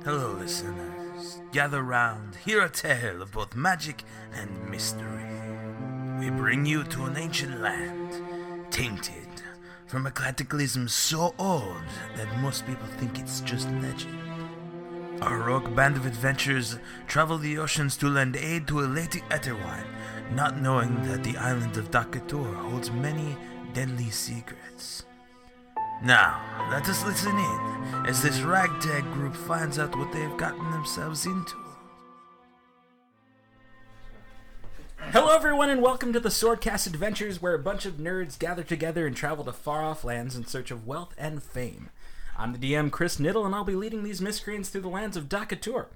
Hello, listeners. Gather round, hear a tale of both magic and mystery. We bring you to an ancient land, tainted from a cataclysm so old that most people think it's just legend. Our rogue band of adventurers travel the oceans to lend aid to a Lady Etterwine, not knowing that the island of Dak Atuir holds many deadly secrets. Now, let us listen in as this ragtag group finds out what they've gotten themselves into. Hello everyone and welcome to the Swordcast Adventures, where a bunch of nerds gather together and travel to far-off lands in search of wealth and fame. I'm the DM, Chris Niddle, and I'll be leading these miscreants through the lands of Dak Atuir.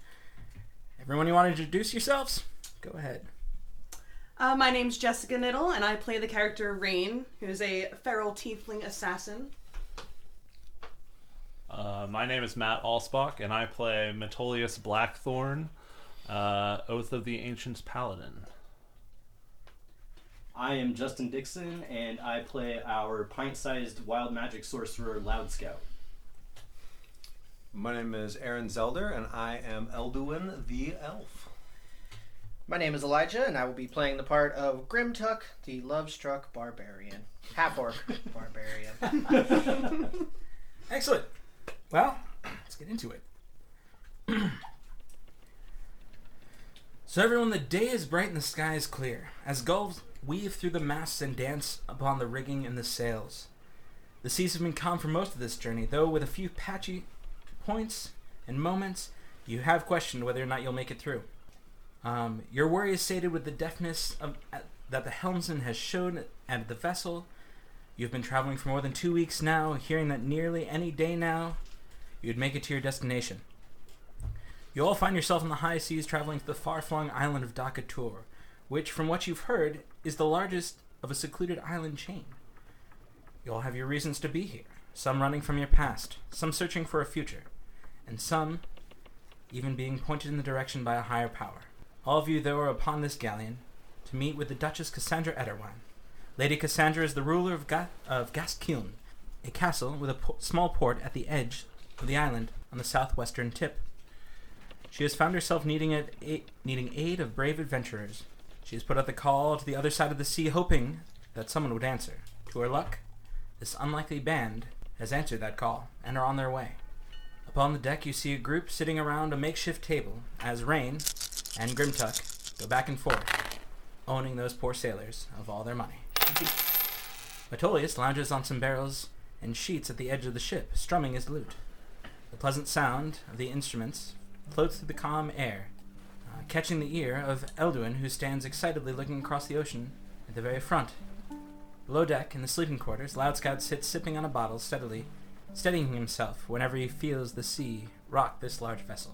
Everyone, you want to introduce yourselves? Go ahead. My name's Jessica Niddle, and I play the character Rain, who's a feral tiefling assassin. My name is Matt Allsbach, and I play Metolius Blackthorn, Oath of the Ancients Paladin. I am Justin Dixon, and I play our pint-sized wild magic sorcerer, Loud Scout. My name is Aaron Zelder, and I am Elduin the Elf. My name is Elijah, and I will be playing the part of Grimtuck, the love-struck barbarian. Half-orc barbarian. Excellent. Well, let's get into it. So everyone, the day is bright and the sky is clear, as gulls weave through the masts and dance upon the rigging and the sails. The seas have been calm for most of this journey, though with a few patchy points and moments, you have questioned whether or not you'll make it through. Your worry is sated with the deftness that the helmsman has shown at the vessel. You've been traveling for more than 2 weeks now, hearing that nearly any day now, you'd make it to your destination. You all find yourself in the high seas traveling to the far-flung island of Dak Atuir, which, from what you've heard, is the largest of a secluded island chain. You all have your reasons to be here, some running from your past, some searching for a future, and some even being pointed in the direction by a higher power. All of you, though, are upon this galleon to meet with the Duchess Cassandra Etterwine. Lady Cassandra is the ruler of Ghast Kiln, a castle with a small port at the edge of the island on the southwestern tip. She has found herself needing aid of brave adventurers. She has put out the call to the other side of the sea, hoping that someone would answer. To her luck, this unlikely band has answered that call and are on their way. Upon the deck, you see a group sitting around a makeshift table as Rain and Grimtuck go back and forth, owning those poor sailors of all their money. Metolius lounges on some barrels and sheets at the edge of the ship, strumming his lute. The pleasant sound of the instruments floats through the calm air, catching the ear of Elduin, who stands excitedly looking across the ocean at the very front. Below deck, in the sleeping quarters, Loud Scout sits sipping on a bottle, steadying himself whenever he feels the sea rock this large vessel.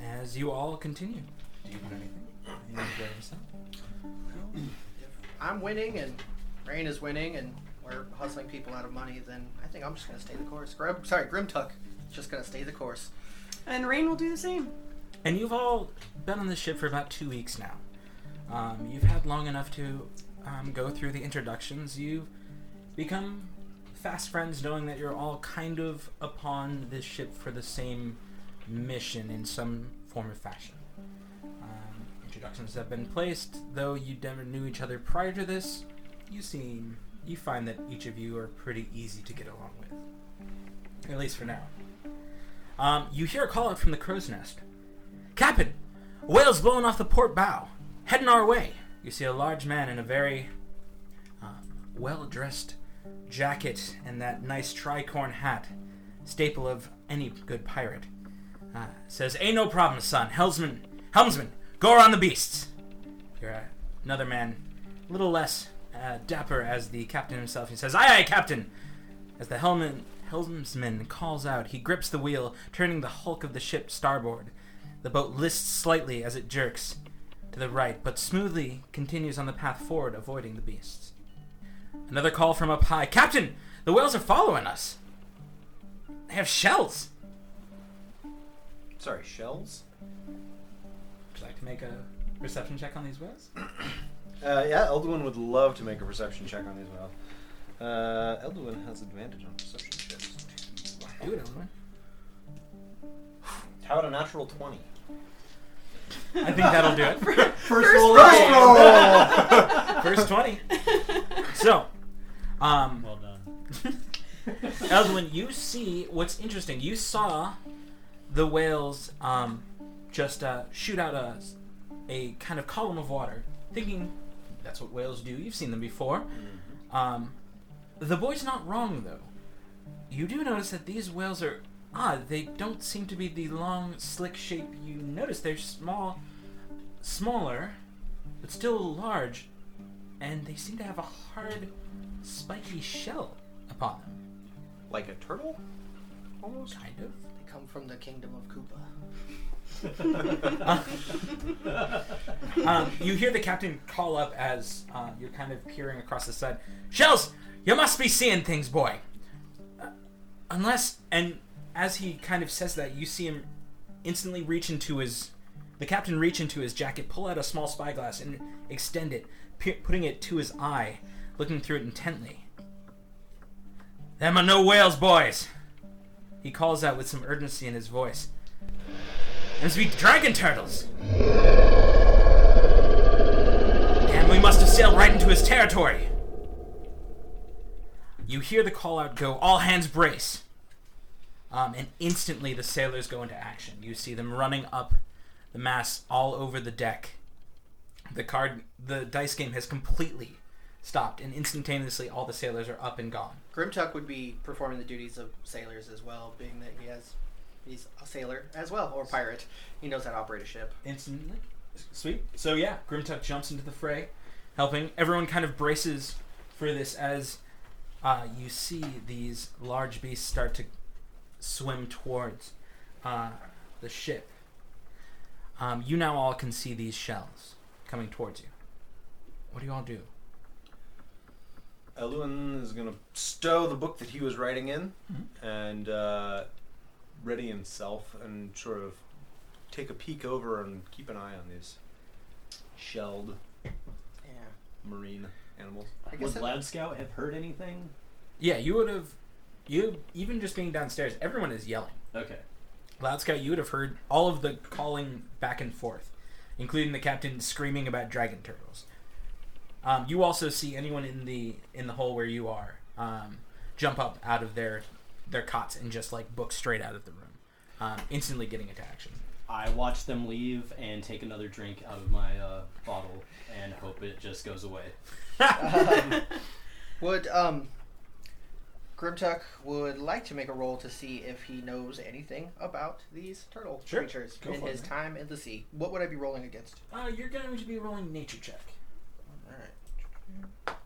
As you all continue, do you do anything? You enjoy yourself? I'm winning, and Rain is winning, and we're hustling people out of money, then I think I'm just going to stay the course. Grimtuck is just going to stay the course. And Rain will do the same. And you've all been on the ship for about 2 weeks now. You've had long enough to go through the introductions. You've become fast friends, knowing that you're all kind of upon this ship for the same mission in some form or fashion. Introductions have been placed, though you never knew each other prior to this. You find that each of you are pretty easy to get along with, at least for now. You hear a call out from the crow's nest. Captain, a whale's blowing off the port bow, heading our way. You see a large man in a very well-dressed jacket and that nice tricorn hat, staple of any good pirate. Says, "Ain't no problem, son. Helmsman, go around the beasts." You're another man, a little less dapper as the captain himself. He says, "Aye, aye, Captain." As the helmsman calls out, he grips the wheel, turning the hulk of the ship starboard. The boat lists slightly as it jerks to the right, but smoothly continues on the path forward, avoiding the beasts. Another call from up high. "Captain, the whales are following us. They have shells." Sorry, shells? Would you like to make a perception check on these whales? Yeah, Elduin would love to make a perception check on these whales. Elduin has advantage on perception checks. Do it, Elduin. How about a natural 20? I think that'll do it. First roll. First 20. So, Well done. Eldwin, you see what's interesting. You saw the whales just shoot out a kind of column of water, thinking that's what whales do. You've seen them before. The boy's not wrong, though. You do notice that these whales are odd. They don't seem to be the long, slick shape you notice. They're smaller, but still large, and they seem to have a hard, spiky shell upon them. Like a turtle? Almost? Kind of. They come from the kingdom of Koopa. You hear the captain call up as you're kind of peering across the side. Shells, you must be seeing things, boy. Unless, and as he kind of says that, you see him instantly the captain reach into his jacket, pull out a small spyglass, and extend it, putting it to his eye, looking through it intently. Them are no whales, boys. He calls out with some urgency in his voice. Them's be dragon turtles. Damn, we must have sailed right into his territory. You hear the call out go, all hands brace. And instantly the sailors go into action. You see them running up the mast all over the deck. The dice game has completely stopped, and instantaneously all the sailors are up and gone. Grimtuck would be performing the duties of sailors as well, being that he's a sailor as well, or pirate. He knows how to operate a ship. Instantly. Sweet. So yeah, Grimtuck jumps into the fray, helping. Everyone kind of braces for this as you see these large beasts start to swim towards the ship. You now all can see these shells coming towards you. What do you all do? Eluin is going to stow the book that he was writing in and ready himself and sort of take a peek over and keep an eye on these shelled marine animals. Would Loud Scout have heard anything? Yeah, you would have. You even just being downstairs, everyone is yelling. Okay. Loud Scout, you would have heard all of the calling back and forth, including the captain screaming about dragon turtles. You also see anyone in the hole where you are jump up out of their cots and just like book straight out of the room, instantly getting into action. I watch them leave and take another drink out of my bottle and hope it just goes away. Would Grimtuck would like to make a roll to see if he knows anything about these turtle creatures in his time in the sea. What would I be rolling against? You're going to be rolling nature check. Alright.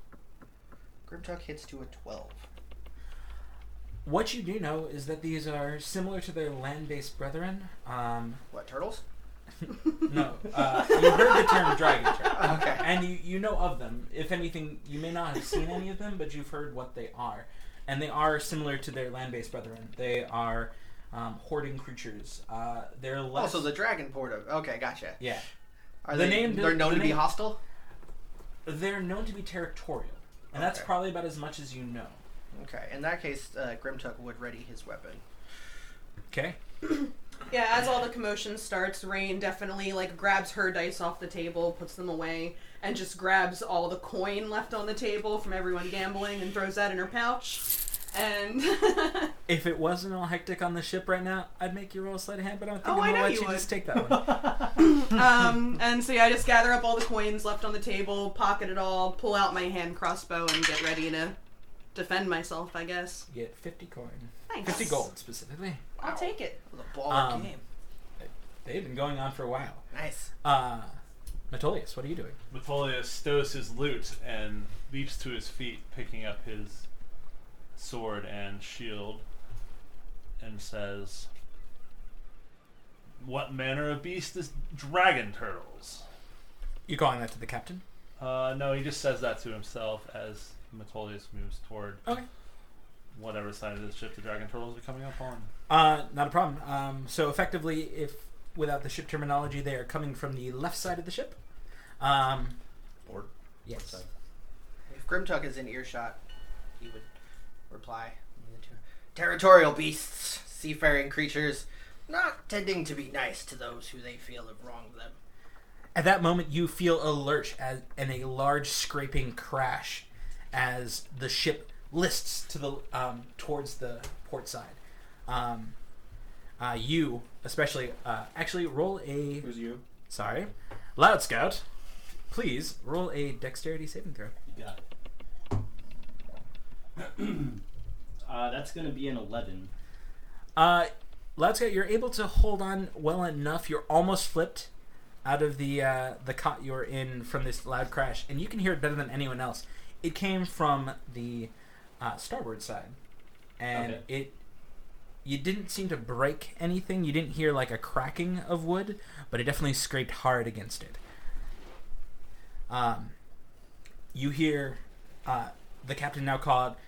Grimtuck hits to a 12. What you do know is that these are similar to their land-based brethren. What, turtles? No. You heard the term dragon turtle. Okay. And you know of them. If anything, you may not have seen any of them, but you've heard what they are. And they are similar to their land-based brethren. They are hoarding creatures. They're less... Also, the dragon port. Okay, gotcha. Yeah. They're known to be hostile? They're known to be territorial. And that's probably about as much as you know. Okay. In that case, Grimtuck would ready his weapon. Okay. Yeah, as all the commotion starts, Rain definitely grabs her dice off the table, puts them away, and just grabs all the coin left on the table from everyone gambling and throws that in her pouch. And if it wasn't all hectic on the ship right now, I'd make you roll a sleight of hand, but I don't think I'm gonna let you just take that one. And so I just gather up all the coins left on the table, pocket it all, pull out my hand crossbow, and get ready to defend myself, I guess. You get 50 coin. Nice. 50 gold, specifically. I'll take it. It was a baller game. They've been going on for a while. Nice. Metolius, what are you doing? Metolius stows his loot and leaps to his feet, picking up his sword and shield, and says, "What manner of beast is dragon turtles?" You calling that to the captain? No, he just says that to himself as Metolius moves toward whatever side of the ship the dragon turtles are coming up on. Not a problem. So effectively, if without the ship terminology, they are coming from the left side of the ship. Or yes. side. If Grimtuck is in earshot, he would reply, "Territorial beasts, seafaring creatures, not tending to be nice to those who they feel have wronged them. At that moment, you feel a lurch and a large scraping crash as the ship lists to the towards the port side. You, especially, actually roll a... Who's you? Sorry. Loud Scout, please roll a dexterity saving throw. You got it. That's going to be an 11. Loud Scout, you're able to hold on well enough. You're almost flipped out of the cot you're in from this loud crash, and you can hear it better than anyone else. It came from the starboard side, and you didn't seem to break anything. You didn't hear like a cracking of wood, but it definitely scraped hard against it. You hear the captain now call out,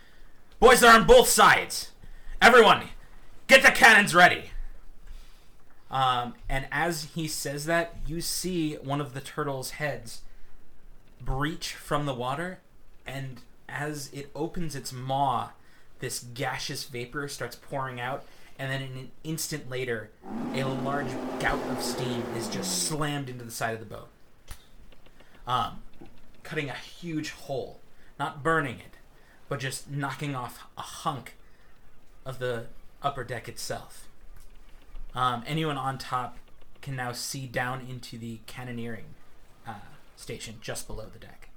"Boys are on both sides! Everyone, get the cannons ready!" And as he says that, you see one of the turtle's heads breach from the water, and as it opens its maw, this gaseous vapor starts pouring out, and then in an instant later, a large gout of steam is just slammed into the side of the boat, cutting a huge hole, not burning it, but just knocking off a hunk of the upper deck itself. Anyone on top can now see down into the cannoneering station just below the deck.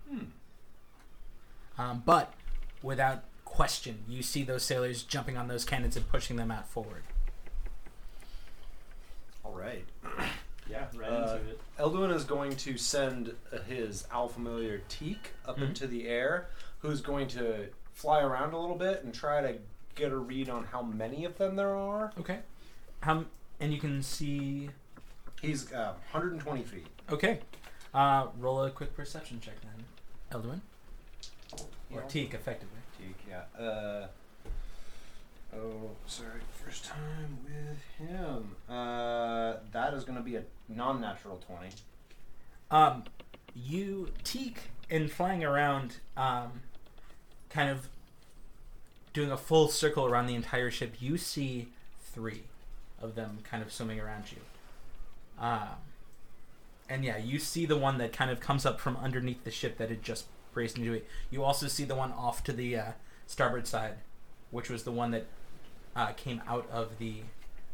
But without question, you see those sailors jumping on those cannons and pushing them out forward. All right. Yeah, right into it. Elduin is going to send his owl familiar Teak up into the air, who's going to fly around a little bit and try to get a read on how many of them there are. Okay. And you can see... He's 120 feet. Okay. Roll a quick perception check then, Elduin. Or Teak, effectively. Teak, yeah. Sorry. First time with him. That is going to be a non-natural 20. You, Teak, in flying around, kind of doing a full circle around the entire ship, you see 3 of them kind of swimming around you. And yeah, you see the one that kind of comes up from underneath the ship that had just raced into it. You also see the one off to the starboard side, which was the one that came out of the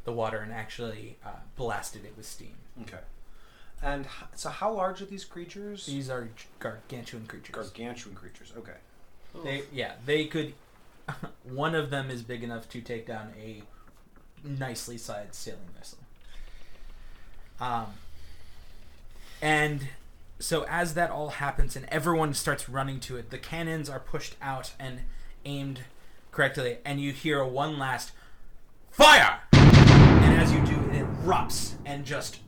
water and actually blasted it with steam. Okay. And so how large are these creatures? These are gargantuan creatures. Gargantuan creatures, okay. They could... One of them is big enough to take down a nicely sized sailing vessel. And so as that all happens and everyone starts running to it, the cannons are pushed out and aimed correctly, and you hear one last fire! And as you do, it erupts, and just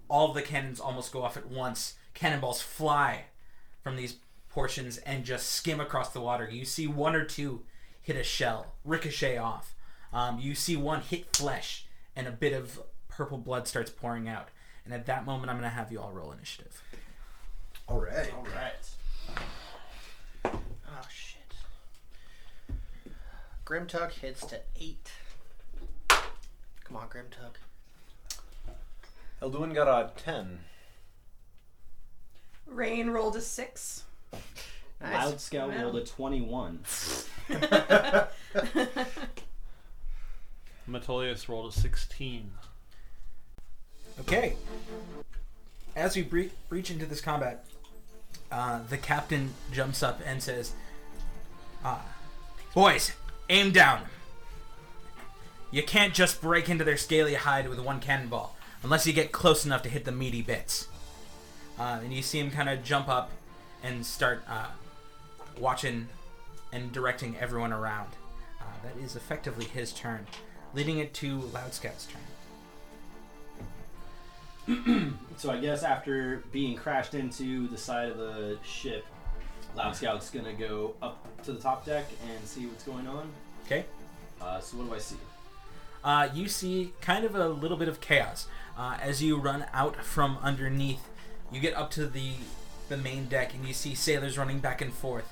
all of the cannons almost go off at once. Cannonballs fly from these portions and just skim across the water. You see 1 or 2 hit a shell, ricochet off. You see one hit flesh, and a bit of purple blood starts pouring out. And at that moment, I'm going to have you all roll initiative. All right. Oh, shit. Grimtuck hits to 8. Come on, Grimtuck. Elduin got a 10. Rain rolled a 6. Nice. Loud Scout rolled a 21. Metolius rolled a 16. Okay. As we breach into this combat, the captain jumps up and says, "Boys, aim down. You can't just break into their scaly hide with one cannonball, unless you get close enough to hit the meaty bits." And you see him kind of jump up and start watching and directing everyone around. That is effectively his turn, leading it to Loud Scout's turn. So I guess after being crashed into the side of the ship, Loud Scout's gonna go up to the top deck and see what's going on. Okay. So what do I see? You see kind of a little bit of chaos. As you run out from underneath, you get up to the main deck and you see sailors running back and forth.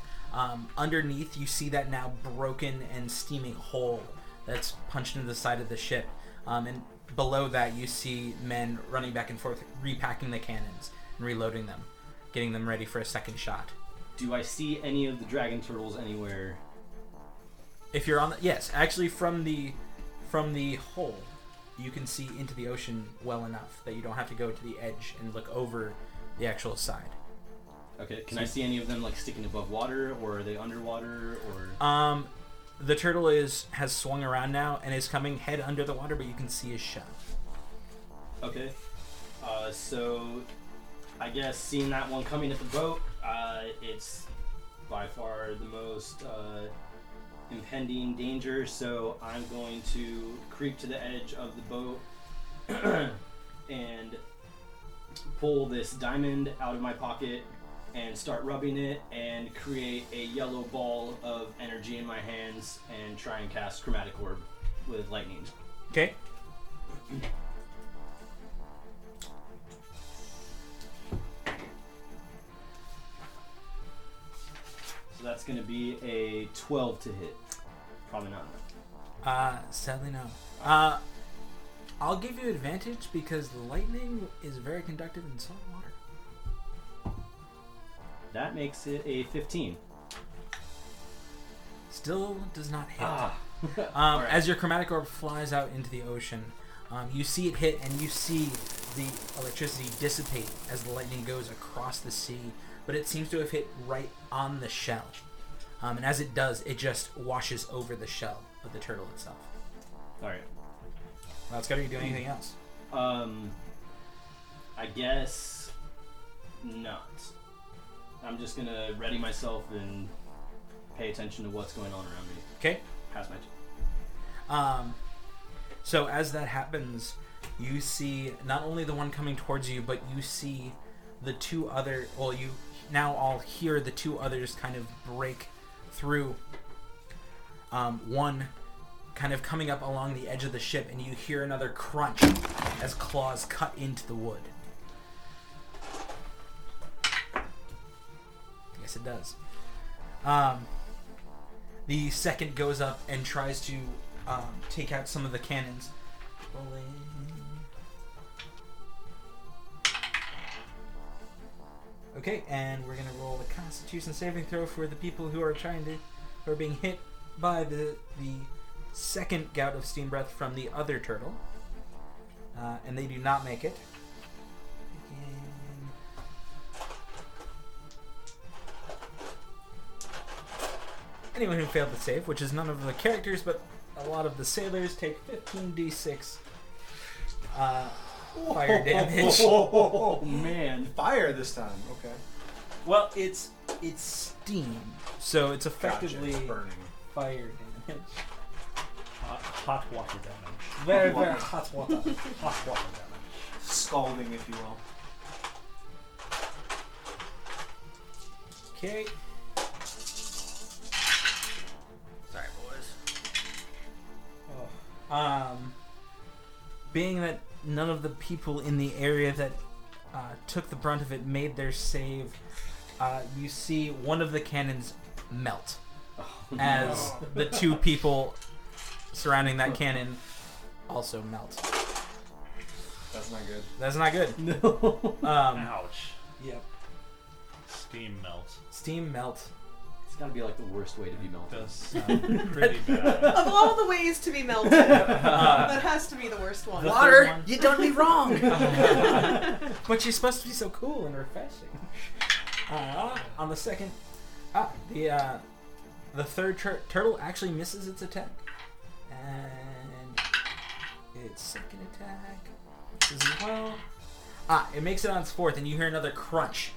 Underneath, you see that now broken and steaming hole that's punched into the side of the ship. And below that, you see men running back and forth, repacking the cannons and reloading them, getting them ready for a second shot. Do I see any of the dragon turtles anywhere? If you're on the... Yes, actually from the hole, you can see into the ocean well enough that you don't have to go to the edge and look over the actual side. Okay, can I see any of them like sticking above water, or are they underwater, or... The turtle has swung around now and is coming head under the water, but you can see his shell. Okay. So I guess seeing that one coming at the boat, it's by far the most impending danger, so I'm going to creep to the edge of the boat and pull this diamond out of my pocket and start rubbing it and create a yellow ball of energy in my hands and try and cast Chromatic Orb with lightning. Okay. So that's going to be a 12 to hit. Probably not enough. Sadly no. I'll give you advantage because the lightning is very conductive in salt water. That makes it a 15. Still does not hit. Alright. As your chromatic orb flies out into the ocean, you see it hit and you see the electricity dissipate as the lightning goes across the sea, but it seems to have hit right on the shell. And as it does, it just washes over the shell of the turtle itself. Alright. Well, it's got to do anything else. I guess not. I'm just gonna ready myself and pay attention to what's going on around me. Okay. Pass my turn. So as that happens, you see not only the one coming towards you, but you see the two other... Well, you now all hear the two others kind of break through. One kind of coming up along the edge of the ship, and you hear another crunch as claws cut into the wood. Yes, it does. The second goes up and tries to take out some of the cannons. Okay, and we're gonna roll a Constitution saving throw for the people who are who are being hit by the second gout of steam breath from the other turtle, and they do not make it. Anyone who failed to save, which is none of the characters, but a lot of the sailors, take 15d6 fire damage. Oh man! Fire this time. Okay. Well, it's steam, so it's effectively Gotcha, it's burning. fire damage. Hot water damage. Very, very hot water. Hot water damage. Scalding, if you will. Okay. Sorry, boys. Being that none of the people in the area that took the brunt of it made their save, you see one of the cannons melt as the two people surrounding that cannon also melt. That's not good. That's not good. No. Ouch. Yep. Steam melt. Steam melt. It's gotta be like the worst way to be melted. Does sound pretty bad. Of all the ways to be melted, that has to be the worst one. The Water, third one. you done me wrong. But she's supposed to be so cool and refreshing. On the second, the third turtle actually misses its attack, and its second attack misses as well. It makes it on its fourth, and you hear another crunch,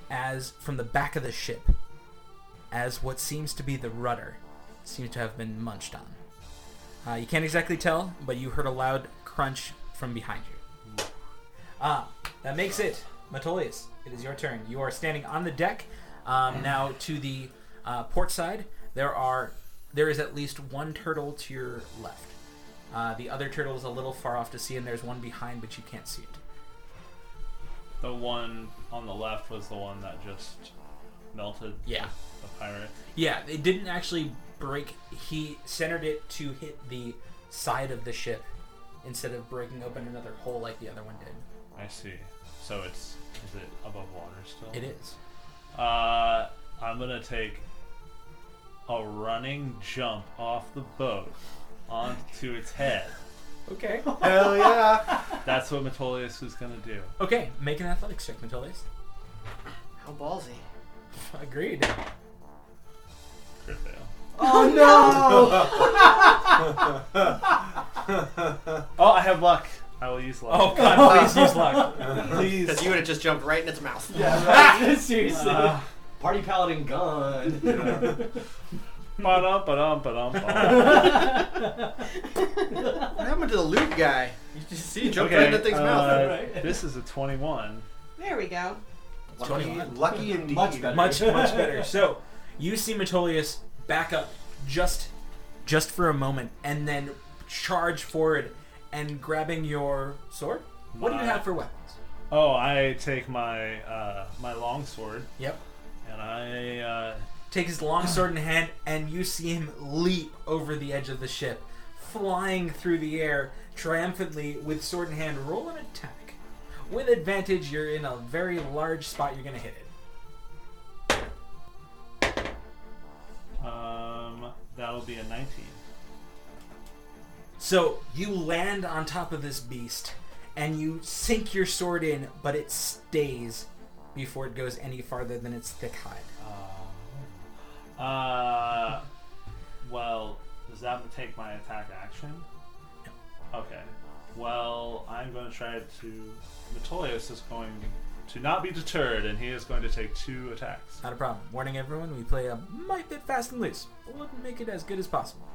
as from the back of the ship, as what seems to be the rudder seems to have been munched on. You can't exactly tell, but you heard a loud crunch from behind you. That makes it Metolius. It is your turn. You are standing on the deck. Now to the port side, there is at least one turtle to your left. The other turtle is a little far off to see, and there's one behind, but you can't see it. The one on the left was the one that just melted. Yeah. The pirate. Yeah, it didn't actually break. He centered it to hit the side of the ship instead of breaking open another hole like the other one did. I see. So is it above water still? It is. I'm gonna take a running jump off the boat onto its head. Okay. Hell yeah! That's what Metolius is gonna do. Okay, make an athletics check, Metolius. How ballsy. Agreed. Crit fail. Oh no! Oh, I have luck. I will use luck. Oh god, please use luck. Please. Because you would have just jumped right in its mouth. Yeah, right. Seriously. Party paladin gun. Ba-dum-ba-dum-ba-dum-bum. What happened to the loot guy? You just see, jumped Okay, right in that thing's mouth. Right. This is a 21. There we go. Lucky indeed. Much better. Much better. So, you see Metolius back up just for a moment, and then charge forward and grabbing your sword. What do you have for weapons? Oh, I take my my longsword Yep. and I Take his long sword in hand, and you see him leap over the edge of the ship, flying through the air triumphantly with sword in hand. Roll an attack. With advantage, you're in a very large spot. You're going to hit it. that'll be a 19. So you land on top of this beast, and you sink your sword in, but it stays before it goes any farther than its thick hide. Well, does that take my attack action? No. Okay. Well, I'm going to try to... Metolius is going to not be deterred, and he is going to take 2 attacks. Not a problem. Warning everyone, we play a might bit fast and loose. We'll make it as good as possible.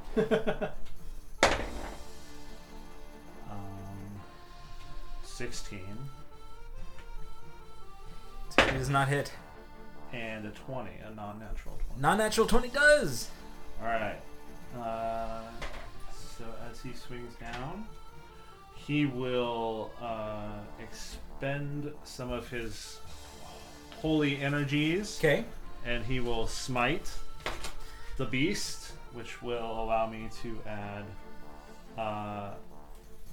16 It does not hit. and a 20, a non-natural 20. Non-natural 20 does! Alright. So as he swings down, he will expend some of his holy energies, Okay. and he will smite the beast, which will allow me to add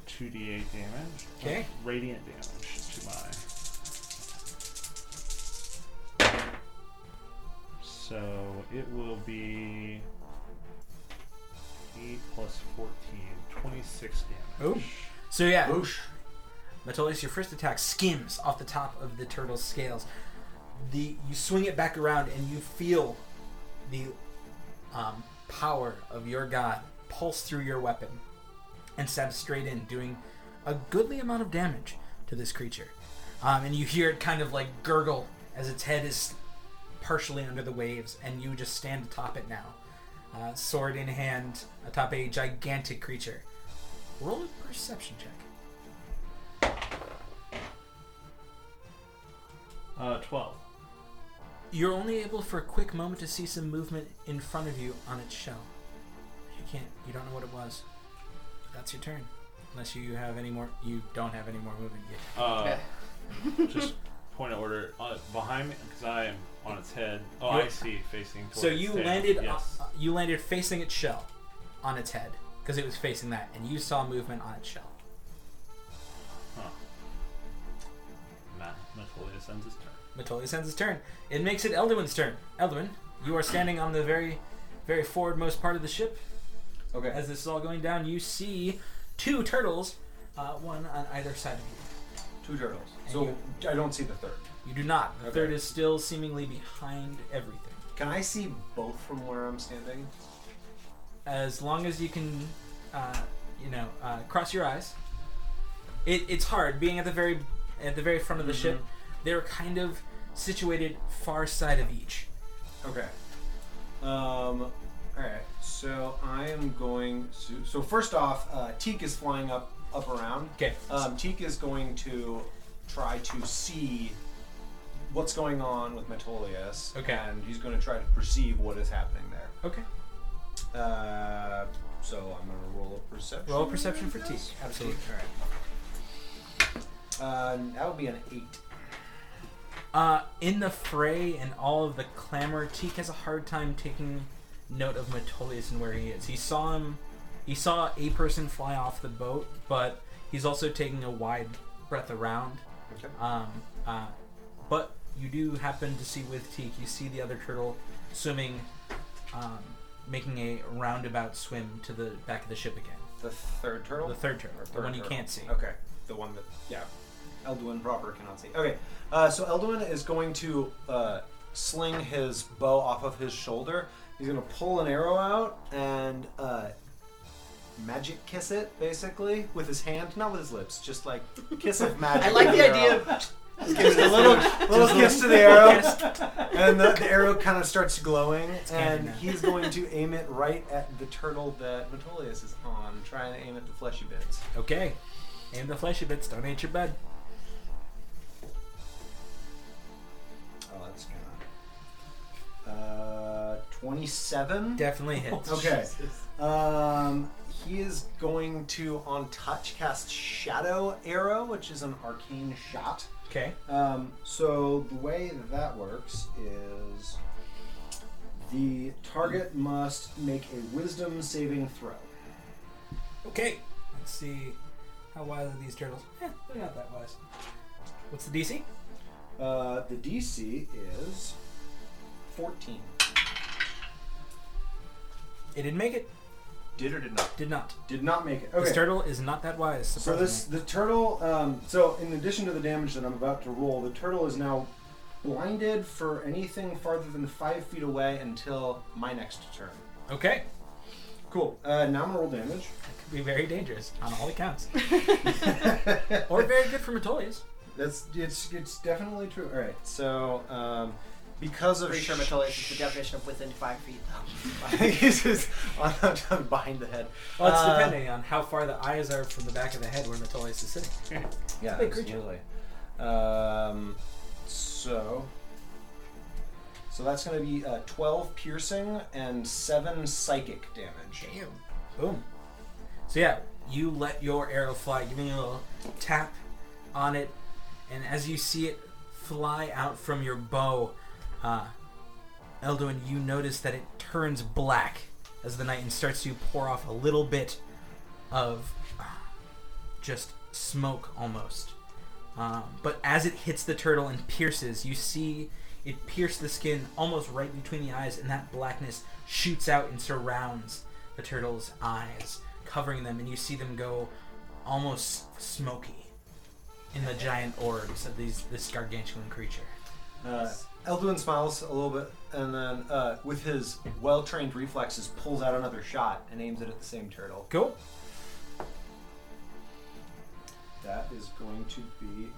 2d8 damage. Okay. Radiant damage to my... So it will be 8 plus 14, 26 damage. Ooh. So yeah, Boosh. Metolius, your first attack skims off the top of the turtle's scales. You swing it back around, and you feel the power of your god pulse through your weapon and stab straight in, doing a goodly amount of damage to this creature. And you hear it kind of like gurgle as its head is partially under the waves, and you just stand atop it now, sword in hand, atop a gigantic creature. Roll a perception check. 12. You're only able for a quick moment to see some movement in front of you on its shell. You don't know what it was. That's your turn. Unless you have any more, you don't have any more movement yet. Just point of order. Behind me, because I am on its head. Oh, You're- I see, facing towards So you its tail. landed, Yes. you landed facing its shell, on its head, because it was facing that, and you saw movement on its shell. Huh. Metolius ends his turn. Metolius ends his turn. It makes it Elduin's turn. Elduin, you are standing on the very, very forwardmost part of the ship. Okay. As this is all going down, you see 2 turtles, one on either side of you. 2 turtles. And So I don't see the third. You do not. The Okay. third is still seemingly behind everything. Can I see both from where I'm standing? As long as you can, cross your eyes. It's hard being at the very front of the ship. They're kind of situated far side of each. Okay. Alright. So I am going to... So first off, Teak is flying up around. Okay. Teak is going to try to see what's going on with Metolius. Okay. And he's going to try to perceive what is happening there. Okay. So I'm going to roll a perception. Roll a perception for Teak. Absolutely. Alright. That would be an 8. In the fray and all of the clamor, Teak has a hard time taking note of Metolius and where he is. He saw him You saw a person fly off the boat, but he's also taking a wide breath around. Okay. But you do happen to see with Teak, you see the other turtle swimming, making a roundabout swim to the back of the ship again. The third turtle? The third turtle, the one you turtle. can't see. Okay. The one that, Elduin proper cannot see. Okay. So Elduin is going to sling his bow off of his shoulder. He's going to pull an arrow out and magic kiss it, basically, with his hand. Not with his lips, just like kiss of magic. I like with the arrow. idea of Just gives a little kiss to the arrow, and the arrow kind of starts glowing, and he's going to aim it right at the turtle that Metolius is on, trying to aim at the fleshy bits. Okay. Aim the fleshy bits, don't eat your bed. Oh, that's gonna 27. Definitely hits. Okay. He is going to on touch cast Shadow Arrow, which is an arcane shot. Okay. So the way that works is the target must make a Wisdom saving throw. Okay. Let's see how wise are these turtles. They're not that wise. What's the DC? The DC is 14. It didn't make it. Did or did not? Did not. Did not make it. Okay. This turtle is not that wise. So the turtle. So in addition to the damage that I'm about to roll, the turtle is now blinded for anything farther than 5 feet away until my next turn. Okay. Cool. Now I'm gonna roll damage. That could be very dangerous on all accounts. Or very good for Metolius. It's definitely true. All right. So because of pretty sure Metolius is the definition of within 5 feet, though. He's just on behind the head. Well, it's depending on how far the eyes are from the back of the head where Metolius is sitting. Yeah, big creature. absolutely. So that's going to be 12 piercing and 7 psychic damage. Damn. Boom. So yeah, you let your arrow fly, giving a little tap on it, and as you see it fly out from your bow, Elduin, you notice that it turns black as the night starts to pour off a little bit of just smoke almost. But as it hits the turtle and pierces, you see it pierce the skin almost right between the eyes, and that blackness shoots out and surrounds the turtle's eyes, covering them, and you see them go almost smoky in the giant orbs of this gargantuan creature. Elduin smiles a little bit, and then with his well-trained reflexes pulls out another shot and aims it at the same turtle. Cool. That is going to be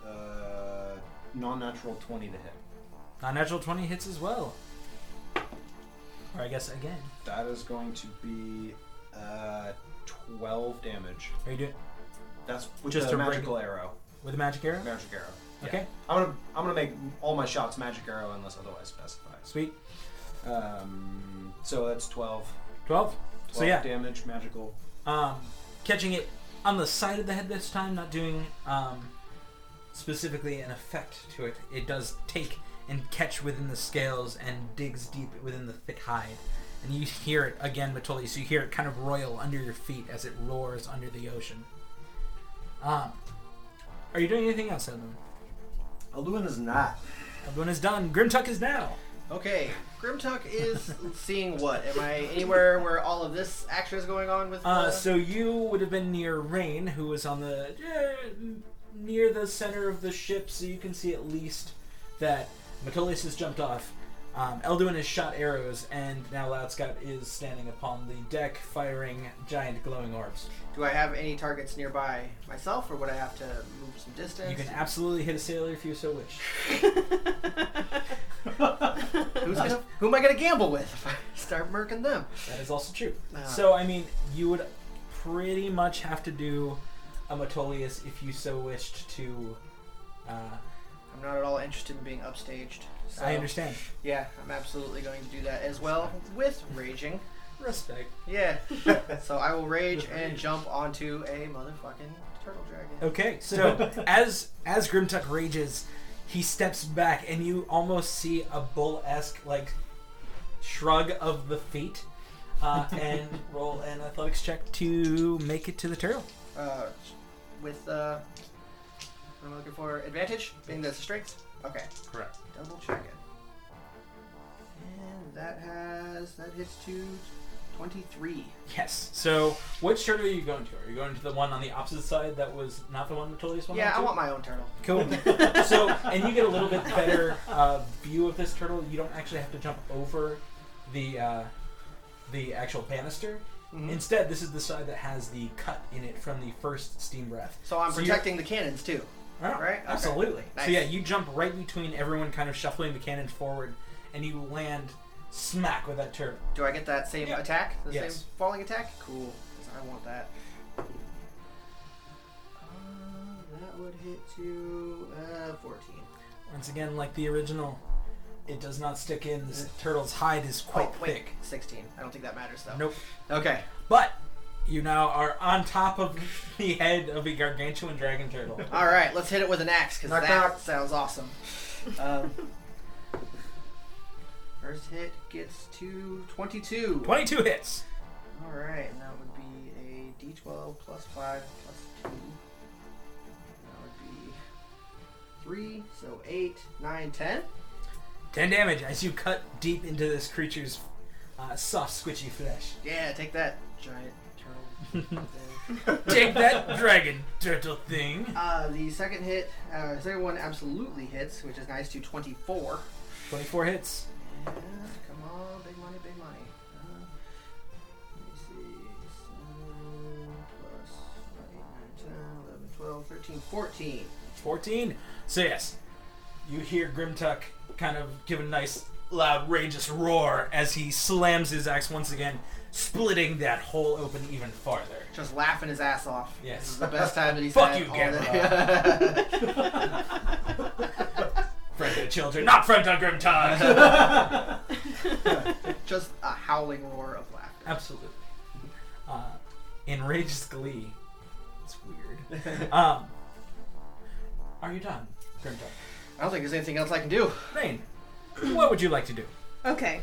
a non-natural 20 to hit. Non-natural 20 hits as well. Or I guess again. That is going to be 12 damage. Are you doing That's with Just the a magical arrow. with a magic arrow? Magic arrow. Yeah. Okay. I'm gonna make all my shots magic arrow unless otherwise specified. Sweet. So that's 12. 12. 12 So yeah, damage, magical. catching it on the side of the head this time, not doing specifically an effect to it. It does take and catch within the scales and digs deep within the thick hide. And you hear it again, Metolius, so you hear it kind of roil under your feet as it roars under the ocean. Are you doing anything else, Elduin? Elduin is not. Elduin is done. Grimtuck is now. Okay, Grimtuck is seeing what? Am I anywhere where all of this action is going on with? So you would have been near Rain, who was on the near the center of the ship, so you can see at least that Metolius has jumped off. Elduin has shot arrows, and now Loudscott is standing upon the deck, firing giant glowing orbs. Do I have any targets nearby myself, or would I have to move some distance? You can absolutely hit a sailor if you so wish. Who am I going to gamble with if I start murking them? That is also true. So, I mean, you would pretty much have to do a Metolius if you so wished to. I'm not at all interested in being upstaged. So, I understand. Yeah, I'm absolutely going to do that as well with raging. Respect. Yeah. So I will rage and jump onto a motherfucking turtle dragon. Okay, so as Grimtuck rages, he steps back, and you almost see a bull-esque like shrug of the feet And roll an athletics check to make it to the turtle. With what am I looking for? Advantage, being that's a strength. Okay, Correct. double check it. And that hits to 23. Yes. So, which turtle are you going to? Are you going to the one on the opposite side that was not the one that Tullius went Yeah, on I to? want my own turtle. Cool. So, and you get a little bit better view of this turtle. You don't actually have to jump over the actual banister. Mhm. Instead, this is the side that has the cut in it from the first steam breath. So I'm So you're- protecting the cannons too. Oh, Right? Okay. Absolutely. Nice. So yeah, you jump right between everyone kind of shuffling the cannon forward, and you land smack with that turtle. Do I get that same Yeah. attack? The Yes. same falling attack? Cool. 'Cause I want that. That would hit to 14. Once again, like the original, it does not stick in. This turtle's hide is quite wait, thick. 16. I don't think that matters though. Nope. Okay. But you now are on top of the head of a gargantuan dragon turtle. All right, let's hit it with an axe because Knock, that knock. sounds awesome. First hit gets to 22. 22 hits. All right, and that would be a D12 plus 5 plus 2. That would be 3, so 8, 9, 10. 10 damage as you cut deep into this creature's soft, squishy flesh. Yeah, take that, giant turtle thing. Take that, dragon turtle thing. The second hit, second one absolutely hits, which is nice to 24. 24 hits. Yeah, come on, big money, big money. Let me see. 7 plus 8, 9, 10, 11, 12, 13, 14. 14. So yes, you hear Grimtuck kind of give a nice, loud, outrageous roar as he slams his axe once again, splitting that hole open even farther. Just laughing his ass off. Yes. This is the best time that he's Fuck had you, all day. Friend of children, not friend of Grimtuck! Just a howling roar of laughter. Absolutely. Enraged glee. It's weird. Are you done, Grimtuck? I don't think there's anything else I can do. Rain, what would you like to do? Okay.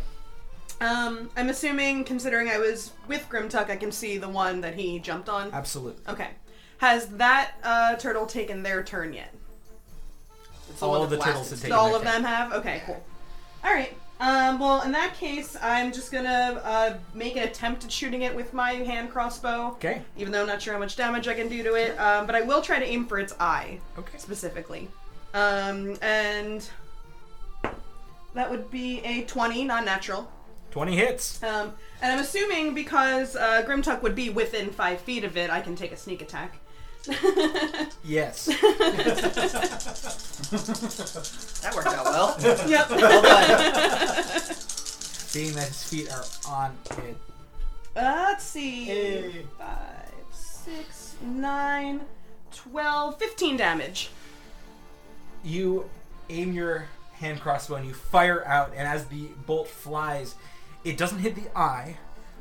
I'm assuming, considering I was with Grimtuck, I can see the one that he jumped on. Absolutely. Okay. Has that turtle taken their turn yet? It's the All one of the that turtles blasted. have taken All their of turn. them have? Okay, cool. Alright. Well, in that case, I'm just gonna make an attempt at shooting it with my hand crossbow. Okay. Even though I'm not sure how much damage I can do to it. But I will try to aim for its eye, Okay. specifically. And that would be a 20, non-natural. 20 hits. And I'm assuming because Grimtuck would be within 5 feet of it, I can take a sneak attack. Yes. That worked out well. Yep. Well done. Being that his feet are on it. Let's see. 5, 6, 9, 12, 15 damage. You aim your hand crossbow and you fire out, and as the bolt flies, it doesn't hit the eye,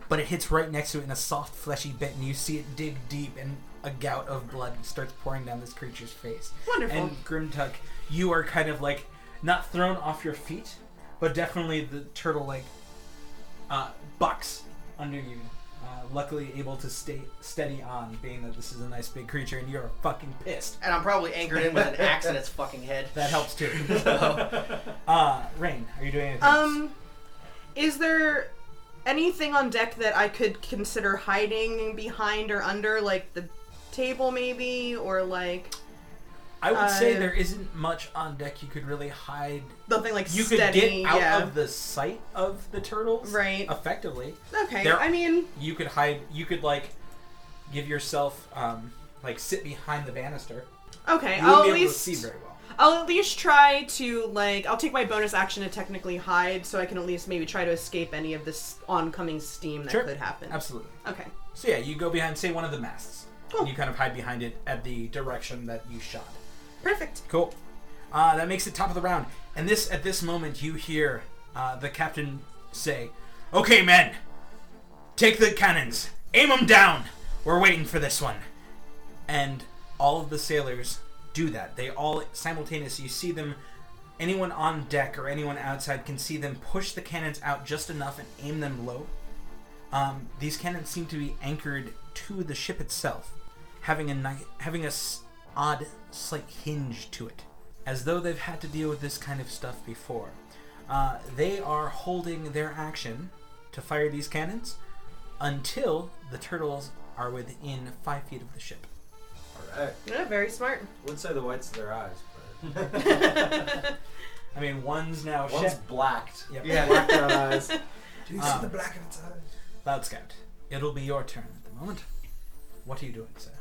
but it hits right next to it in a soft, fleshy bit, and you see it dig deep, and a gout of blood starts pouring down this creature's face. Wonderful. And Grimtuck, you are kind of like not thrown off your feet, but definitely the turtle like bucks under you. Luckily able to stay steady on, being that this is a nice big creature and you're fucking pissed. And I'm probably anchored in with an axe in its fucking head. That helps too. Rain, are you doing anything? Is there anything on deck that I could consider hiding behind or under, like the table maybe, or like I would say there isn't much on deck you could really hide. something like You steady? could get out yeah. of the sight of the turtles, Right. effectively. Okay, There- I mean, You could hide. You could like give yourself like sit behind the banister. okay, You I'll wouldn't at be able to least see very well. I'll at least try to like I'll take my bonus action to technically hide, so I can at least maybe try to escape any of this oncoming steam that Sure. could happen. Absolutely. Okay. So yeah, you go behind, say, one of the masts. Cool. And you kind of hide behind it at the direction that you shot. Perfect. Cool. That makes it top of the round. And at this moment, you hear the captain say, "Okay, men, take the cannons, aim them down. We're waiting for this one." And all of the sailors do that. They all simultaneously, you see them, anyone on deck or anyone outside can see them push the cannons out just enough and aim them low. These cannons seem to be anchored to the ship itself, having a odd, slight hinge to it, as though they've had to deal with this kind of stuff before. They are holding their action to fire these cannons until the turtles are within 5 feet of the ship. Alright. Yeah, very smart. I would say the whites of their eyes, but... I mean, one's now One's blacked. Yep. Yeah, blacked out eyes. Do you see the black of its eyes? Loud Scout, it'll be your turn at the moment. What are you doing, sir?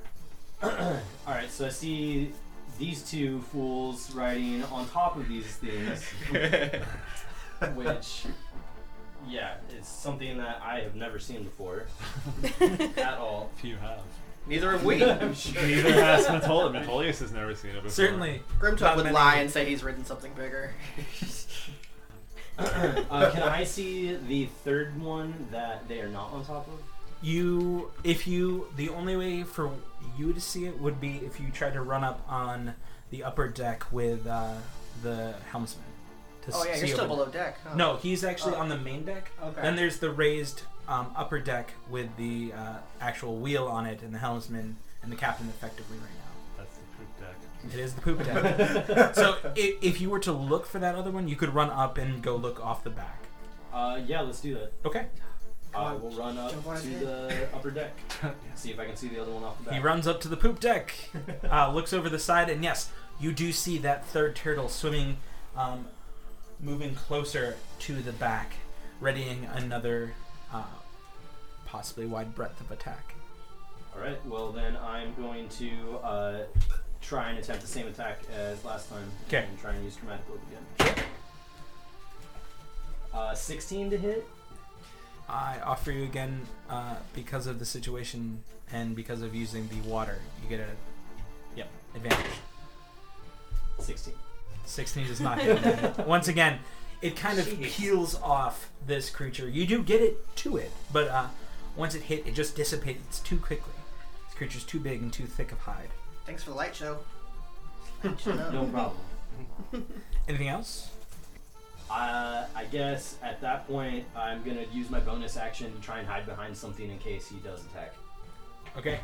Alright, so I see these two fools riding on top of these things, which, yeah, it's something that I have never seen before at all. Few have. Neither have we. I'm sure. Neither has Metolius has never seen it before. Certainly. Grimtalk Not would many- lie and say he's ridden something bigger. Can I see the third one that they are not on top of? The only way for you to see it would be if you tried to run up on the upper deck with the helmsman. To Oh yeah, see you're still over- below deck. Huh? No, he's actually Oh. on the main deck. Okay. Then there's the raised upper deck with the actual wheel on it and the helmsman and the captain effectively right now. That's the poop deck. It is the poop deck. So if you were to look for that other one, you could run up and go look off the back. Yeah, let's do that. Okay. I will run up Jump on his to head. the upper deck. See if I can see the other one off the back. He runs up to the poop deck, looks over the side, and yes, you do see that third turtle swimming, moving closer to the back, readying another possibly wide breadth of attack. Alright, well then I'm going to try and attempt the same attack as last time. 'Kay. And try and use Dramatic Whip again. 16 to hit. I offer you again, because of the situation and because of using the water, you get advantage. 16. 16 does not hit. Again. Once again, it kind of Jeez. peels off this creature. You do get it to it, but once it hit, it just dissipates too quickly. This creature's too big and too thick of hide. Thanks for the light show. No problem. Anything else? I guess at that point I'm going to use my bonus action to try and hide behind something in case he does attack. Okay.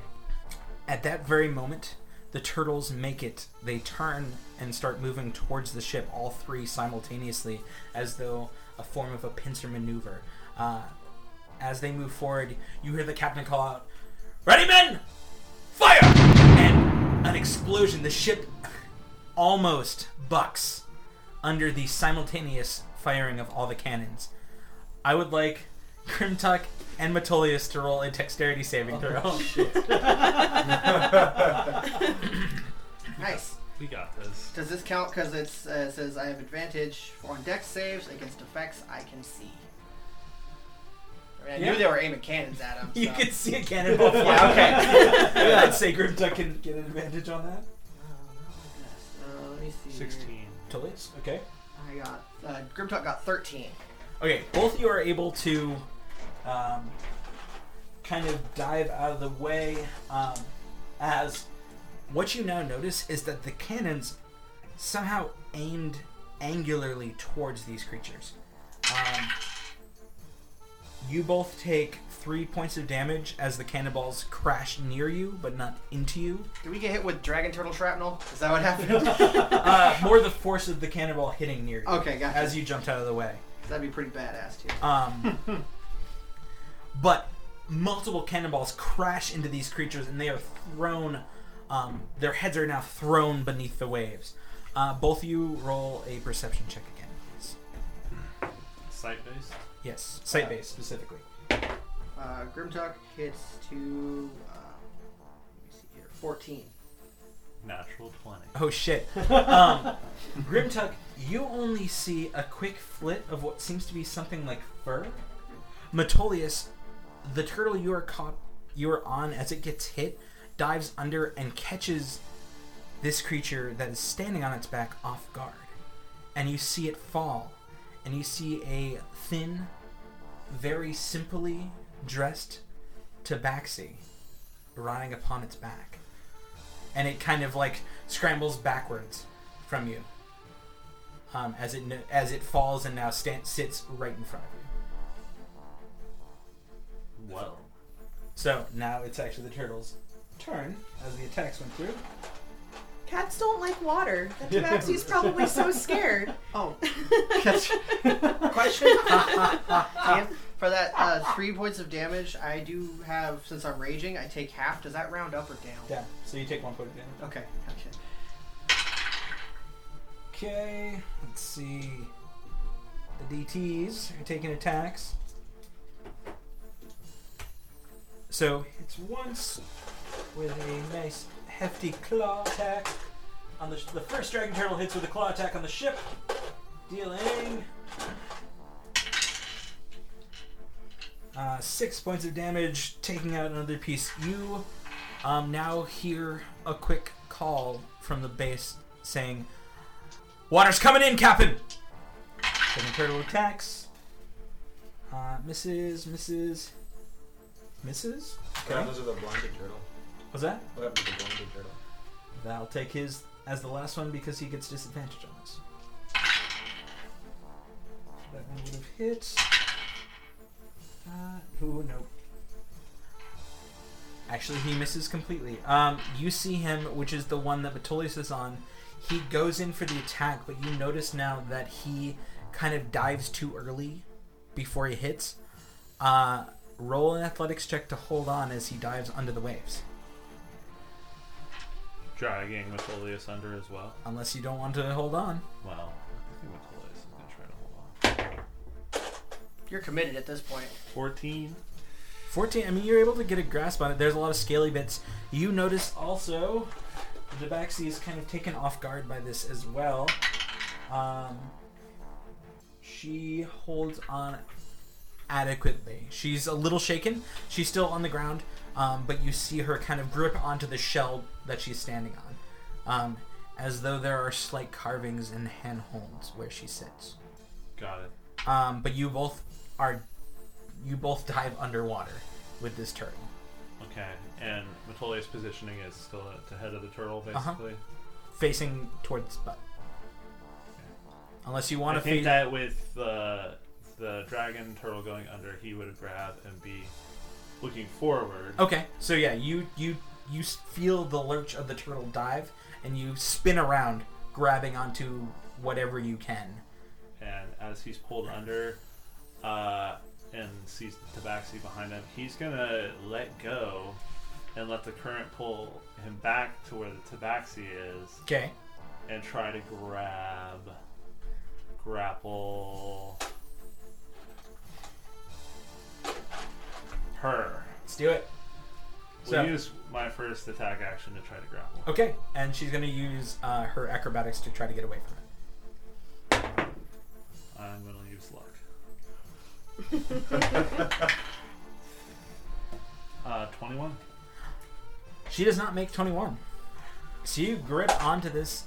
At that very moment, the turtles make it. They turn and start moving towards the ship, all three simultaneously, as though a form of a pincer maneuver. As they move forward, you hear the captain call out, "Ready, men! Fire!" And an explosion. The ship almost bucks under the simultaneous firing of all the cannons. I would like Grimtuck and Metolius to roll a dexterity saving throw. Nice. We got this. Does this count because it says I have advantage on dex saves against effects I can see? I mean, I Yeah. knew they were aiming cannons at him. You so. can see a cannonball fly. Yeah, okay. I'd say Grimtuck can get an advantage on that. Let me see. 16. Metolius, okay. I got Grimtalk got 13. Okay, both of you are able to kind of dive out of the way as what you now notice is that the cannons somehow aimed angularly towards these creatures. You both take 3 points of damage as the cannonballs crash near you, but not into you. Did we get hit with dragon turtle shrapnel? Is that what happened? More the force of the cannonball hitting near you Okay, gotcha. as you jumped out of the way. That'd be pretty badass too. But multiple cannonballs crash into these creatures, and they are thrown. Their heads are now thrown beneath the waves. Both of you roll a perception check again, please. Sight based? Yes, sight-based specifically. Grimtalk hits to let me see here, 14. Natural 20. Oh shit. Grimtuck, you only see a quick flit of what seems to be something like fur. Metolius, the turtle you are on as it gets hit, dives under and catches this creature that is standing on its back off guard. And you see it fall. And you see a thin, very simply dressed tabaxi riding upon its back. And it kind of like scrambles backwards from you as it falls and now sits right in front of you. What? So now it's actually the turtle's turn as the attacks went through. Cats don't like water. That Tabaxi's probably so scared. Oh. Question. And for that 3 points of damage, I do have, since I'm raging, I take half. Does that round up or down? Yeah. So you take 1 point of damage. Okay. Gotcha. Okay. Let's see. The DTs are taking attacks. So it's once with a nice hefty claw attack on the first dragon turtle hits with a claw attack on the ship, dealing 6 points of damage, taking out another piece. You now hear a quick call from the base saying, "Water's coming in, Captain!" Second turtle attacks. Misses. What happens with the blinded turtle? What's that? What happens with the blinded turtle? That'll take his as the last one because he gets disadvantage on this. That one would have hit. Nope. Actually, he misses completely. You see him, which is the one that Metolius is on. He goes in for the attack, but you notice now that he kind of dives too early before he hits. Roll an athletics check to hold on as he dives under the waves. Dragging Metolius under as well. Unless you don't want to hold on. Well, I think Metolius is going to try to hold on. You're committed at this point. 14. 14, I mean, you're able to get a grasp on it. There's a lot of scaly bits. You notice also the Tabaxi is kind of taken off guard by this as well. She holds on adequately. She's a little shaken. She's still on the ground, but you see her kind of grip onto the shell that she's standing on, as though there are slight carvings and handholds where she sits. Got it. But you both dive underwater with this turtle. Okay, and Metolius' positioning is still at the head of the turtle, basically. Facing towards butt. Okay. Unless you want to I think face that with the dragon turtle going under, he would grab and be looking forward. Okay, so yeah, you feel the lurch of the turtle dive, and you spin around, grabbing onto whatever you can. And as he's pulled under, and sees the Tabaxi behind him, he's gonna let go and let the current pull him back to where the Tabaxi is. Okay. And try to grapple her. Let's do it. We'll use my first attack action to try to grapple. Okay, and she's going to use her acrobatics to try to get away from it. I'm going to use luck. 21. She does not make 21. So you grip onto this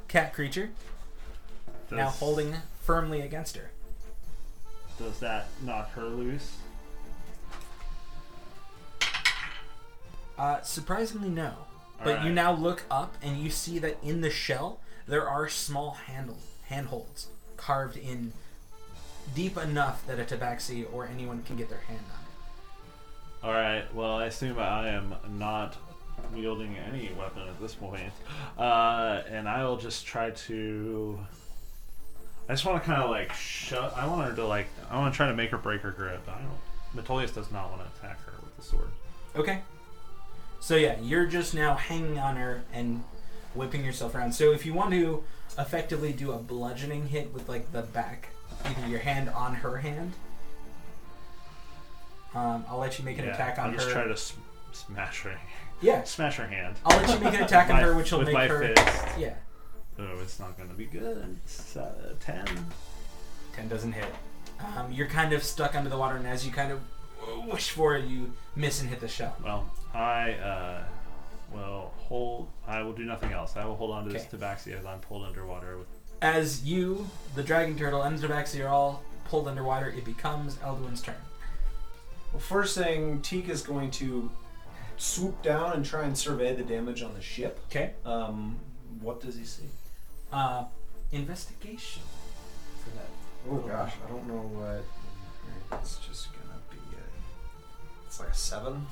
cat creature, now holding firmly against her. Does that knock her loose? Surprisingly, no. But you now look up and you see that in the shell there are small handholds carved in deep enough that a Tabaxi or anyone can get their hand on it. Alright, well, I assume I am not wielding any weapon at this point. And I will just try to... I just want to kind of like I want her to like... I want to try to make her break her grip. Metolius does not want to attack her with the sword. Okay. So yeah, you're just now hanging on her and whipping yourself around. So if you want to effectively do a bludgeoning hit with like the back, either your hand on her hand, I'll let you make an attack on her. I'll just try to smash her. Yeah. Smash her hand. I'll let you make an attack on her, which will with make my her... fist. Yeah. Oh, it's not going to be good. It's 10. 10 doesn't hit. You're kind of stuck under the water, and as you kind of whoosh forward, you miss and hit the shell. Well, I will do nothing else. I will hold on to this Tabaxi as I'm pulled underwater. As you, the dragon turtle, and the Tabaxi are all pulled underwater, it becomes Elduin's turn. Well, first thing, Teak is going to swoop down and try and survey the damage on the ship. Okay. What does he see? Investigation for that. Oh gosh, I don't know what. It's just gonna be It's like a 7.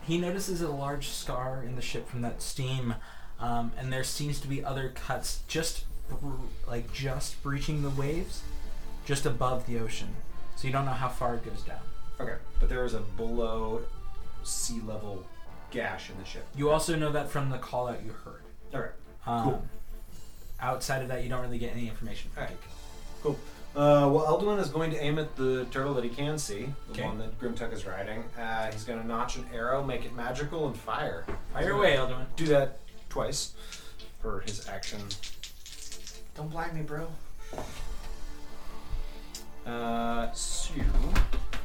He notices a large scar in the ship from that steam, and there seems to be other cuts just breaching the waves, just above the ocean. So you don't know how far it goes down. Okay, but there is a below sea level gash in the ship. You also know that from the call out you heard. Okay, Cool. Outside of that, you don't really get any information from Alright. Duke. cool. Well, Elduin is going to aim at the turtle that he can see, the Okay. one that Grimtuck is riding. He's going to notch an arrow, make it magical, and fire. Fire away, Elduin. Do that twice for his action. Don't blind me, bro. So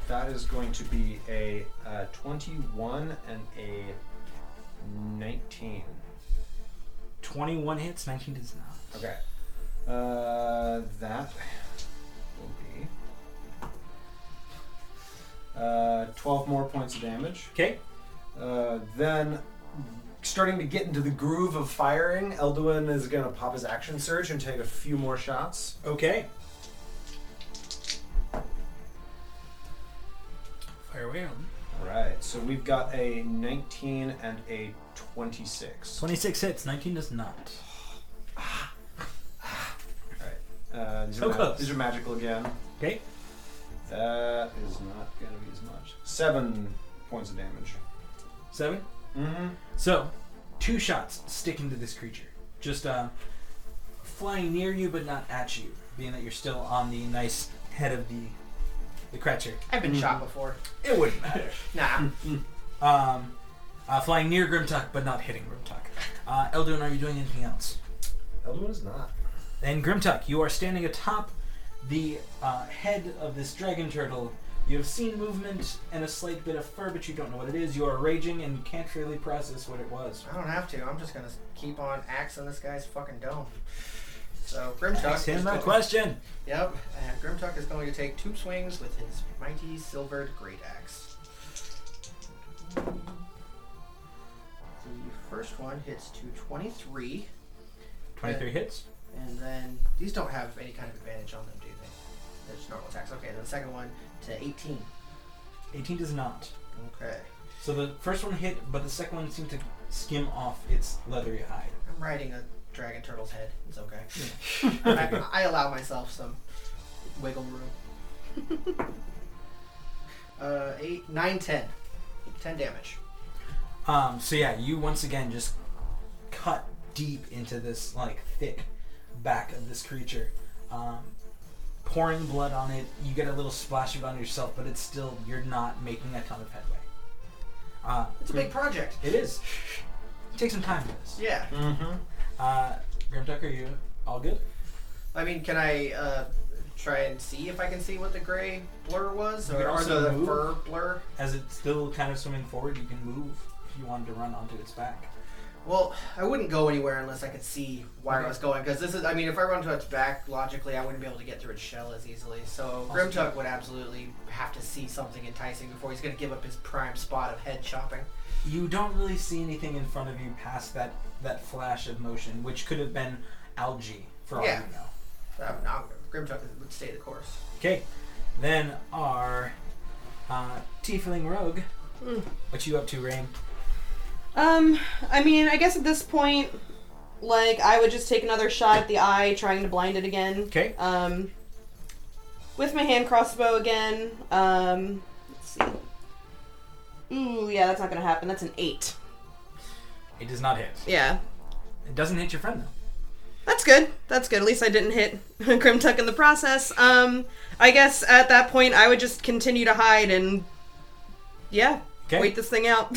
that is going to be a 21 and a 19. 21 hits, 19 does not. Okay. That will be 12 more points of damage. Okay. Then, starting to get into the groove of firing, Elduin is going to pop his action surge and take a few more shots. Okay. Fire away, Elduin. Alright, so we've got a 19 and a 26. 26 hits, 19 does not. These are magical again. Okay. That is not going to be as much. 7 points of damage. 7. Mm-hmm. So, 2 shots stick into this creature. Just flying near you, but not at you, being that you're still on the nice head of the creature. I've been shot before. It wouldn't matter. Nah. Flying near Grimtuck, but not hitting Grimtuck. Elduin, are you doing anything else? Elduin is not. And Grimtuck, you are standing atop the head of this dragon turtle. You have seen movement and a slight bit of fur, but you don't know what it is. You are raging and you can't really process what it was. I don't have to. I'm just gonna keep on axing this guy's fucking dome. So Grimtuck. Ask him is that going- question. Yep. And Grimtuck is going to take 2 swings with his mighty silvered great axe. The first one hits to 23. 23 hits. And then these don't have any kind of advantage on them, do they? They're just normal attacks. Okay, then the second one to 18. 18 does not. Okay. So the first one hit, but the second one seemed to skim off its leathery hide. I'm riding a dragon turtle's head. It's okay. I allow myself some wiggle room. 8, 9, 10. 10 damage. So yeah, you once again just cut deep into this like thick back of this creature, pouring blood on it. You get a little splash of it on yourself, but it's still, you're not making a ton of headway. It's a big project. It is. Take some time for this. Yeah. Mm-hmm. Grimtuck, are you all good? I mean, can I try and see if I can see what the gray blur was? You can Or also the move. fur blur? As it's still kind of swimming forward, you can move if you wanted to run onto its back. Well, I wouldn't go anywhere unless I could see where Okay. I was going. Because this is, I mean, if I run to its back, logically, I wouldn't be able to get through its shell as easily. So Also Grimtuck would absolutely have to see something enticing before he's going to give up his prime spot of head chopping. You don't really see anything in front of you past that flash of motion, which could have been algae, for all Yeah. you know. No, Grimtuck would stay the course. Okay, then our tiefling rogue. What you up to, Rain? I mean, I guess at this point, like, I would just take another shot at the eye, trying to blind it again. Okay. With my hand crossbow again. Let's see. Ooh, yeah, that's not gonna happen. That's an 8. It does not hit. Yeah. It doesn't hit your friend, though. That's good. That's good. At least I didn't hit Grimtuck in the process. I guess at that point, I would just continue to hide and, yeah, Okay. wait this thing out.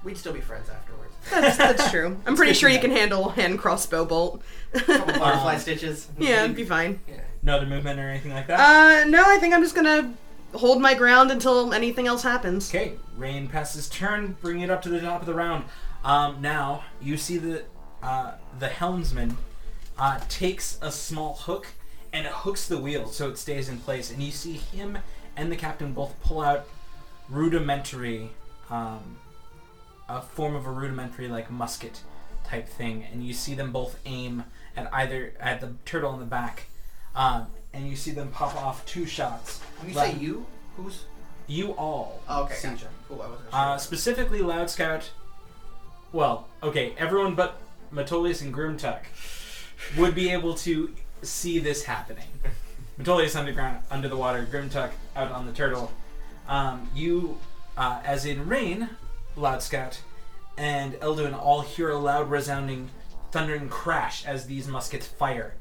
We'd still be friends afterwards. That's true. I'm pretty good sure to you know. can handle a hand crossbow bolt. Couple butterfly stitches. Yeah, it'd be fine. Yeah. No other movement or anything like that? No, I think I'm just gonna hold my ground until anything else happens. Okay, Rain passes turn, bring it up to the top of the round. Now, you see the helmsman takes a small hook and it hooks the wheel so it stays in place. And you see him and the captain both pull out rudimentary, a form of a rudimentary like musket type thing. And you see them both aim at the turtle in the back. And you see them pop off 2 shots. When you Right. say you, who's... You all Okay, see gotcha. them. Cool, I wasn't sure. Specifically, Loud Scout. Well, okay, everyone but Metolius and Grimtuck would be able to see this happening. Metolius underground, under the water, Grimtuck out on the turtle. You, as in Rain, Loud Scout, and Elduin all hear a loud, resounding, thundering crash as these muskets fire.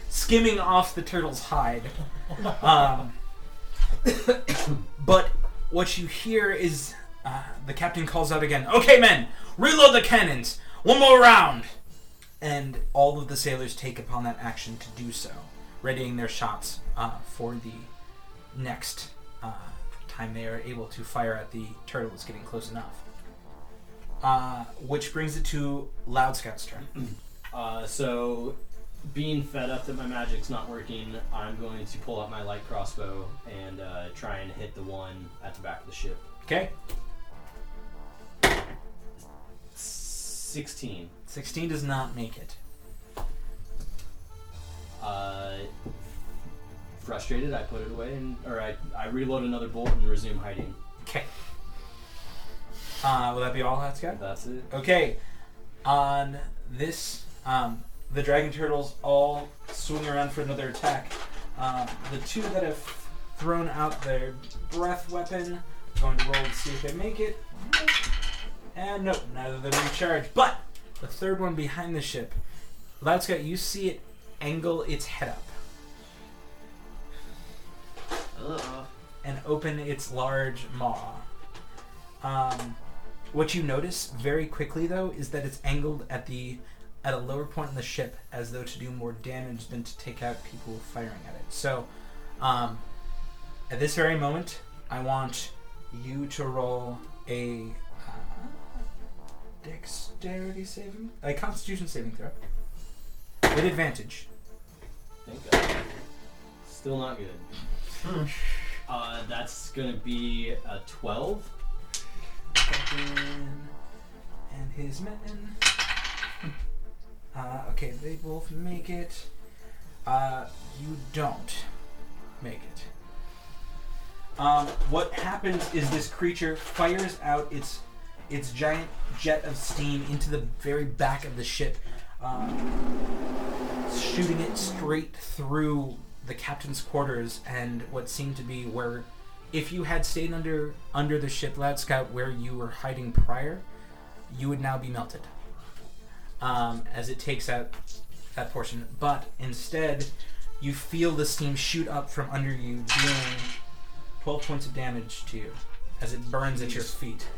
Skimming off the turtle's hide. But what you hear is the captain calls out again, "Okay, men, reload the cannons! One more round!" And all of the sailors take upon that action to do so, readying their shots for the next time they are able to fire at the turtle that's getting close enough. Which brings it to Loud Scout's turn. So, being fed up that my magic's not working, I'm going to pull out my light crossbow and try and hit the one at the back of the ship. Okay. 16. 16 does not make it. Frustrated, I put it away, I reload another bolt and resume hiding. Okay. Will that be all, Loud Scout? That's it. Okay. On this, the dragon turtles all swing around for another attack. The two that have thrown out their breath weapon are going to roll to see if they make it. And nope, neither of them recharge. But the third one behind the ship, Loud Scout, you see it angle its head up and open its large maw. What you notice very quickly, though, is that it's angled at a lower point in the ship, as though to do more damage than to take out people firing at it. So, at this very moment, I want you to roll a dexterity saving, a Constitution saving throw with advantage. Thank God. Still not good. That's gonna be a 12. And his men. Okay, they both make it. You don't make it. What happens is this creature fires out its giant jet of steam into the very back of the ship, shooting it straight through the captain's quarters and what seemed to be where, if you had stayed under the ship, Loud Scout, where you were hiding prior, you would now be melted. As it takes out that portion. But instead, you feel the steam shoot up from under you, dealing 12 points of damage to you as it burns at your feet.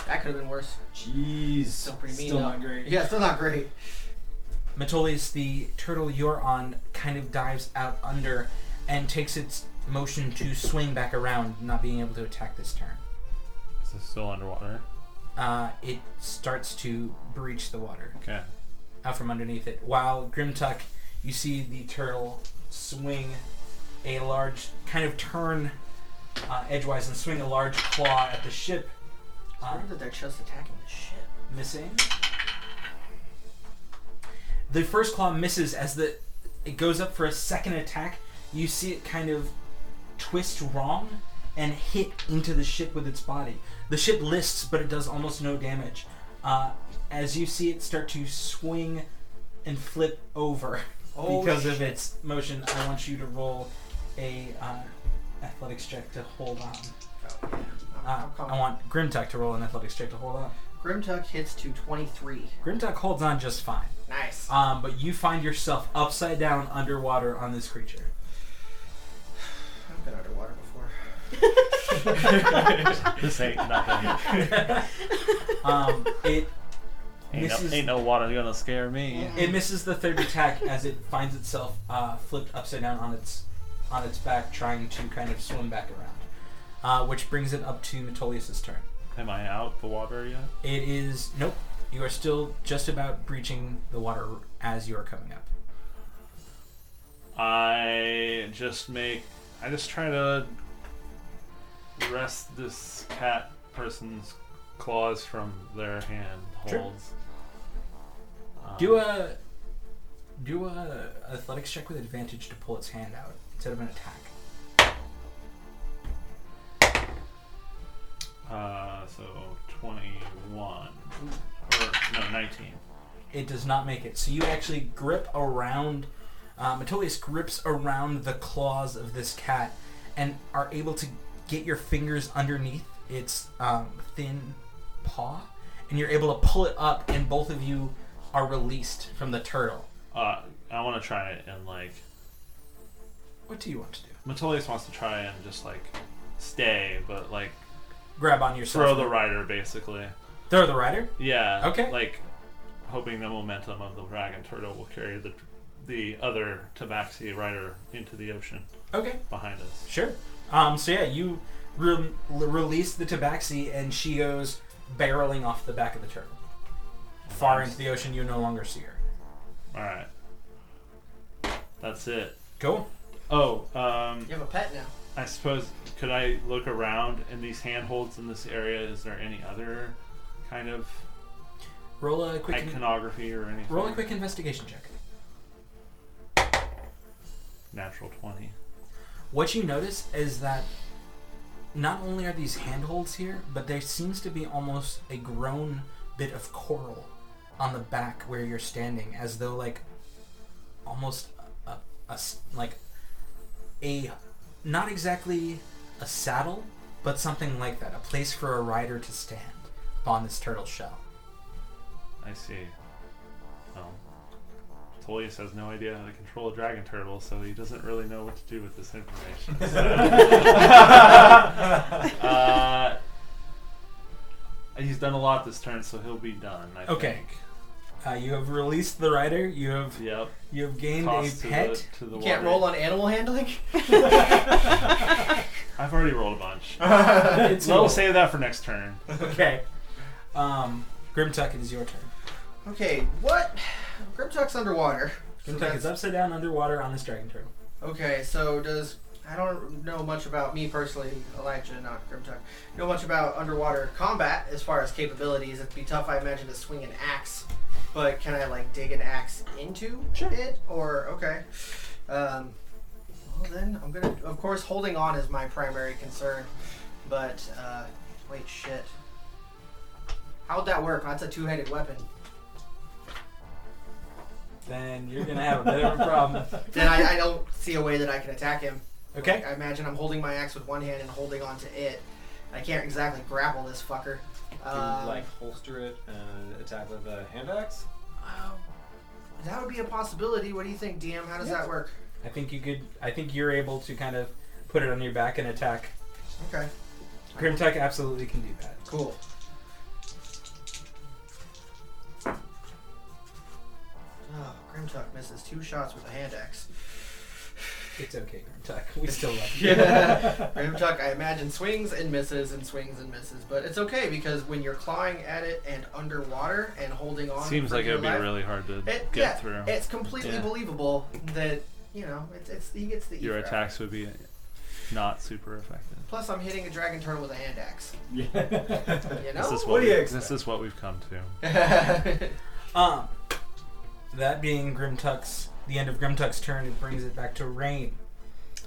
That could have been worse. Jeez. Still pretty mean. Still though. not great. Yeah, still not great. Metolius, the turtle you're on, kind of dives out under and takes its motion to swing back around, not being able to attack this turn. Is it still underwater? It starts to breach the water Okay. out from underneath it. While Grimtuck, you see the turtle swing a large, kind of turn edgewise and swing a large claw at the ship. Where did they're just attacking the ship? Missing. The first claw misses as it goes up for a second attack. You see it kind of twist wrong and hit into the ship with its body. The ship lists, but it does almost no damage. As you see it start to swing and flip over because of its motion, I want you to roll a athletics check to hold on. I want Grimtuck to roll an athletics check to hold on. Grimtuck hits to 23. Grimtuck holds on just fine. Nice. But you find yourself upside down underwater on this creature. I've been underwater before. This ain't nothing. It misses. Ain't no water gonna scare me. It misses the third attack as it finds itself flipped upside down on its back, trying to kind of swim back around. Which brings it up to Metolius' turn. Am I out the water yet? It is nope. You are still just about breaching the water as you are coming up. I just try to wrest this cat person's claws from their hand Sure. holds. Do a athletics check with advantage to pull its hand out. instead of an attack. So 21. Or, no, 19. It does not make it. So you actually grip around, Metolius grips around the claws of this cat and are able to get your fingers underneath its thin paw, and you're able to pull it up, and both of you are released from the turtle. I want to try it and, like... What do you want to do? Metolius wants to try and just, like, stay, but, like... Grab on yourself. Throw the rider, basically. Throw the rider? Yeah. Okay. Like, hoping the momentum of the dragon turtle will carry the other tabaxi rider into the ocean. Okay. Behind us. Sure. So yeah, you release the tabaxi, and she goes barreling off the back of the turtle. Far into the ocean, you no longer see her. Alright. That's it. Cool. Oh, You have a pet now. I suppose, could I look around in these handholds in this area? Is there any other kind of Roll a quick iconography or anything? roll a quick investigation check. Natural 20. What you notice is that not only are these handholds here, but there seems to be almost a grown bit of coral on the back where you're standing, as though like almost a not exactly a saddle, but something like that, a place for a rider to stand upon this turtle shell. I see. Well, Tolius has no idea how to control a dragon turtle, so he doesn't really know what to do with this information. He's done a lot this turn, so he'll be done, I think. You have released the rider. You have gained Tossed a pet. to the You can't water. roll on animal handling? I've already rolled a bunch. It's We'll save that for next turn. okay. Grimtuck, it is your turn. Okay, what? Grimtuck's underwater. Grimtuck is upside down underwater on this dragon turtle. Okay, so I don't know much about, me personally, Elijah, not Grimtuck, know much about underwater combat as far as capabilities. It'd be tough, I imagine, to swing an axe. But can I, like, dig an axe into it? Or, okay. Well, then, I'm gonna, of course, holding on is my primary concern. But, wait, shit. How'd that work? That's a two-headed weapon. Then you're going to have a bit of a problem. Then I don't see a way that I can attack him. Okay. Like, I imagine I'm holding my axe with one hand and holding on to it. I can't exactly grapple this fucker. Do you, like, holster it and attack with a hand axe? That would be a possibility. What do you think, DM? How does that work? I think you're able to kind of put it on your back and attack. Okay. Grimtuck absolutely can do that. Cool. Oh, Grimtuck misses 2 shots with a hand axe. It's okay, Grimtuck. We still love you. Yeah. Grimtuck, I imagine, swings and misses and swings and misses. But it's okay because when you're clawing at it and underwater and holding on... Seems like it would be life, really hard to get through. It's completely believable that, he gets the Your attacks would be not super effective. Plus, I'm hitting a dragon turtle with a hand axe. Yeah. You know? This is what we've come to. That being the end of Grimtuck's turn, it brings it back to Rain.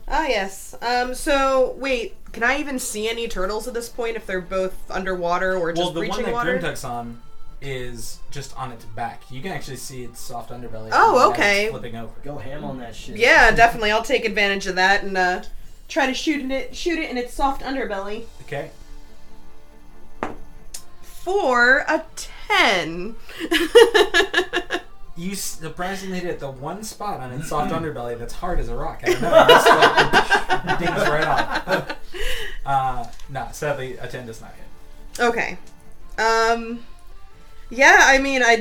Ah, yes. So, wait, can I even see any turtles at this point if they're both underwater or just breaching the one that water? Grimtuck's on is just on its back. You can actually see its soft underbelly. Oh, as okay. it's flipping over. Go ham on that shit. Yeah, definitely. I'll take advantage of that and try to shoot it in its soft underbelly. Okay. For a 10. You surprisingly hit the one spot on its soft underbelly that's hard as a rock. I don't know. It just dings right off. No, sadly, a 10 does not hit. Okay. Yeah, I mean, I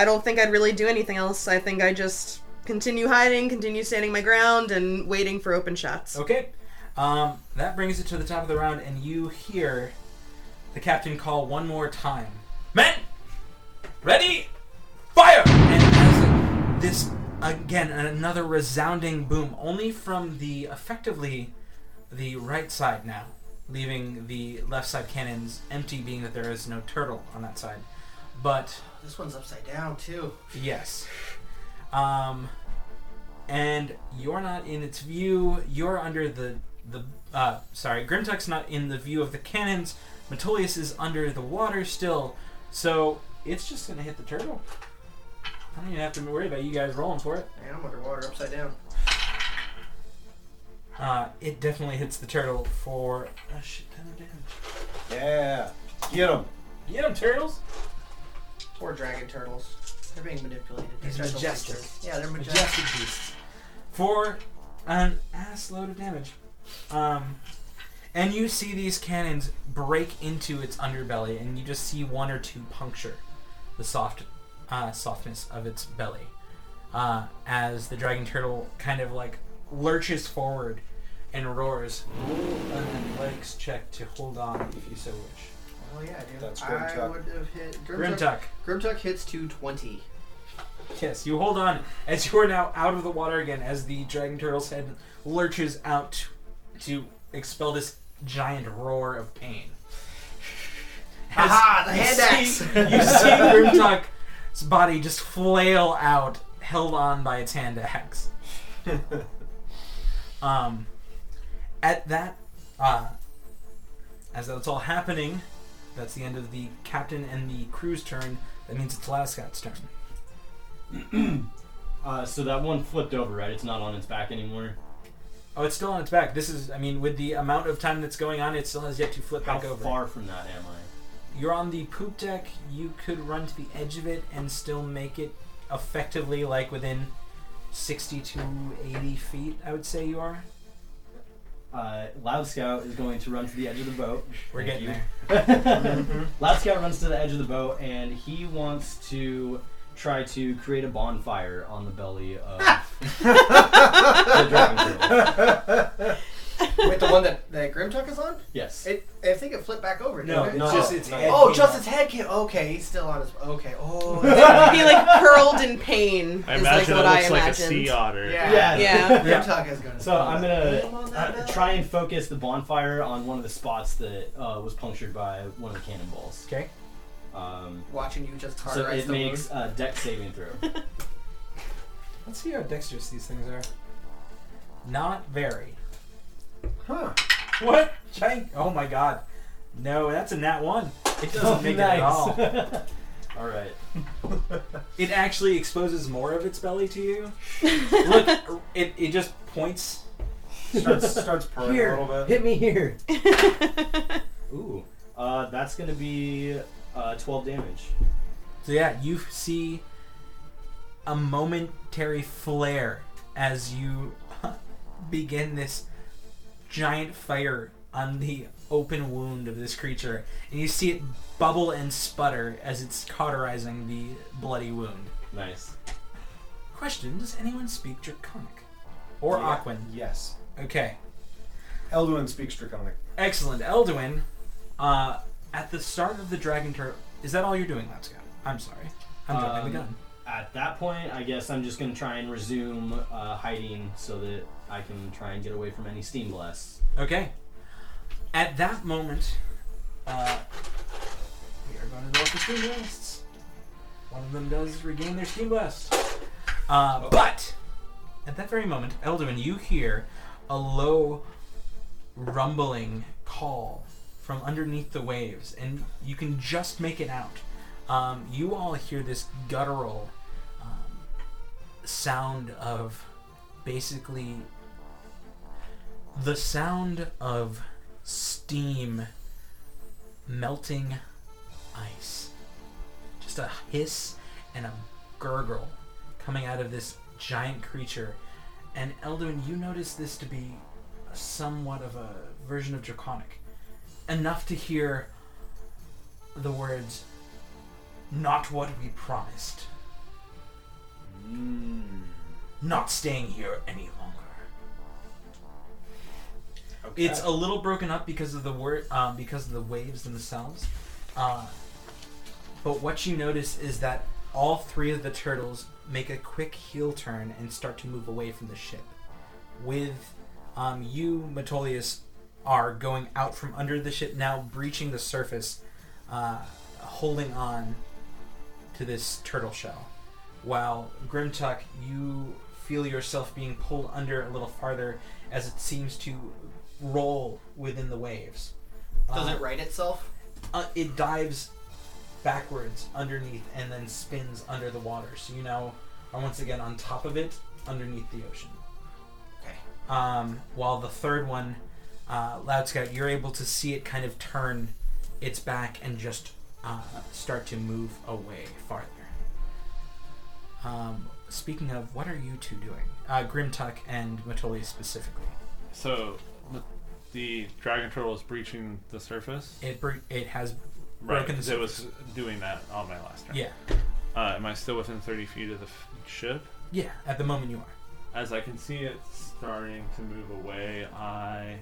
don't think I'd really do anything else. I think I just continue hiding, continue standing my ground, and waiting for open shots. Okay. That brings it to the top of the round, and you hear the captain call one more time. Men! Ready? Fire! And as this, again, another resounding boom, only from effectively the right side now, leaving the left side cannons empty, being that there is no turtle on that side. But This one's upside down, too. yes. and you're not in its view. You're under Grimtuck's not in the view of the cannons. Metolius is under the water still, so it's just gonna hit the turtle. I don't even have to worry about you guys rolling for it. Man, I'm underwater, upside down. It definitely hits the turtle for a shit ton of damage. Yeah. Get him. Get them, turtles! Poor dragon turtles. They're being manipulated. They're These special majestic. creatures. Yeah, they're majestic. Majestic beasts. For an ass load of damage. And you see these cannons break into its underbelly, and you just see one or two puncture the softness of its belly. As the dragon turtle kind of like lurches forward and roars. An athletics check to hold on if you so wish. Oh yeah, dude. That's I Grimtuck. would have hit Grimtuck. Grimtuck hits 220. Yes, you hold on as you are now out of the water again as the dragon turtle's head lurches out to expel this giant roar of pain. Aha! The hand axe! You see Grimtuck's body just flail out, held on by its hand axe. At that, as that's all happening, that's the end of the captain and the crew's turn. That means it's Lascat's turn. So that one flipped over, right? It's not on its back anymore. Oh, it's still on its back. This is, I mean, with the amount of time that's going on, it still has yet to flip How back over. far from that am I? You're on the poop deck. You could run to the edge of it and still make it effectively like within 60 to 80 feet, I would say you are. Loud Scout is going to run to the edge of the boat. We're getting there. Loud Scout runs to the edge of the boat, and he wants to try to create a bonfire on the belly of the dragon turtle. Wait, the one that Grimtuck is on? Yes. I think it flipped back over. No, didn't it? it's just its head. Oh, came just up. its head came. Okay, he's still on his. Okay. Oh. He like curled in pain. I is imagine like what it looks I like a imagined. sea otter. Yeah. Yeah. Grimtuck is going to. So I'm gonna try and focus the bonfire on one of the spots that was punctured by one of the cannonballs. Okay. Watching you just So cauterize it the makes wound. a dex saving throw. Let's see how dexterous these things are. Not very. Huh. What? Giant. Oh my god. No, that's a nat 1. It doesn't make it at all. All right. It actually exposes more of its belly to you. Look, it just points. Starts purring a little bit. Hit me here. Ooh. That's gonna be 12 damage. So yeah, you see a momentary flare as you begin this giant fire on the open wound of this creature, and you see it bubble and sputter as it's cauterizing the bloody wound. Nice. Question: does anyone speak Draconic or Yeah. Aquan? Yes. Okay, Elduin speaks Draconic. excellent. Elduin, at the start of the dragon turtle, is that all you're doing, Let's Go? I'm sorry, I'm jumping the gun. At that point, I guess I'm just gonna try and resume hiding so that I can try and get away from any steam blasts. Okay. At that moment, we are going to roll for steam blasts. One of them does regain their steam blast. But at that very moment, Elduin, you hear a low rumbling call from underneath the waves, and you can just make it out. You all hear this guttural sound of basically the sound of steam melting ice. Just a hiss and a gurgle coming out of this giant creature. And Elduin, you notice this to be somewhat of a version of Draconic. Enough to hear the words, "Not what we promised. Not staying here any longer." Okay. It's a little broken up because of the because of the waves themselves. But what you notice is that all three of the turtles make a quick heel turn and start to move away from the ship. With you, Metolius, are going out from under the ship now, breaching the surface, holding on to this turtle shell. While Grimtuck, you feel yourself being pulled under a little farther as it seems to roll within the waves. Does it right itself? It dives backwards underneath and then spins under the water. So you now are once again on top of it, underneath the ocean. Okay. While the third one, Loud Scout, you're able to see it kind of turn its back and just start to move away farther. Speaking of, what are you two doing? Grimtuck and Matoli specifically. So, the dragon turtle is breaching the surface? It has Right, broken the because it surface. was doing that on my last turn. Yeah. Am I still within 30 feet of the ship? Yeah, at the moment you are. As I can see it starting to move away, I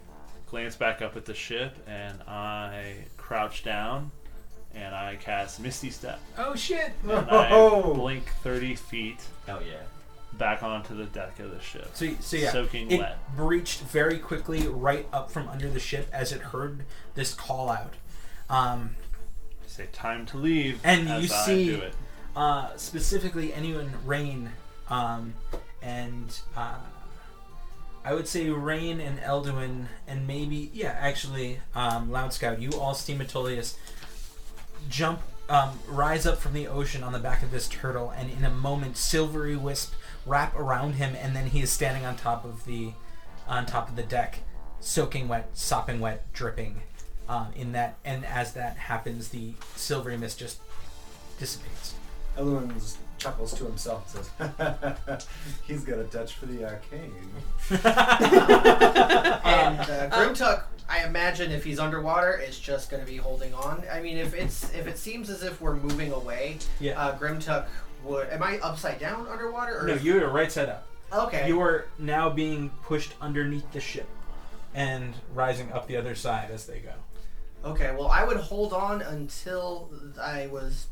glance back up at the ship and I crouch down and I cast Misty Step. Oh shit! And I blink 30 feet Hell yeah. back onto the deck of the ship. So yeah, Soaking it wet. breached very quickly right up from under the ship as it heard this call out. Say time to leave, And as you I see- do it. Specifically anyone Rain, and I would say Rain and Elduin, and maybe Loud Scout. You all see Metolius jump, rise up from the ocean on the back of this turtle, and in a moment, silvery wisp wrap around him, and then he is standing on top of the deck, soaking wet, sopping wet, dripping. And as that happens, the silvery mist just dissipates. Elwin chuckles to himself and says, he's got a touch for the arcane. And Grimtuck, I imagine if he's underwater, it's just going to be holding on. I mean, if it seems as if we're moving away, Grimtuck would. Am I upside down underwater? Or No, you're right side up. Okay. You are now being pushed underneath the ship and rising up the other side as they go. Okay, well, I would hold on until I was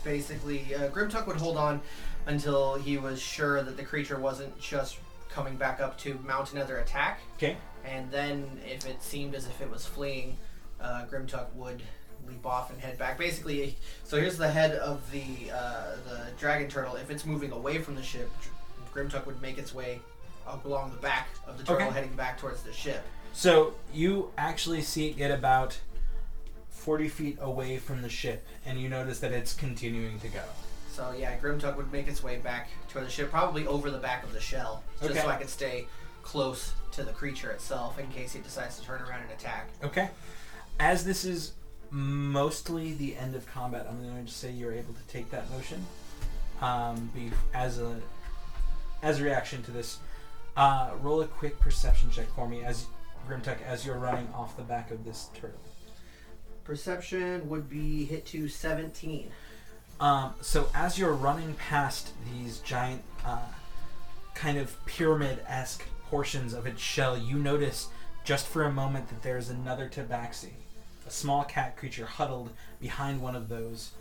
basically... Grimtuck would hold on until he was sure that the creature wasn't just coming back up to mount another attack. Okay. And then if it seemed as if it was fleeing, Grimtuck would leap off and head back. Basically, so here's the head of the dragon turtle. If it's moving away from the ship, Grimtuck would make its way up along the back of the turtle, heading back towards the ship. So you actually see it get about 40 feet away from the ship, and you notice that it's continuing to go. So yeah, Grimtuck would make its way back toward the ship, probably over the back of the shell, just so I could stay close to the creature itself in case he decides to turn around and attack. Okay. As this is mostly the end of combat, I'm going to say you're able to take that motion. As a reaction to this, roll a quick perception check for me, as Grimtuck, as you're running off the back of this turtle. Perception would be hit to 17. So as you're running past these giant, kind of pyramid-esque portions of its shell, you notice just for a moment that there's another tabaxi, a small cat creature huddled behind one of those,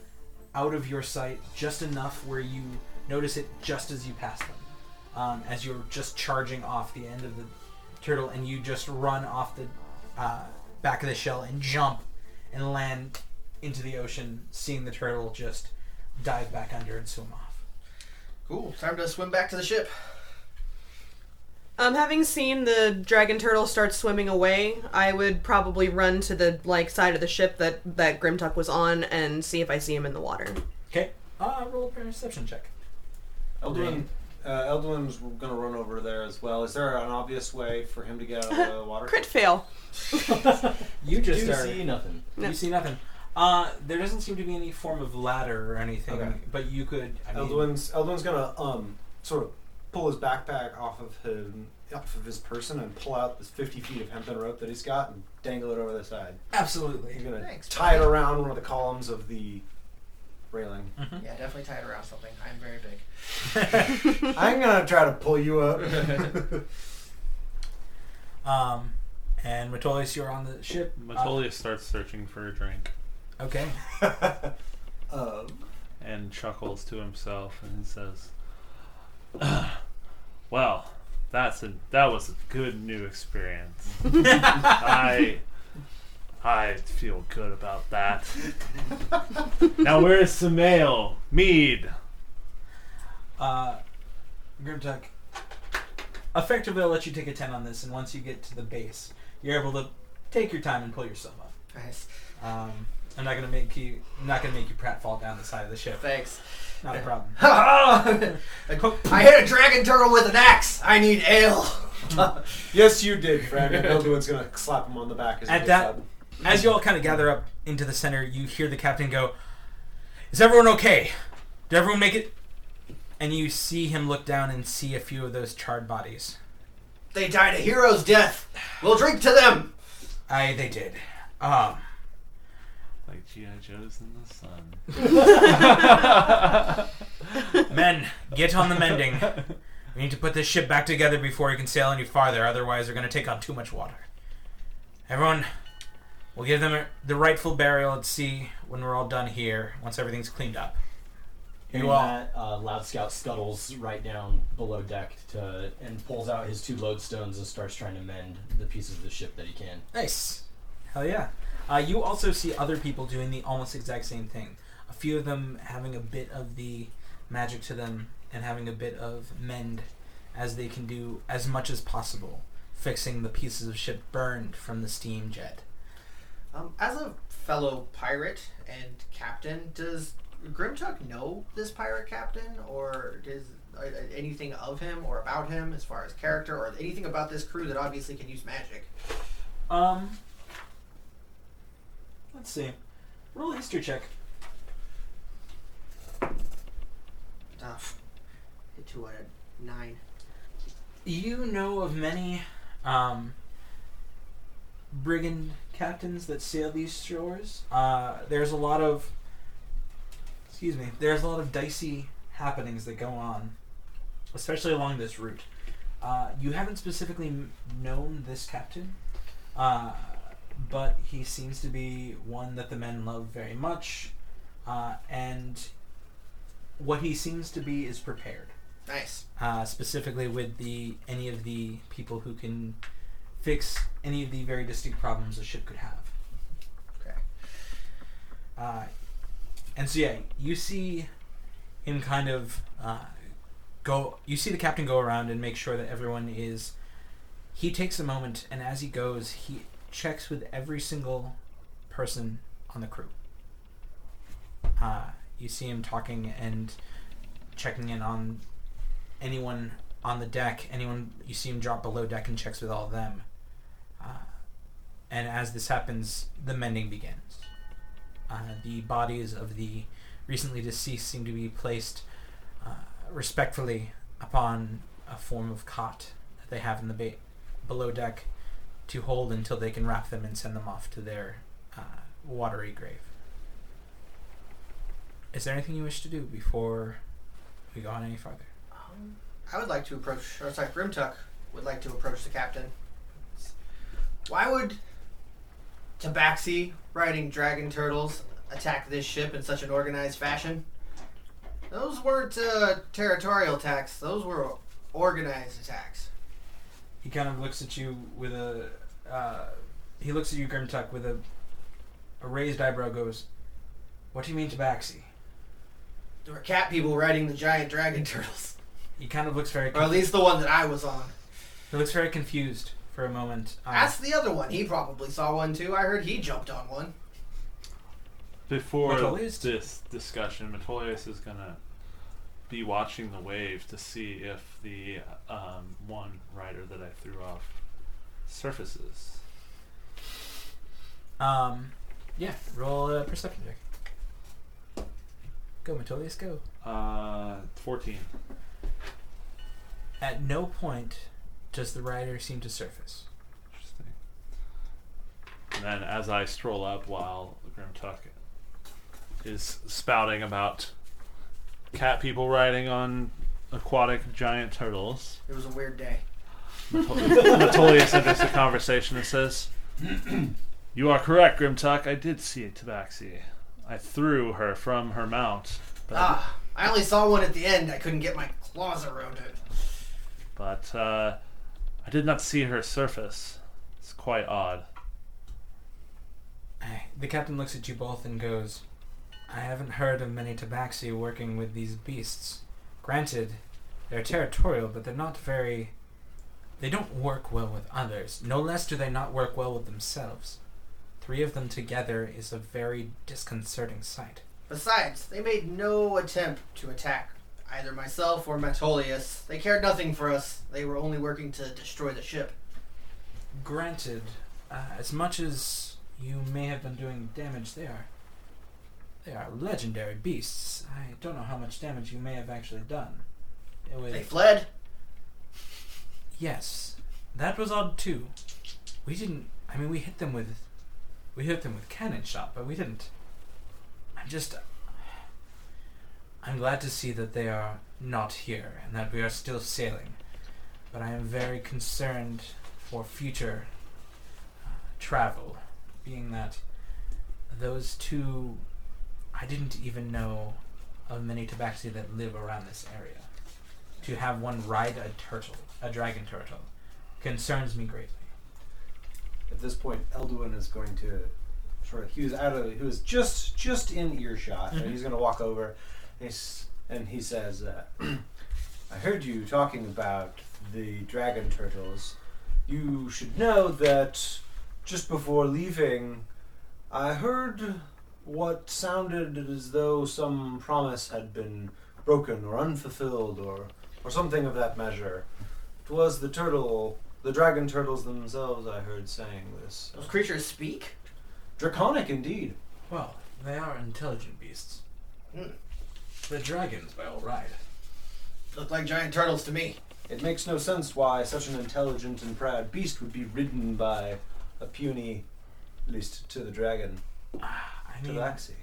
out of your sight, just enough where you notice it just as you pass them, as you're just charging off the end of the turtle, and you just run off the back of the shell and jump and land into the ocean, seeing the turtle just dive back under and swim off. Cool. Time to swim back to the ship. Having seen the dragon turtle start swimming away, I would probably run to the side of the ship that Grimtuck was on and see if I see him in the water. Okay. Roll a perception check. Eldwin's going to run over there as well. Is there an obvious way for him to get out of the water? Crit fail. You just You see nothing. No. You see nothing. There doesn't seem to be any form of ladder or anything, Okay. but you could. Eldwin's going to sort of pull his backpack off of his person and pull out this 50 feet of hempen rope that he's got and dangle it over the side. Absolutely. He's going to Thanks, tie it buddy. around one of the columns of the railing. Mm-hmm. Yeah, definitely tie it around something. I'm very big. I'm going to try to pull you up. And Metolius, you're on the ship. Metolius starts searching for a drink Okay. and chuckles to himself and says, "Well, that was a good new experience. I feel good about that. Now where's some ale? Mead." Grimtuck, effectively, I'll let you take a 10 on this, and once you get to the base, you're able to take your time and pull yourself up. Nice. I'm not gonna make you Pratt fall down the side of the ship. Thanks. Not a problem. I hit a dragon turtle with an axe. I need ale. Yes, you did, friend. And Elduin's gonna slap him on the back. As you all kind of gather up into the center, you hear the captain go, "Is everyone okay? Did everyone make it?" And you see him look down and see a few of those charred bodies. They died a hero's death. We'll drink to them. Aye, they did. Like G.I. Joe's in the sun. Men, get on the mending. We need to put this ship back together before we can sail any farther, otherwise they're going to take on too much water. Everyone, we'll give them the rightful burial at sea when we're all done here, once everything's cleaned up. Hearing that, Loud Scout scuttles right down below deck and pulls out his 2 lodestones and starts trying to mend the pieces of the ship that he can. Nice. Hell yeah. You also see other people doing the almost exact same thing. A few of them having a bit of the magic to them and having a bit of mend as they can do as much as possible, fixing the pieces of ship burned from the steam jet. As a fellow pirate and captain, does Grimtuck know this pirate captain, or does anything of him or about him as far as character, or anything about this crew that obviously can use magic? Let's see. Roll a history check. Hit 2 out of 9. You know of many brigand captains that sail these shores. There's a lot of dicey happenings that go on, especially along this route. You haven't specifically known this captain, but he seems to be one that the men love very much, and what he seems to be is prepared. Nice. Specifically with any of the people who can fix any of the very distinct problems a ship could have. Okay. And so yeah, you see him kind of go. You see the captain go around and make sure that everyone is. He takes a moment, and as he goes, he checks with every single person on the crew. You see him talking and checking in on anyone on the deck. You see him drop below deck and checks with all of them. And as this happens, the mending begins. The bodies of the recently deceased seem to be placed respectfully upon a form of cot that they have in the below deck to hold until they can wrap them and send them off to their watery grave. Is there anything you wish to do before we go on any farther? I would like to Grimtuck would like to approach the captain. Why would Tabaxi riding dragon turtles attack this ship in such an organized fashion? Those weren't territorial attacks. Those were organized attacks. He kind of looks at you with he looks at you, Grimtuck, with a raised eyebrow, goes, "What do you mean Tabaxi?" There were cat people riding the giant dragon turtles. He kind of looks very... Or at least the one that I was on. He looks very confused for a moment. Ask the other one. He probably saw one too. I heard he jumped on one. Before Metolius? This discussion, Metolius is going to be watching the wave to see if the one rider that I threw off surfaces. Yeah, roll a perception check. Go, Metolius, go. 14. At no point does the rider seem to surface. Interesting. And then as I stroll up while Grimtuck is spouting about cat people riding on aquatic giant turtles, It was a weird day. Metolius enters the conversation and says, "You are correct, Grimtuck. I did see Tabaxi. I threw her from her mount. But I only saw one at the end. I couldn't get my claws around it. But I did not see her surface. It's quite odd." The captain looks at you both and goes, "I haven't heard of many Tabaxi working with these beasts. Granted, they're territorial, but they're not very They don't work well with others. No less do they not work well with themselves. 3 of them together is a very disconcerting sight. Besides, they made no attempt to attack either myself or Metolius. They cared nothing for us. They were only working to destroy the ship. Granted, as much as you may have been doing damage, they are legendary beasts. I don't know how much damage you may have actually done. They fled? Yes. That was odd too. We hit them with cannon shot, but we didn't. I'm glad to see that they are not here and that we are still sailing. But I am very concerned for future travel, being that those 2, I didn't even know of many tabaxi that live around this area. To have one ride a dragon turtle, concerns me greatly. At this point, Elduin is going to he was just in earshot, and he's going to walk over, and he says, I heard you talking about the dragon turtles. You should know that just before leaving, I heard what sounded as though some promise had been broken or unfulfilled or something of that measure. It was the dragon turtles themselves I heard saying this. Those creatures speak? Draconic indeed. Well, they are intelligent beasts. Hmm. The dragons, by all right. Look like giant turtles to me. It makes no sense why such an intelligent and proud beast would be ridden by a puny, at least to the dragon, tabaxi.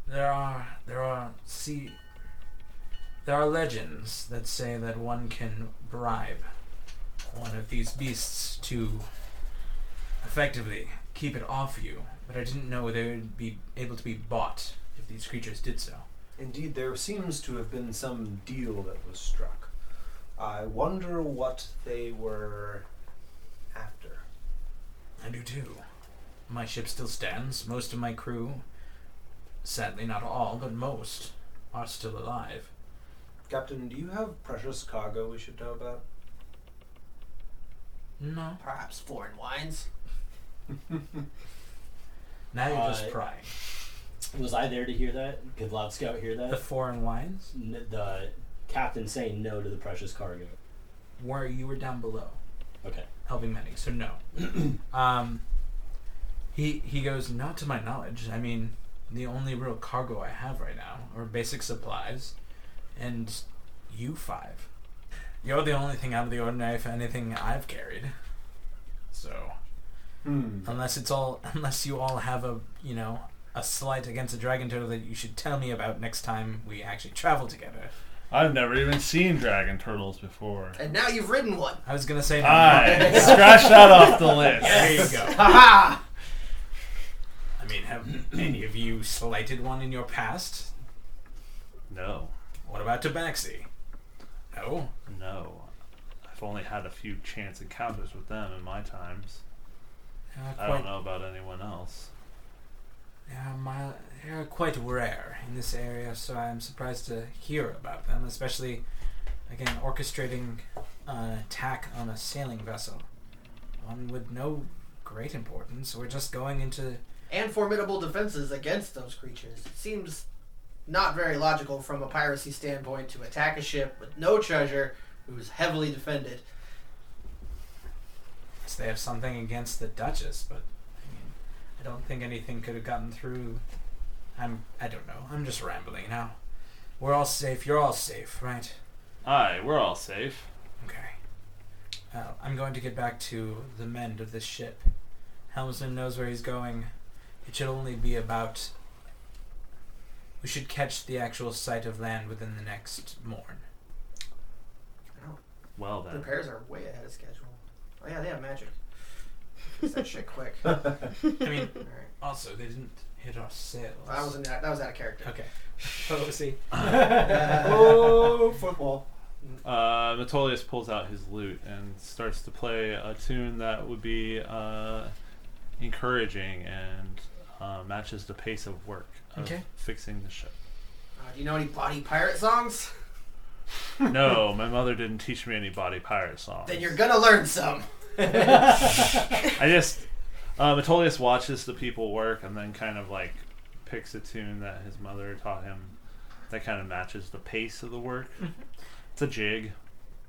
There are legends that say that one can bribe one of these beasts to effectively keep it off you, but I didn't know they would be able to be bought if these creatures did so. Indeed, there seems to have been some deal that was struck. I wonder what they were after. I do too. My ship still stands. Most of my crew, sadly not all, but most, are still alive. Captain, do you have precious cargo we should know about? No. Perhaps foreign wines? Now you're just prying. Was I there to hear that? Could Loud Scout hear that? The foreign wines? The captain saying no to the precious cargo. Where you were down below. Okay. Helping many, so no. He goes, not to my knowledge. I mean, the only real cargo I have right now are basic supplies, and you 5. You're the only thing out of the ordinary for anything I've carried. So, unless you all have a slight against a dragon turtle that you should tell me about next time we actually travel together. I've never even seen dragon turtles before. And now you've ridden one. I was gonna say no. Scratch that off the list. There you go. Ha I mean, have any of you slighted one in your past? No. What about tabaxi? No? No. I've only had a few chance encounters with them in my times. I don't know about anyone else. They're quite rare in this area, so I'm surprised to hear about them, especially, again, orchestrating an attack on a sailing vessel. One with no great importance. We're just going into... And formidable defenses against those creatures. It seems not very logical from a piracy standpoint to attack a ship with no treasure who's heavily defended. So they have something against the Duchess, but I don't think anything could have gotten through. I don't know. I'm just rambling now. We're all safe. You're all safe, right? Aye, we're all safe. Okay. I'm going to get back to the mend of this ship. Helmsman knows where he's going. It should only be about... We should catch the actual sight of land within the next morn. Oh, Well then. repairs are way ahead of schedule. Oh yeah, they have magic. Fix that shit quick. I mean, Alright. also, they didn't hit our sails. That was out of character. Okay. Oh, see. Oh, football. Metolius pulls out his lute and starts to play a tune that would be encouraging and matches the pace of work of Okay. fixing the ship. Do you know any body pirate songs? No, my mother didn't teach me any body pirate songs. Then you're gonna learn some. Metolius watches the people work and then kind of like picks a tune that his mother taught him that kind of matches the pace of the work. It's a jig.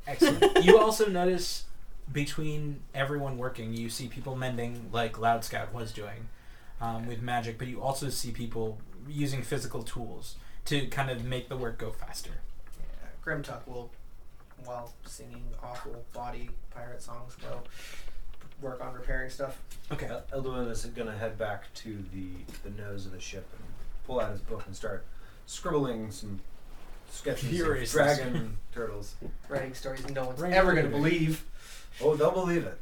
Excellent. You also notice between everyone working, you see people mending like Loud Scout was doing with magic, but you also see people using physical tools to kind of make the work go faster. Yeah, Grimtuck will, while singing awful body pirate songs, go work on repairing stuff. Okay. Elduin is going to head back to the nose of the ship and pull out his book and start scribbling some sketches Furious. of dragon turtles. Writing stories no one's Right. ever going to believe. Oh, they'll believe it.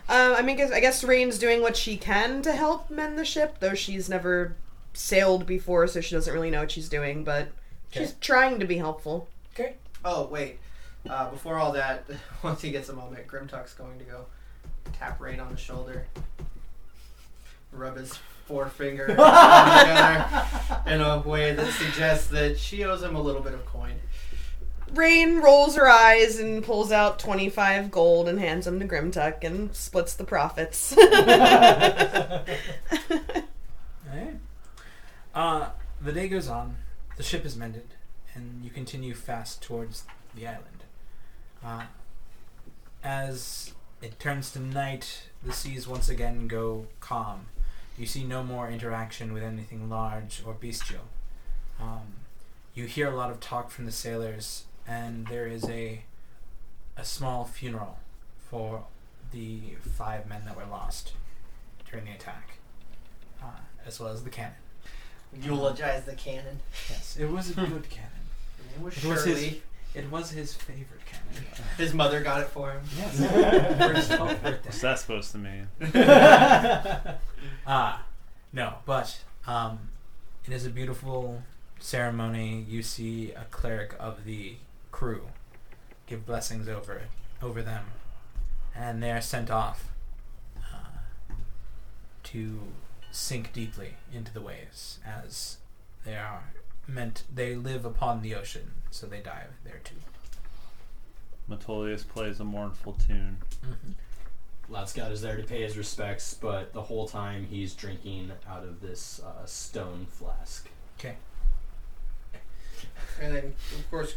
I guess Rain's doing what she can to help mend the ship, though she's never sailed before, so she doesn't really know what she's doing, but she's trying to be helpful. Okay. Oh, wait. Before all that, once he gets a moment, Grimtuck's going to go tap Rain on the shoulder, rub his forefinger together in a way that suggests that she owes him a little bit of coin. Rain rolls her eyes and pulls out 25 gold and hands them to Grimtuck and splits the profits. Alright. The day goes on, the ship is mended, and you continue fast towards the island. As it turns to night, the seas once again go calm. You see no more interaction with anything large or bestial. You hear a lot of talk from the sailors, and there is a small funeral for the 5 men that were lost during the attack, as well as the cannon. Eulogize the cannon. Yes, it was a good cannon. It was It was Shirley. It was his favorite cannon. His mother got it for him. Yes. For his 12th birthday. What's that supposed to mean? No, but it is a beautiful ceremony. You see a cleric of the crew give blessings over them, and they are sent off to sink deeply into the waves, as they live upon the ocean, so they die there too. Metolius plays a mournful tune. Mm-hmm. Loud Scout is there to pay his respects, but the whole time he's drinking out of this stone flask. Okay. And then, of course,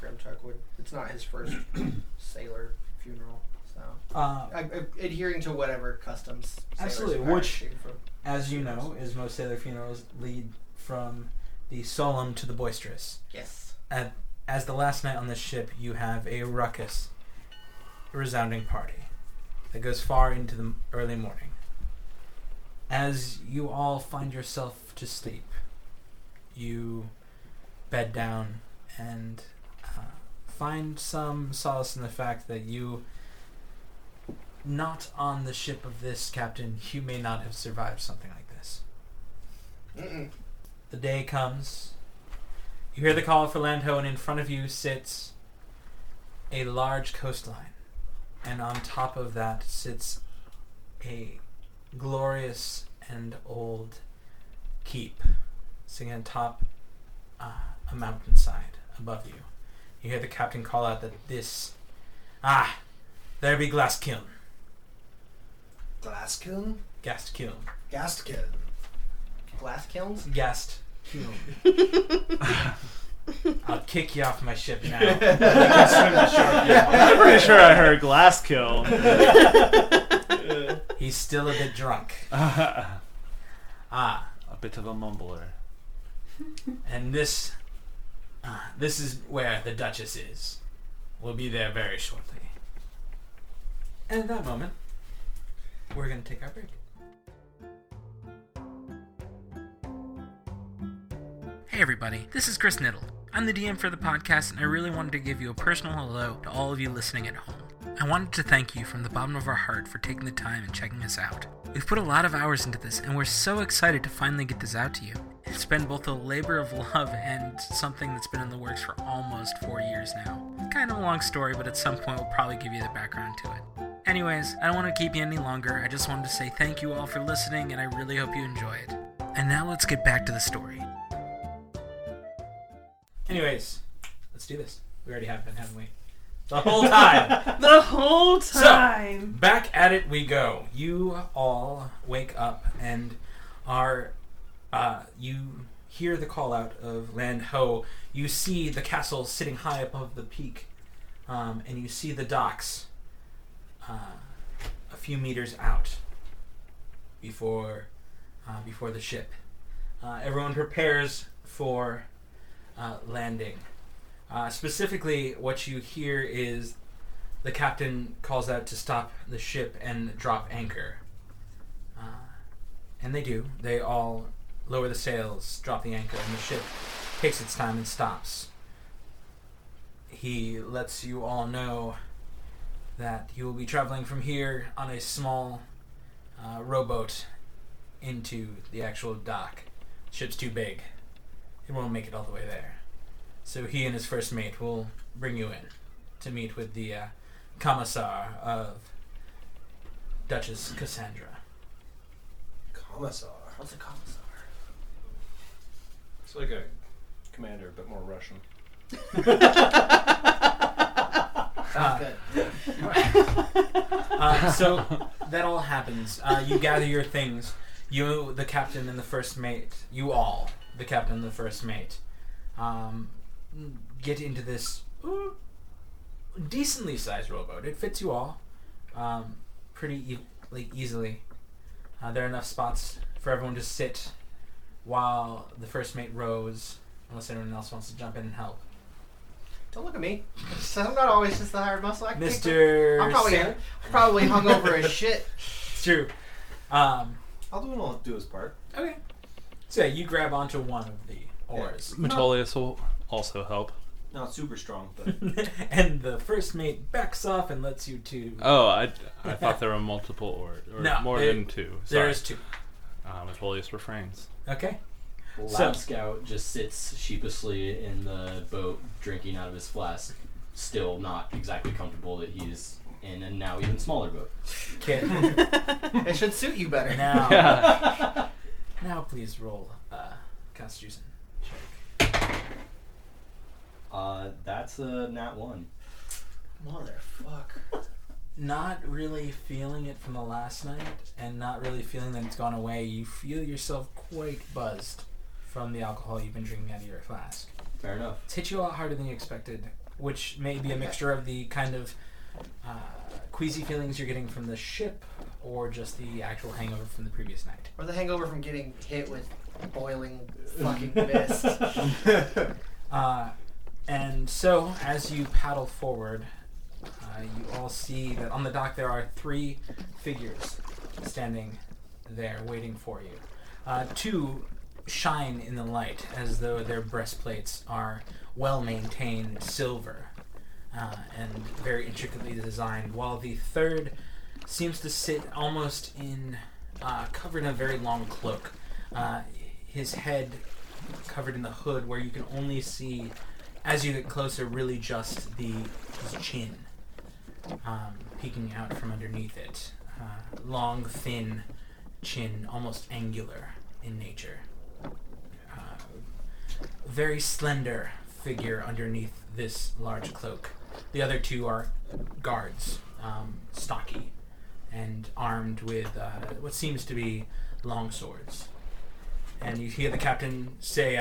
Grimtuck it's not his first sailor funeral, so. Adhering to whatever customs. Absolutely, sailors which, came from. as you know, is most sailor funerals lead from the solemn to the boisterous. Yes. As the last night on the ship, you have a ruckus, resounding party that goes far into the early morning. As you all find yourself to sleep, you bed down and find some solace in the fact that you, not on the ship of this captain, you may not have survived something like this. Mm-mm. The day comes. You hear the call for Landho, and in front of you sits a large coastline. And on top of that sits a glorious and old keep, sitting on top a mountainside above you. You hear the captain call out that there be Ghast Kiln. Glass kiln? Ghast Kiln. Ghast kiln. Glass kilns? Ghast Kiln. I'll kick you off my ship now. I'm pretty sure I heard Glass Kiln. He's still a bit drunk. A bit of a mumbler. And this is where the Duchess is. We'll be there very shortly. And at that moment, we're going to take our break. Hey everybody, this is Chris Niddle. I'm the DM for the podcast, and I really wanted to give you a personal hello to all of you listening at home. I wanted to thank you from the bottom of our heart for taking the time and checking us out. We've put a lot of hours into this, and we're so excited to finally get this out to you. It's been both a labor of love and something that's been in the works for almost 4 years now. Kind of a long story, but at some point we'll probably give you the background to it. Anyways, I don't want to keep you any longer. I just wanted to say thank you all for listening, and I really hope you enjoy it. And now let's get back to the story. Anyways, let's do this. We already have been, haven't we? The whole time. The whole time. So, back at it we go. You all wake up and are, you hear the call out of Land Ho. You see the castle sitting high above the peak, and you see the docks a few meters out before the ship. Everyone prepares for landing. Specifically, what you hear is the captain calls out to stop the ship and drop anchor. And they do. They all lower the sails, drop the anchor, and the ship takes its time and stops. He lets you all know that you will be traveling from here on a small rowboat into the actual dock. The ship's too big. It won't make it all the way there. So he and his first mate will bring you in to meet with the commissar of Duchess Cassandra. Commissar. What's a commissar? It's like a commander, but more Russian. Good. So that all happens. You gather your things. You, the captain and the first mate, you all, the captain and the first mate, get into this decently sized rowboat. It fits you all pretty easily. There are enough spots for everyone to sit while the first mate rows, unless anyone else wants to jump in and help. Don't look at me. I'm not always just the hired muscle. I can take Mr. I'm probably hungover as shit. It's true. I'll do his part. Okay. So you grab onto one of the oars. Metolius will also help. Not super strong, but And the first mate backs off and lets you two. Oh, I thought there were multiple or No, more than two. Sorry. There's two. Metolius refrains. Okay. Lab Scout just sits sheepishly in the boat, drinking out of his flask, still not exactly comfortable that he's in a now even smaller boat. Kid. It should suit you better. Now, Yeah. now please roll Constitution check. That's a nat 1. Motherfucker. Not really feeling it from the last night, and not really feeling that it's gone away. You feel yourself quite buzzed from the alcohol you've been drinking out of your flask. Fair enough. It's hit you a lot harder than you expected, which may be a mixture of the kind of queasy feelings you're getting from the ship, or just the actual hangover from the previous night. Or the hangover from getting hit with boiling fucking mist. And so, as you paddle forward, you all see that on the dock there are 3 figures standing there waiting for you. 2 shine in the light as though their breastplates are well-maintained silver and very intricately designed, while the third seems to sit almost in covered in a very long cloak. His head covered in the hood, where you can only see, as you get closer, really just his chin peeking out from underneath it. Long, thin chin, almost angular in nature. Very slender figure underneath this large cloak. The other 2 are guards, stocky, and armed with what seems to be long swords. And you hear the captain say,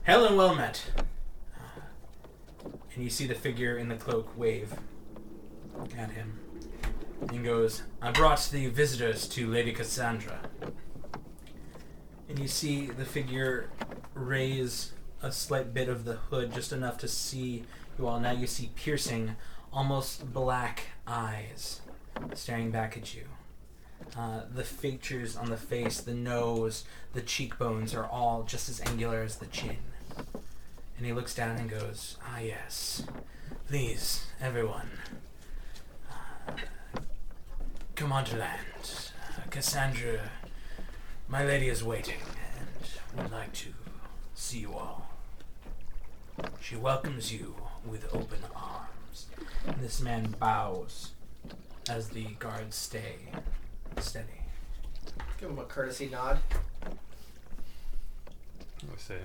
"Hail and well met." And you see the figure in the cloak wave at him and goes, "I brought the visitors to Lady Cassandra." And you see the figure raise a slight bit of the hood, just enough to see you all. Now you see piercing, almost black eyes staring back at you. The features on the face, the nose, the cheekbones are all just as angular as the chin. And he looks down and goes, "Ah, yes. Please, everyone, come on to land. Cassandra, my lady is waiting and would like to see you all. She welcomes you with open arms." And this man bows as the guards stay steady. Give him a courtesy nod. I say,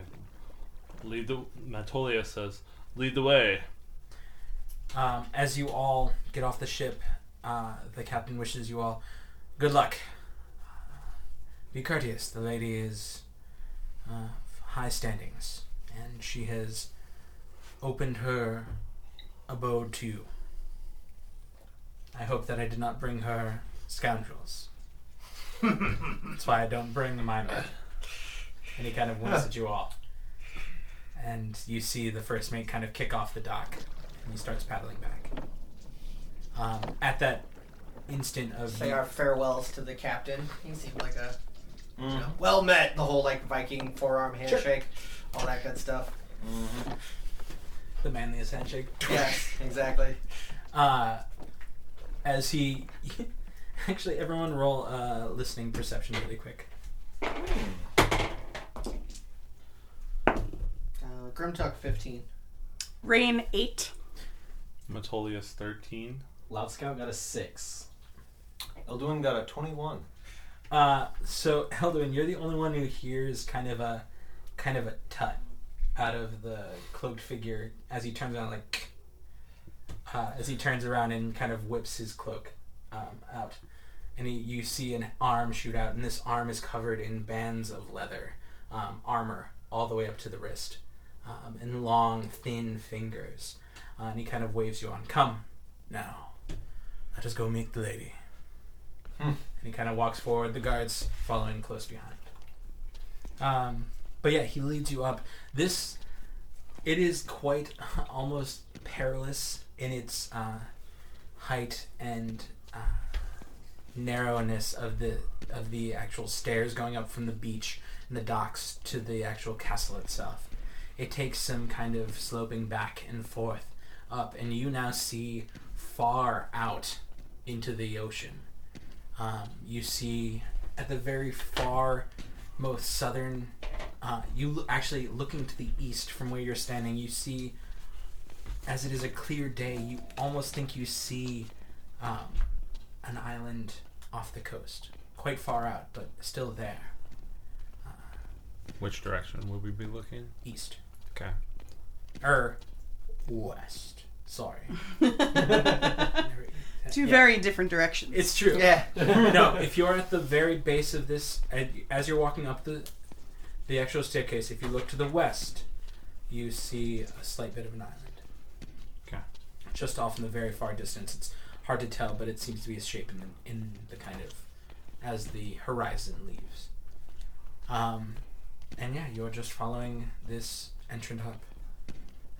Matolia says, "Lead the way." As you all get off the ship, the captain wishes you all good luck. Be courteous. The lady is high standings, and she has opened her abode to you. I hope that I did not bring her scoundrels. That's why I don't bring my men. And he kind of winks at you all. And you see the first mate kind of kick off the dock, and he starts paddling back. At that instant of Say our farewells to the captain. He seemed like a well met. The whole like Viking forearm handshake, all that good stuff. the manliest handshake. Yes, exactly. As he actually, everyone roll listening perception really quick. Grimtuck 15. Rain 8. Metolius 13. Loud Scout got a 6. Elduin got a 21. So Elduin, you're the only one who hears kind of a tut out of the cloaked figure as he turns around, as he turns around and kind of whips his cloak out, and you see an arm shoot out, and this arm is covered in bands of leather armor all the way up to the wrist, and long thin fingers, and he kind of waves you on. Come now, let us go meet the lady. And he kind of walks forward, the guards following close behind. But yeah, he leads you up. It is quite almost perilous in its height and narrowness of the actual stairs going up from the beach and the docks to the actual castle itself. It takes some kind of sloping back and forth up, and you now see far out into the ocean. You see at the very far most southern, actually looking to the east from where you're standing, you see, as it is a clear day, you almost think you see an island off the coast, quite far out, but still there. Which direction would we be looking? East. Okay. West. Sorry. Two very different directions. It's true. Yeah. No, if you're at the very base of this, as you're walking up the actual staircase, if you look to the west, you see a slight bit of an island. Okay. Just off in the very far distance. It's hard to tell, but it seems to be a shape in the kind of as the horizon leaves. And yeah, you're just following this entrant up.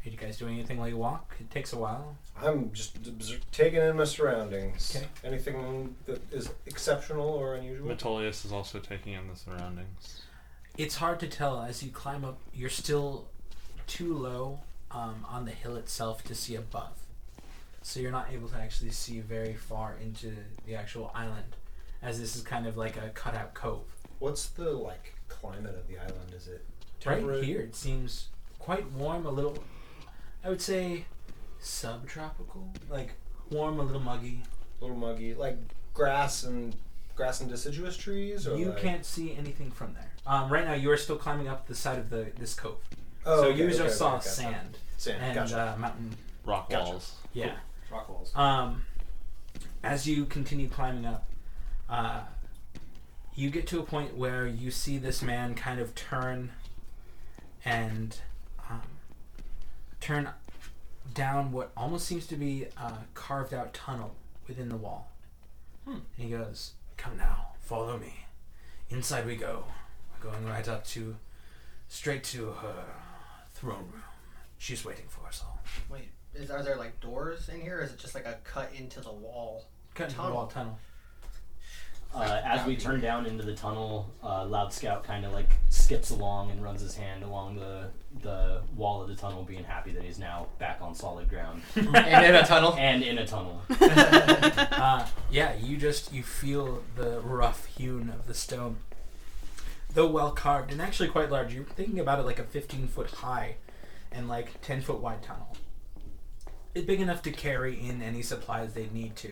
Are you guys doing anything while you walk? It takes a while. I'm just taking in my surroundings. Okay. Anything that is exceptional or unusual? Metolius is also taking in the surroundings. It's hard to tell. As you climb up, you're still too low on the hill itself to see above. So you're not able to actually see very far into the actual island, as this is kind of like a cutout cove. What's the climate of the island? Is it Right temperate? here, it seems quite warm, a little, I would say, subtropical. Like, warm, a little muggy. A little muggy, like grass and deciduous trees, or You can't see anything from there. Right now, you are still climbing up the side of this cove. Oh, so okay, you just okay, saw gotcha. sand and Gotcha. mountain. Rock Gotcha. walls. Yeah. Rock walls. As you continue climbing up, you get to a point where you see this man kind of turn and turn down what almost seems to be a carved out tunnel within the wall. And he goes, "Come now, follow me. Inside we go. We're going right up straight to her throne room. She's waiting for us all." Wait, are there doors in here, or is it just a cut into the wall? Cut into the wall tunnel. As we turn down into the tunnel, Loud Scout kind of skips along and runs his hand along the wall of the tunnel, being happy that he's now back on solid ground. And in a tunnel? And in a tunnel. Yeah, you feel the rough hewn of the stone. Though well carved and actually quite large. You're thinking about it like a 15-foot high and 10-foot wide tunnel. It's big enough to carry in any supplies they'd need to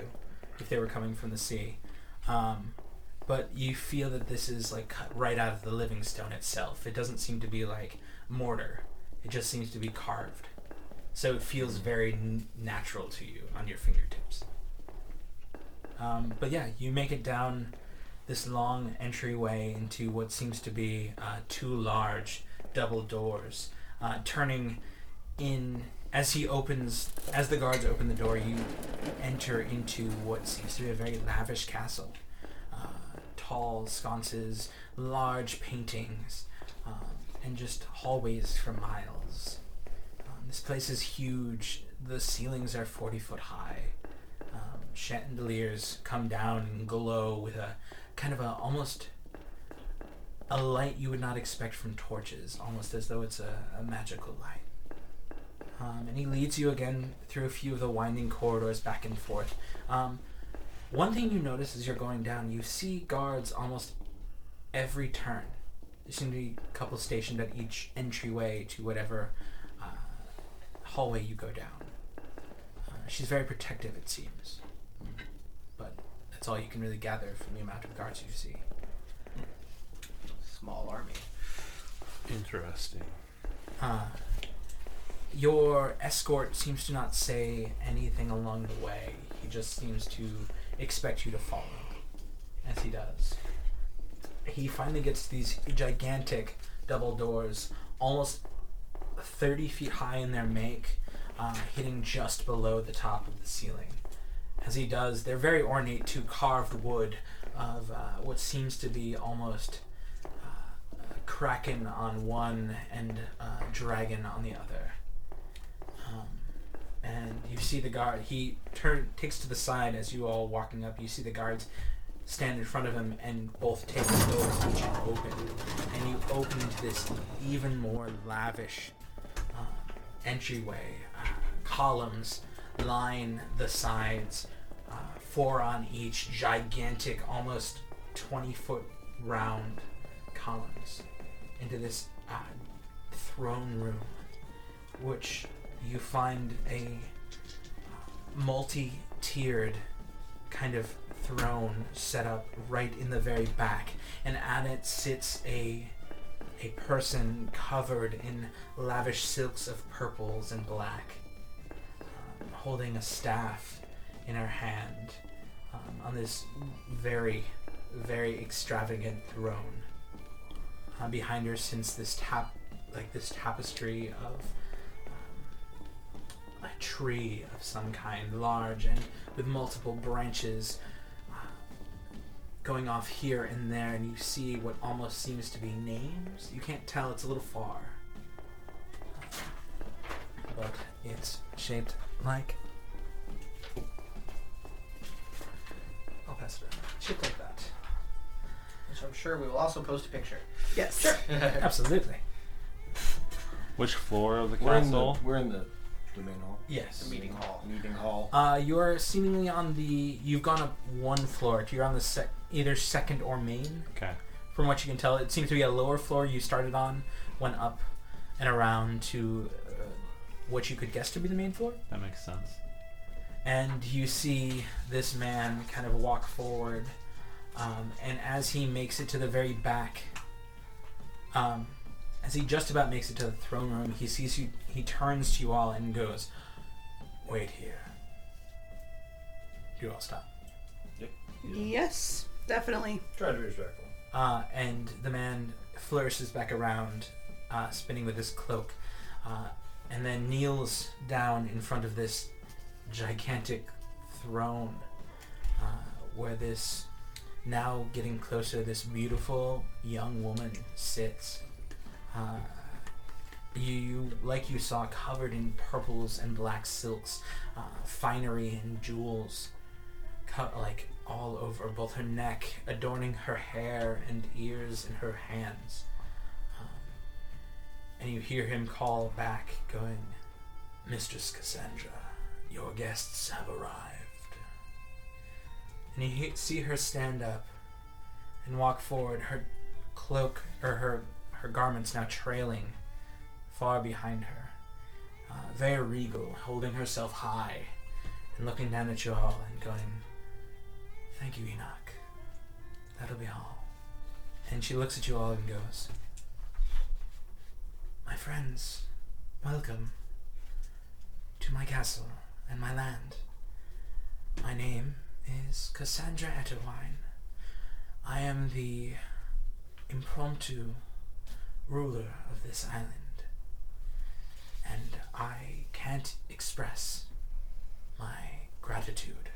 if they were coming from the sea. But you feel that this is cut right out of the living stone itself. It doesn't seem to be mortar. It just seems to be carved. So it feels very natural to you on your fingertips. But yeah, you make it down this long entryway into what seems to be 2 large double doors. Turning in, as the guards open the door, you enter into what seems to be a very lavish castle. Tall sconces, large paintings, and just hallways for miles. This place is huge. The ceilings are 40 foot high. Chandeliers come down and glow with a kind of almost a light you would not expect from torches, almost as though it's a magical light. And he leads you again through a few of the winding corridors back and forth. One thing you notice as you're going down, you see guards almost every turn. There seem to be a couple stationed at each entryway to whatever hallway you go down. She's very protective, it seems. But that's all you can really gather from the amount of guards you see. Small army. Interesting. Your escort seems to not say anything along the way. He just seems to expect you to follow, as he does. He finally gets to these gigantic double doors, almost 30 feet high in their make, hitting just below the top of the ceiling. As he does, they're very ornate to carved wood of what seems to be almost a kraken on one and a dragon on the other. And you see the guard, he takes to the side as you all walking up. You see the guards stand in front of him and both take the doors each and open. And you open into this even more lavish entryway. Columns line the sides, 4 on each, gigantic, almost 20-foot round columns into this throne room, which you find a multi-tiered kind of throne set up right in the very back, and at it sits a person covered in lavish silks of purples and black, holding a staff in her hand on this very, very extravagant throne. Behind her sits this tapestry of a tree of some kind, large and with multiple branches going off here and there, and you see what almost seems to be names. You can't tell, it's a little far. But it's shaped like... I'll pass it around. Shaped like that. Which I'm sure we will also post a picture. Yes. Sure. Absolutely. Which floor of the We're in castle? the main hall. Yes. The meeting hall. Meeting hall. You're seemingly on the... You've gone up 1 floor. You're on the either second or main. Okay. From what you can tell, it seems to be a lower floor you started on, went up and around to what you could guess to be the main floor. That makes sense. And you see this man kind of walk forward, and as he makes it to the very back, as he just about makes it to the throne room, he sees you. He turns to you all and goes, "Wait here." You all stop. Yes, definitely. Try to be respectful. And the man flourishes back around, spinning with his cloak, and then kneels down in front of this gigantic throne, where this, now getting closer, this beautiful young woman sits. You, like you saw, covered in purples and black silks, finery and jewels, like all over both her neck, adorning her hair and ears and her hands. And you hear him call back, going, "Mistress Cassandra, your guests have arrived." And you see her stand up and walk forward, her cloak, or her garments now trailing far behind her. Very regal, holding herself high and looking down at you all and going, "Thank you, Enoch. That'll be all." And she looks at you all and goes, "My friends, Welcome to my castle and my land. My name is Cassandra Etterwine. I am the impromptu ruler of this island, and I can't express my gratitude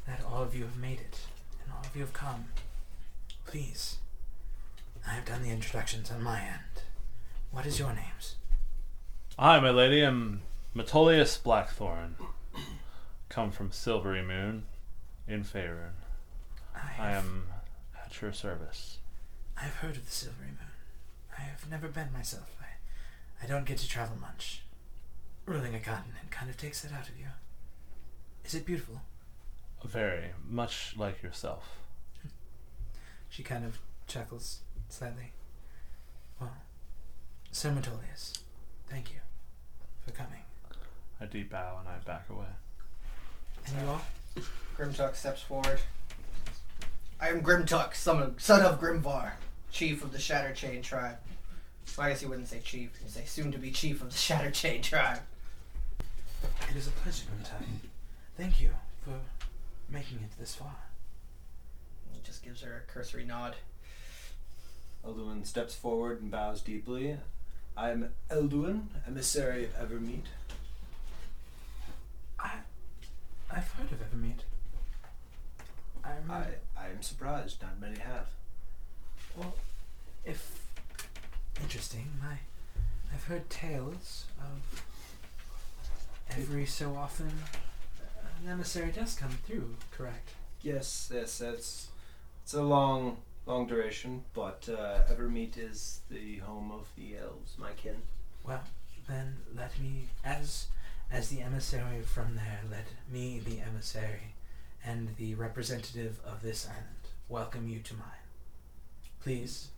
that all of you have made it and all of you have come. Please, I have done the introductions on my end. What is your names? I, my lady, am Metolius Blackthorn. Come from Silvery Moon in Faerun. I am at your service. I have heard of the Silvery Moon. I have never been myself. I don't get to travel much. Ruling a continent kind of takes that out of you. Is it beautiful? Very much like yourself. She kind of chuckles slightly. Well, Sir Metolius, thank you for coming. I deep bow and I back away. And you all? Grimtuck steps forward. I am Grimtuck, son of Grimvar, chief of the Shatterchain tribe. Well, I guess he wouldn't say chief. He'd say soon-to-be chief of the Shatterchain tribe. It is a pleasure, Grimtuck. Thank you for making it this far. He just gives her a cursory nod. Elduin steps forward and bows deeply. I am Elduin, emissary of Evermeet. I've heard of Evermeet. I am surprised, not many have. Well, if interesting, I've heard tales of every so often an emissary does come through, correct? Yes, it's a long duration, but Evermeet is the home of the elves, my kin. Well, then let me, as the emissary from there, let me, the emissary, and the representative of this island, welcome you to mine. Please,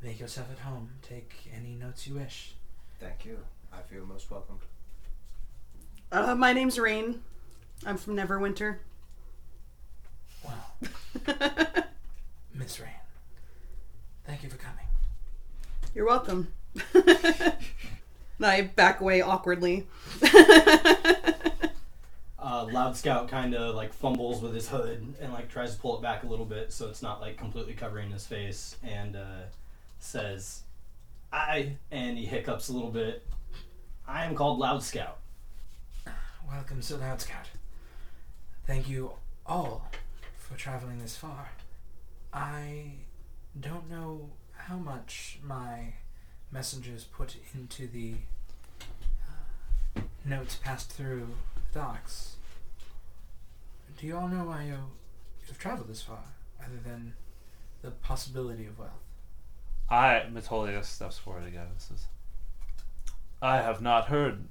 make yourself at home. Take any notes you wish. Thank you. I feel most welcomed. My name's Rain. I'm from Neverwinter. Well, Miss Rain, thank you for coming. You're welcome. I back away awkwardly. Loud Scout kind of like fumbles with his hood and like tries to pull it back a little bit so it's not like completely covering his face, and says, and he hiccups a little bit, I am called Loud Scout. Welcome, Sir Loud Scout. Thank you all for traveling this far. I don't know how much my messengers put into the notes passed through the docks. Do you all know why you've traveled this far, other than the possibility of wealth? Metolius steps forward again and says, I have not heard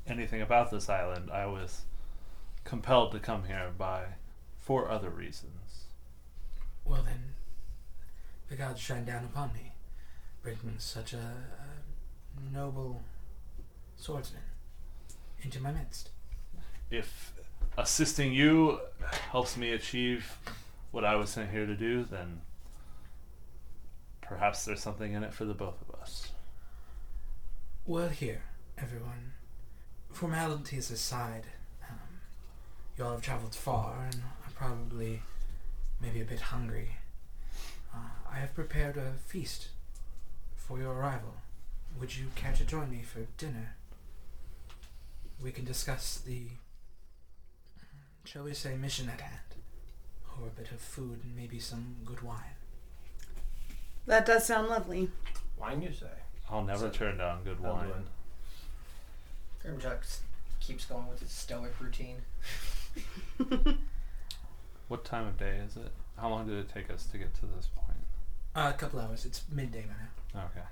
anything about this island. I was compelled to come here for other reasons. Well then, the gods shine down upon me, bringing such a noble swordsman into my midst. If assisting you helps me achieve what I was sent here to do, then perhaps there's something in it for the both of us. Well, here, everyone. Formalities aside, you all have traveled far and are probably maybe a bit hungry. I have prepared a feast for your arrival. Would you care to join me for dinner? We can discuss the, shall we say, mission at hand, or a bit of food and maybe some good wine. That does sound lovely. Wine, you say? I'll never turn down good wine. Grimtuck keeps going with his stoic routine. What time of day is it? How long did it take us to get to this point? A couple hours. It's midday by now. Okay.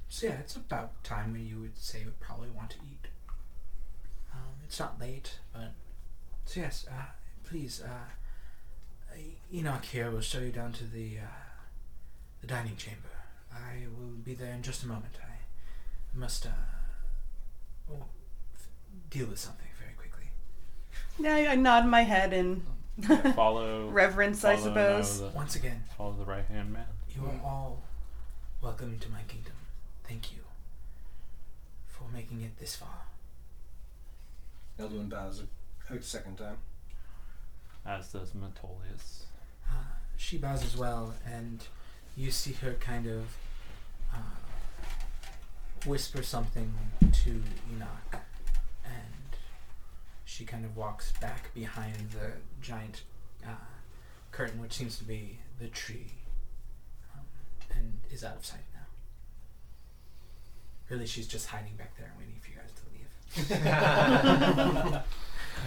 So yeah, it's about time when you would say you would probably want to eat. It's not late, but so yes. Please, Enoch here will show you down to the dining chamber. I will be there in just a moment. I must deal with something very quickly. Yeah, I nod my head in Follow reverence, I suppose. Once again, Follow the right-hand man. you are all welcome to my kingdom. Thank you. making it this far. Elduin bows a second time. As does Metolius. She bows as well, and you see her kind of whisper something to Enoch, and she kind of walks back behind the giant curtain, which seems to be the tree, and is out of sight now. Really, she's just hiding back there, waiting for you guys to leave.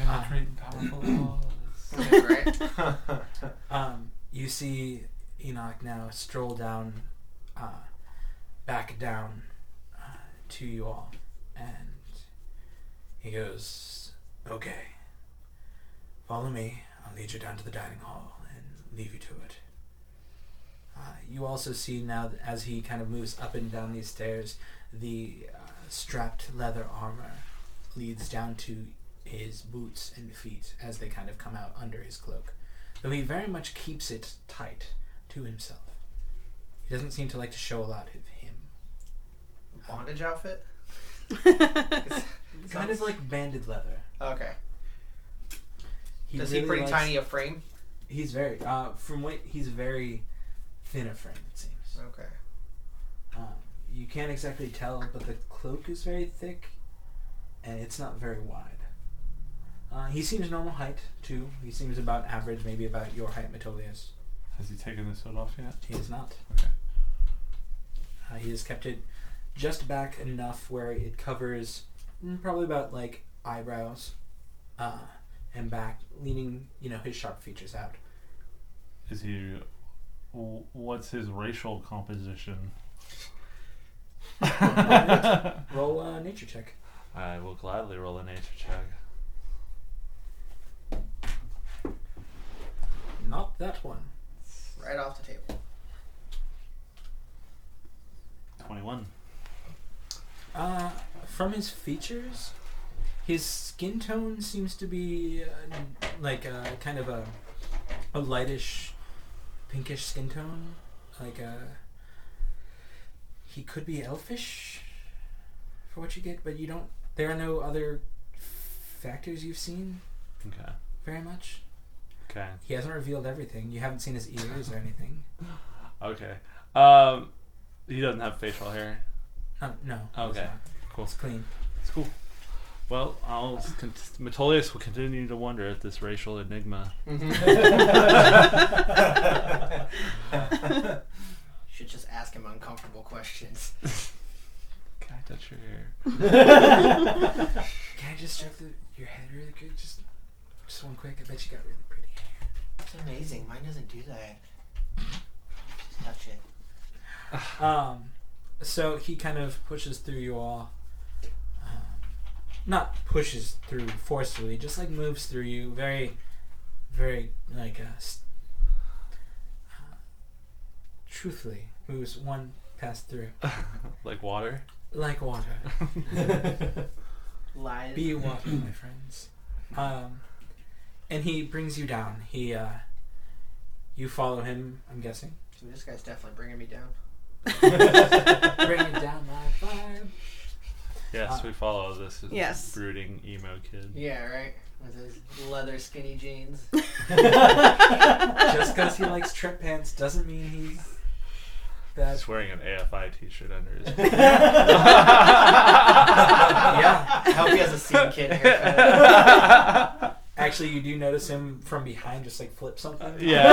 I'm great and powerful. Right. You see Enoch now stroll down, back down to you all, and he goes, "Okay, follow me. I'll lead you down to the dining hall and leave you to it." You also see now that as he kind of moves up and down these stairs, the strapped leather armor leads down to his boots and feet as they kind of come out under his cloak, though he very much keeps it tight to himself. He doesn't seem to like to show a lot of him. Bondage outfit? Kind of like banded leather. Okay. Does really he pretty likes- tiny a frame? He's very, from what he's very thin a frame, it seems. Okay. You can't exactly tell, but the cloak is very thick, and it's not very wide. He seems normal height, too. He seems about average, maybe about your height, Metolius. Has he taken his hood off yet? He is not. Okay. He has kept it just back enough where it covers probably about, like, eyebrows, and back, leaning, his sharp features out. Is he... What's his racial composition? Roll a nature check. I will gladly roll a nature check. Not that one. Right off the table. 21. From his features, his skin tone seems to be kind of a lightish, pinkish skin tone. He could be elfish, for what you get, but you don't. There are no other factors you've seen. Okay. Very much. Okay. He hasn't revealed everything. You haven't seen his ears or anything. Okay. He doesn't have facial hair. No. Okay. Cool. It's clean. It's cool. Well, Metolius will continue to wonder at this racial enigma. Should just ask him uncomfortable questions. Can I touch your hair? Can I just stroke your head really quick? Just one quick. I bet you got really pretty hair. It's amazing. Mine doesn't do that. Just touch it. So he kind of pushes through you all. Not pushes through forcefully, just like moves through you. Very, very truthfully moves one pass through. Like water? Like water. Lies. Be water, my friends. And he brings you down. You follow him, I'm guessing. So this guy's definitely bringing me down. Bringing down my vibe. Yes, we follow this Yes. brooding emo kid. Yeah, right? With his leather skinny jeans. Just because he likes trip pants doesn't mean he's bad. He's wearing an AFI t-shirt under his Yeah. I hope he has a scene kid haircut. Actually, you do notice him from behind just flip something. Yeah.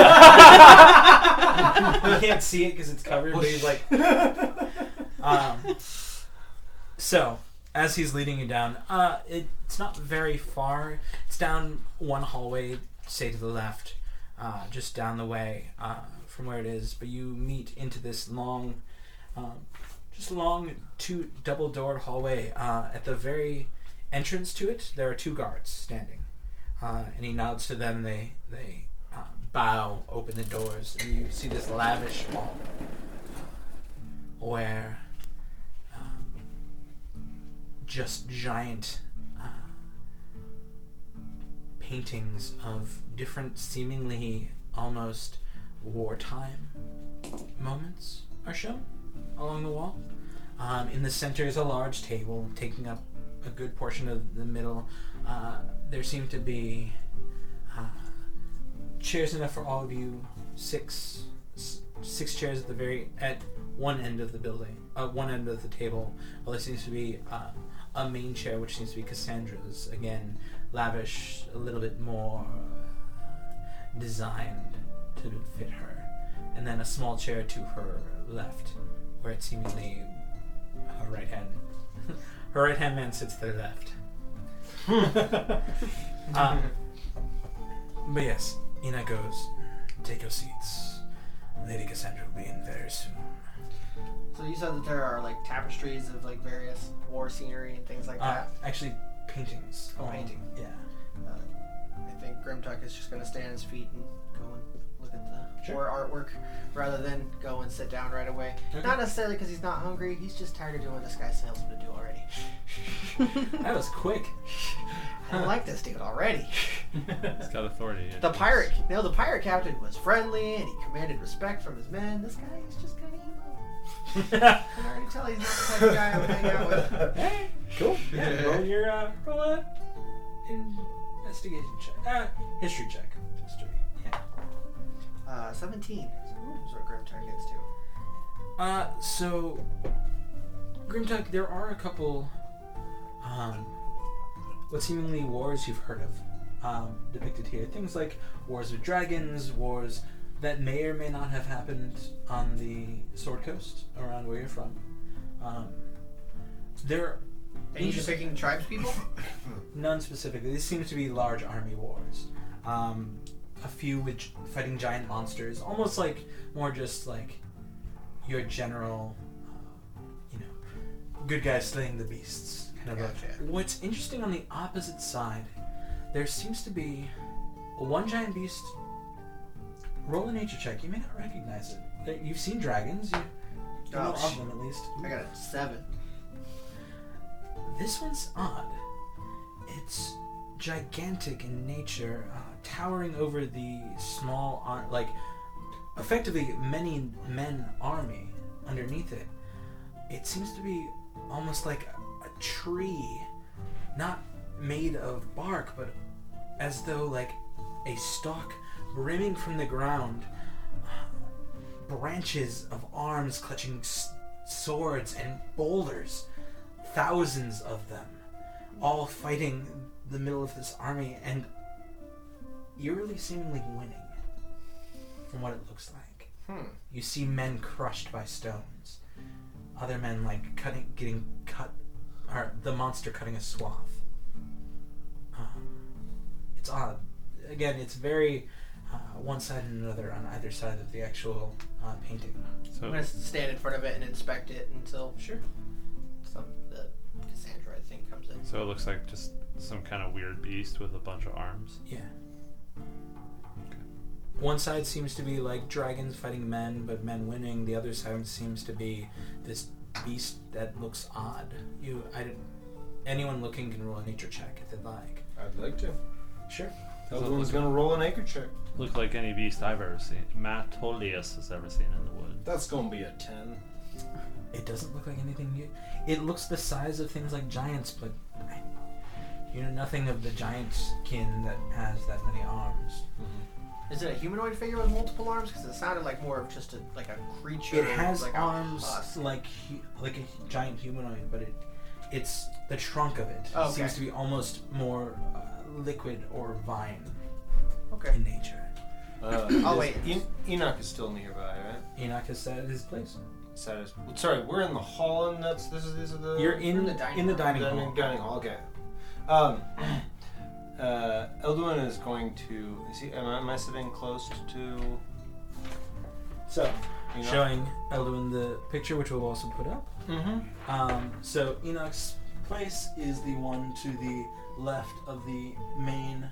You can't see it because it's covered, but he's like... So, as he's leading you down, it's not very far. It's down one hallway, say to the left, just down the way from where it is. But you meet into this long two double-doored hallway. At the very entrance to it, there are two guards standing. And he nods to them. They bow, open the doors, and you see this lavish hall where just giant paintings of different, seemingly almost wartime moments are shown along the wall. In the center is a large table taking up a good portion of the middle. There seem to be chairs enough for all of you. Six chairs at one end of the building, one end of the table. Well, there seems to be a main chair, which seems to be Cassandra's. Again, lavish, a little bit more designed to fit her. And then a small chair to her left, where it's seemingly her right hand. Her right hand man sits to their left. But yes, Ina goes, take your seats. Lady Cassandra will be in very soon. So you said that there are like tapestries of like various war scenery and things like that. Actually, paintings. Oh, painting. Yeah. I think Grimtuck is just going to stand on his feet and go and look at the Sure. war artwork rather than go and sit down right away. Okay. Not necessarily because he's not hungry. He's just tired of doing what this guy's salesman to do already. That was quick. I don't like this dude already. He's got authority. The pirate captain was friendly and he commanded respect from his men. This guy is just kind of evil. I can already tell he's not the type of guy I would hang out with. Hey, cool. Yeah, roll your investigation check. History check. History. Yeah. 17. That's what Grimtuck gets to. So Grimtuck, there are a couple what seemingly wars you've heard of depicted here. Things like wars with dragons, wars that may or may not have happened on the Sword Coast, around where you're from. There And you depicting tribes people? none specifically. These seem to be large army wars. A few with fighting giant monsters, almost like more just like your general, good guys slaying the beasts. Kind of Gotcha. What's interesting on the opposite side, there seems to be one giant beast. Roll a nature check. You may not recognize it. You've seen dragons. You know of them at least. I got a 7. This one's odd. It's gigantic in nature, towering over the small, effectively many men army underneath it. It seems to be almost like a tree, not made of bark, but as though like a stalk brimming from the ground, branches of arms clutching swords and boulders, thousands of them, all fighting the middle of this army and eerily seemingly winning, from what it looks like. You see men crushed by stones, other men getting cut, or the monster cutting a swath. It's odd. Again, it's very one side and another on either side of the actual painting. So I'm going to stand in front of it and inspect it until the Cassandra, I think, comes in. So it looks like just some kind of weird beast with a bunch of arms. Yeah. One side seems to be like dragons fighting men, but men winning. The other side seems to be this beast that looks odd. Anyone looking can roll a nature check if they'd like. I'd like to. Sure. Everyone's gonna roll an acre check. Look like any beast I've ever seen. Matolius has ever seen in the wood. That's gonna be a 10. It doesn't look like anything new. It looks the size of things like giants, but you know nothing of the giant kin that has that many arms. Is it a humanoid figure with multiple arms? Because it sounded like more of just a creature. It has like arms a husk. like a giant humanoid, but it's the trunk of it Okay. seems to be almost more liquid or vine Okay. in nature. I'll wait. Enoch is still nearby, right? Enoch has set his place. Sorry, we're in the hall, and these are the. You're in the dining hall. Dining hall. Okay. Elduin is going to. Am I sitting close to? So, Enoch? showing Elduin the picture, which we'll also put up. Mm-hmm. So Enoch's place is the one to the left of the main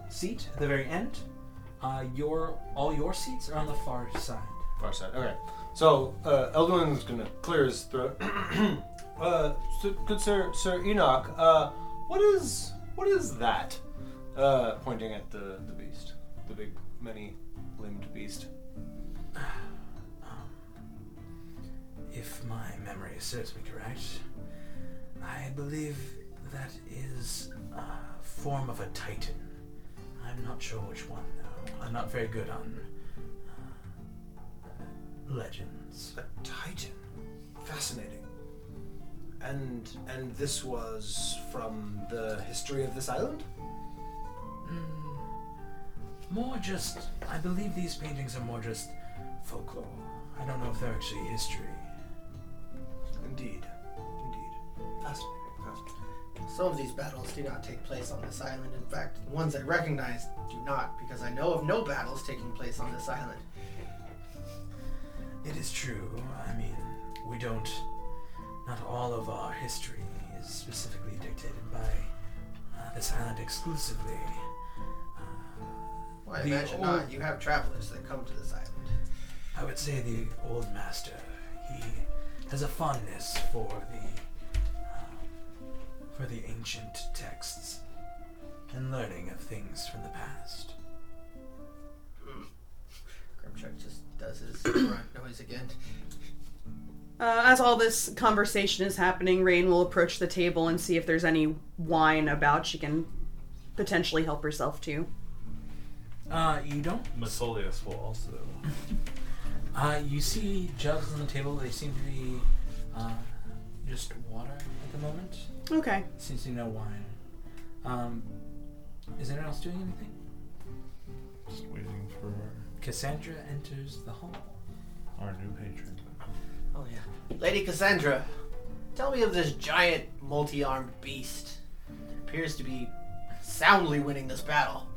seat at the very end. All your seats are on the far side. Far side. Okay. So Elduin is going to clear his throat. Good Sir Enoch. What is that? Pointing at the beast, the big, many-limbed beast. If if my memory serves me correct, I believe that is a form of a titan. I'm not sure which one, though. I'm not very good on legends. A titan. Fascinating. And this was from the history of this island? More just, I believe these paintings are more just folklore. I don't know if they're actually history. Indeed. Fascinating. Some of these battles do not take place on this island. In fact, the ones I recognize do not, because I know of no battles taking place on this island. It is true. I mean, we don't... Not all of our history is specifically dictated by this island exclusively. Well, I The imagine old- not. You have travelers that come to this island. I would say the old master, he has a fondness for the ancient texts and learning of things from the past. Grimchuck just does his grunt noise again. As all this conversation is happening, Rain will approach the table and see if there's any wine about she can potentially help herself to. You don't. Metolius will also. You see jugs on the table. They seem to be just water at the moment. Okay. Seems to be no wine. Is anyone else doing anything? Just waiting for Cassandra enters the hall. our new patron. Oh yeah. Lady Cassandra, tell me of this giant, multi-armed beast. It appears to be soundly winning this battle.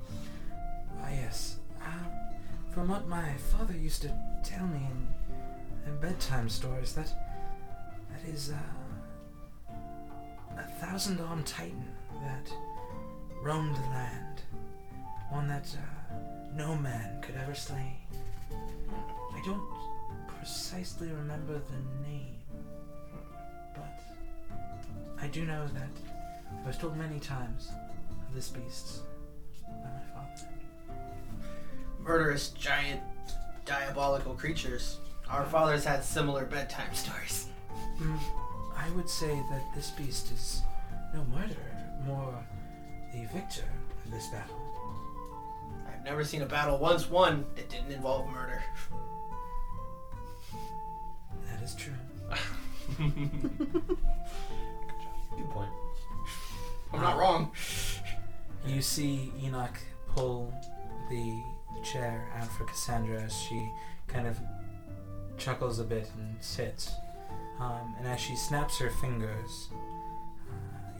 Ah, yes. From what my father used to tell me in bedtime stories, that is a 1,000-armed titan that roamed the land, one that no man could ever slay. I don't precisely remember the name, but I do know that I was told many times of this beast by my father. Murderous, giant, diabolical creatures. Our fathers had similar bedtime stories. I would say that this beast is no murderer, more the victor of this battle. I've never seen a battle once won that didn't involve murder. That is true. Good point. I'm not wrong. You see Enoch pull the chair out for Cassandra as she kind of chuckles a bit and sits. And as she snaps her fingers,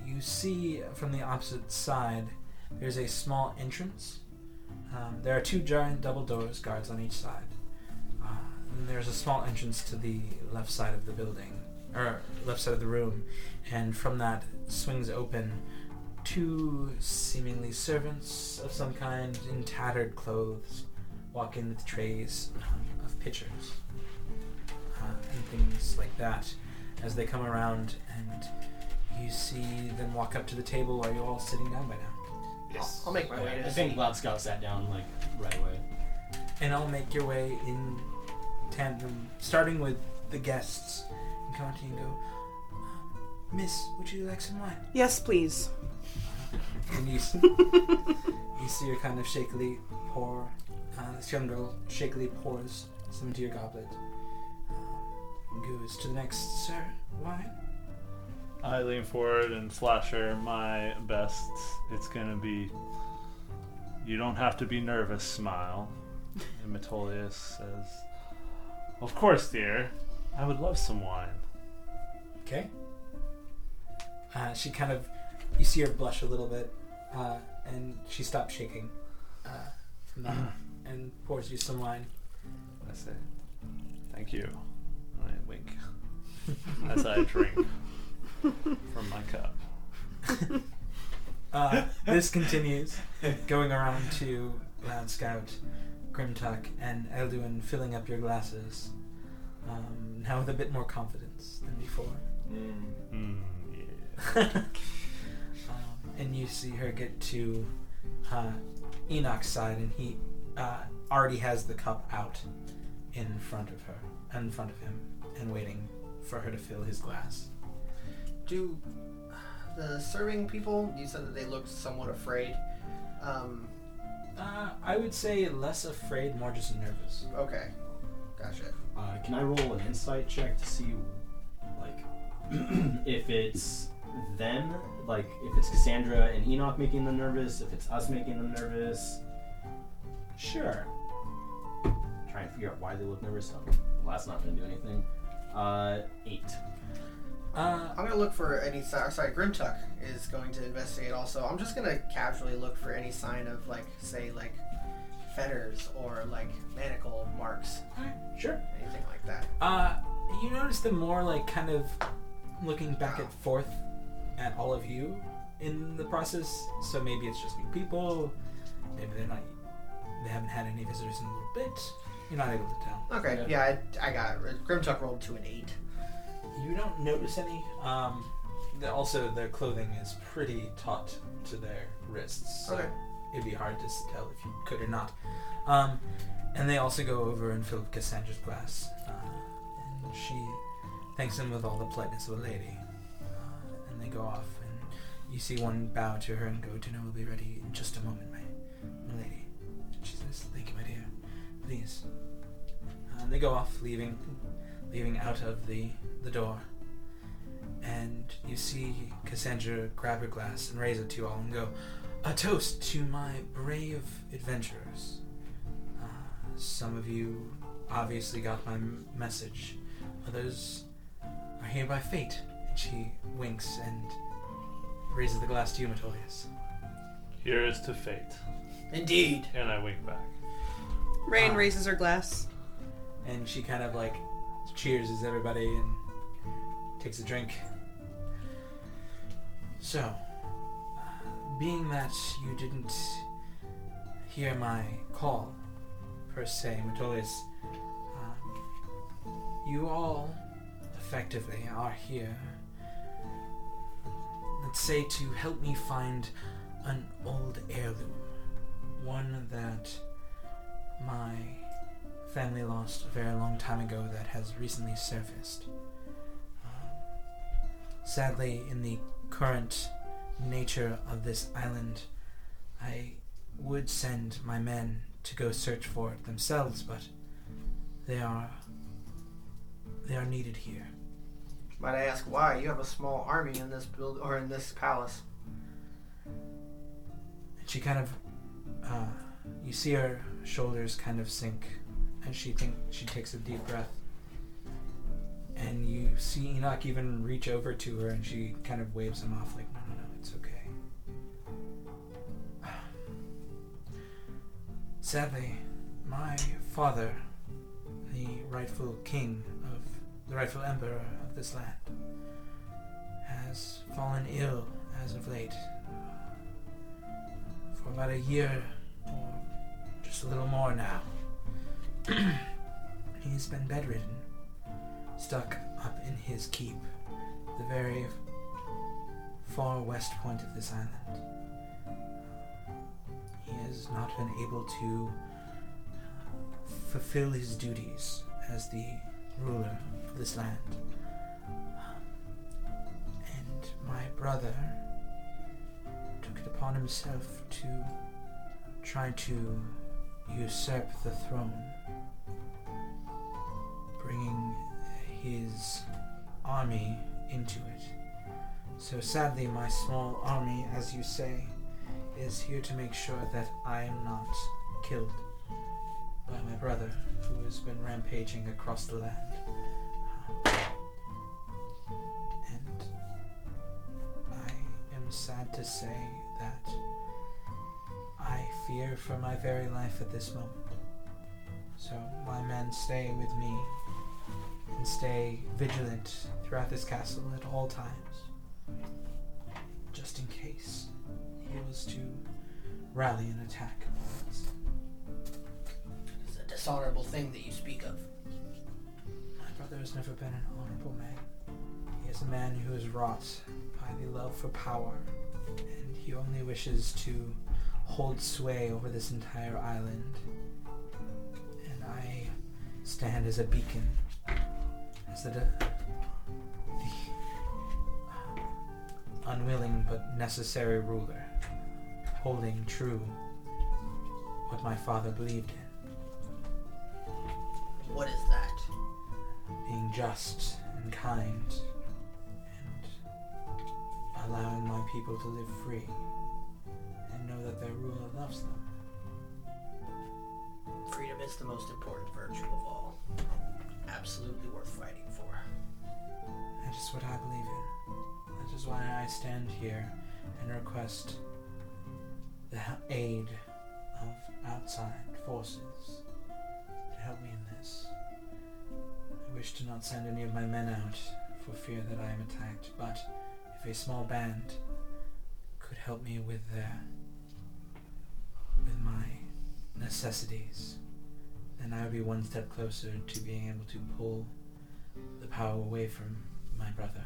you see from the opposite side there's a small entrance. There are two giant double doors, guards on each side. And there's a small entrance to the left side of the building, or left side of the room, and from that swings open two seemingly servants of some kind in tattered clothes walk in with trays of pitchers and things like that as they come around, and you see them walk up to the table. Are you all sitting down by now? Yes. I'll make my way to I think Loud Scout sat down like right away. And I'll make your way in tandem, starting with the guests, and come up to you and go, Miss, would you like some wine? Yes, please. And you see her kind of shakily pour, this young girl shakily pours some into your goblet. And goes to the next, sir, wine? I lean forward and flash her my best. It's gonna be, you don't have to be nervous, smile. And Metolius says, of course, dear. I would love some wine. Okay. She kind of, you see her blush a little bit, and she stops shaking from that and pours you some wine. I say, thank you. I wink as I drink from my cup. This continues, going around to Loud Scout, Grimtuck, and Elduin, filling up your glasses, now with a bit more confidence than before. Yeah. And you see her get to Enoch's side, and he already has the cup out in front of her, in front of him, and waiting for her to fill his glass. Do the serving people, you said that they looked somewhat afraid. I would say less afraid, more just nervous. Okay. Gotcha. Can I roll an insight check to see, like, if it's them, like, if it's Cassandra and Enoch making them nervous, if it's us making them nervous? Sure. Try and figure out why they look nervous. Well, that's not going to do anything. 8. I'm gonna look for any sorry, Grimtuck is going to investigate also. I'm just gonna casually look for any sign of, like, say, like, fetters or, like, manacle marks. Sure. Anything like that. You notice them more, like, kind of looking back and forth at all of you in the process. So maybe it's just new people. Maybe they haven't had any visitors in a little bit. You're not able to tell. Okay, yeah, I got it. Grimtuck rolled to an 8. You don't notice any. Also, their clothing is pretty taut to their wrists, so Okay. it'd be hard to tell if you could or not. And they also go over and fill Cassandra's glass, and she thanks them with all the politeness of a lady. And they go off, and you see one bow to her and go, "Dinner will be ready in just a moment, my lady." And she says, "Thank you, my dear. Please." And they go off, leaving out of the door, and you see Cassandra grab her glass and raise it to you all and go, "A toast to my brave adventurers. Some of you obviously got my message. Others are here by fate." And she winks and raises the glass to you, Metolius. Here is to fate. Indeed. And I wink back. Rain raises her glass. And she kind of like cheers as everybody and takes a drink. So, being that you didn't hear my call, per se, Metolius, you all effectively are here, let's say, to help me find an old heirloom. One that my family lost a very long time ago that has recently surfaced. Sadly, in the current nature of this island, I would send my men to go search for it themselves, but they are needed here. Might I ask why? You have a small army in this or in this palace. And she kind of, you see her shoulders kind of sink, and she takes a deep breath. And you see Enoch even reach over to her, and she kind of waves him off like, no, it's okay. Sadly, my father, the rightful emperor of this land, has fallen ill as of late. For about a year, or just a little more now. He's been bedridden, stuck up in his keep, the very far west point of this island. He has not been able to fulfill his duties as the ruler of this land. And my brother took it upon himself to try to usurp the throne, bringing his army into it. So sadly, my small army, as you say, is here to make sure that I am not killed by my brother, who has been rampaging across the land. And I am sad to say that I fear for my very life at this moment. So my men stay with me and stay vigilant throughout this castle at all times, just in case he was to rally and attack us. It's a dishonorable thing that you speak of. My brother has never been an honorable man. He is a man who is wrought by the love for power, and he only wishes to hold sway over this entire island. And I stand as a beacon, as unwilling but necessary ruler, holding true what my father believed in, What is that? being just and kind, and allowing my people to live free, and know that their ruler loves them. Freedom is the most important virtue of all. Absolutely worth fighting for. That is what I believe in. That is why I stand here and request the aid of outside forces to help me in this. I wish to not send any of my men out for fear that I am attacked, but if a small band could help me with my necessities, then I would be one step closer to being able to pull the power away from my brother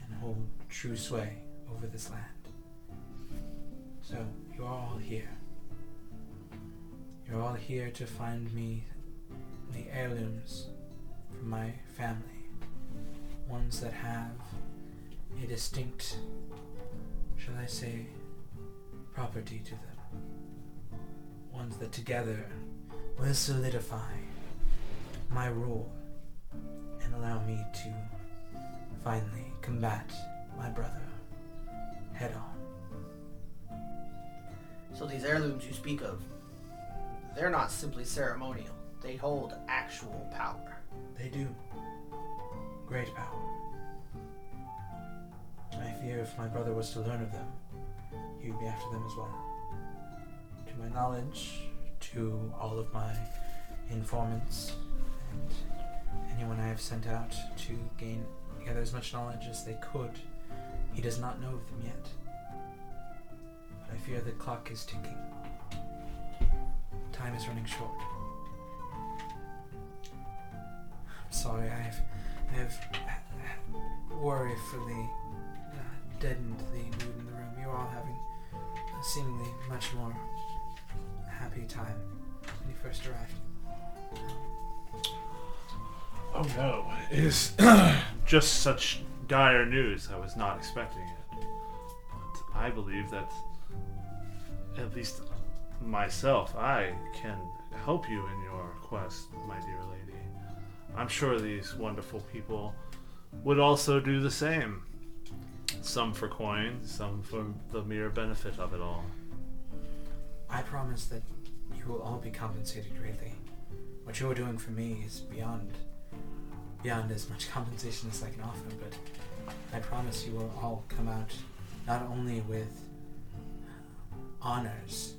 and hold true sway over this land. So, you are all here. You're all here to find me the heirlooms from my family. Ones that have a distinct, shall I say, property to them. Ones that together will solidify my rule and allow me to finally combat my brother head on. So these heirlooms you speak of, they're not simply ceremonial. They hold actual power. They do. Great power. I fear if my brother was to learn of them, he would be after them as well. To my knowledge, to all of my informants, and anyone I have sent out to gather as much knowledge as they could, he does not know of them yet. But I fear the clock is ticking. Time is running short. I'm sorry, I have worryfully deadened the mood in the room. You are all having a seemingly much more happy time when you first arrived. Oh no, it is just such dire news. I was not expecting it. But I believe that, at least myself, I can help you in your quest, my dear lady. I'm sure these wonderful people would also do the same. Some for coin, some for the mere benefit of it all. I promise that you will all be compensated greatly. What you are doing for me is beyond as much compensation as I can offer, but I promise you will all come out not only with honors,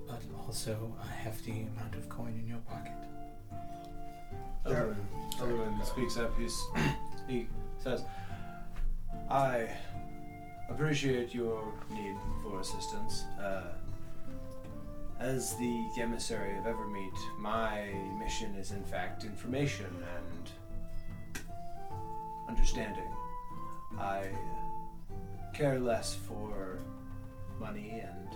but also a hefty amount of coin in your pocket. Elwin speaks up. He says, I appreciate your need for assistance. As the emissary of Evermeet, my mission is in fact information and understanding. I care less for money and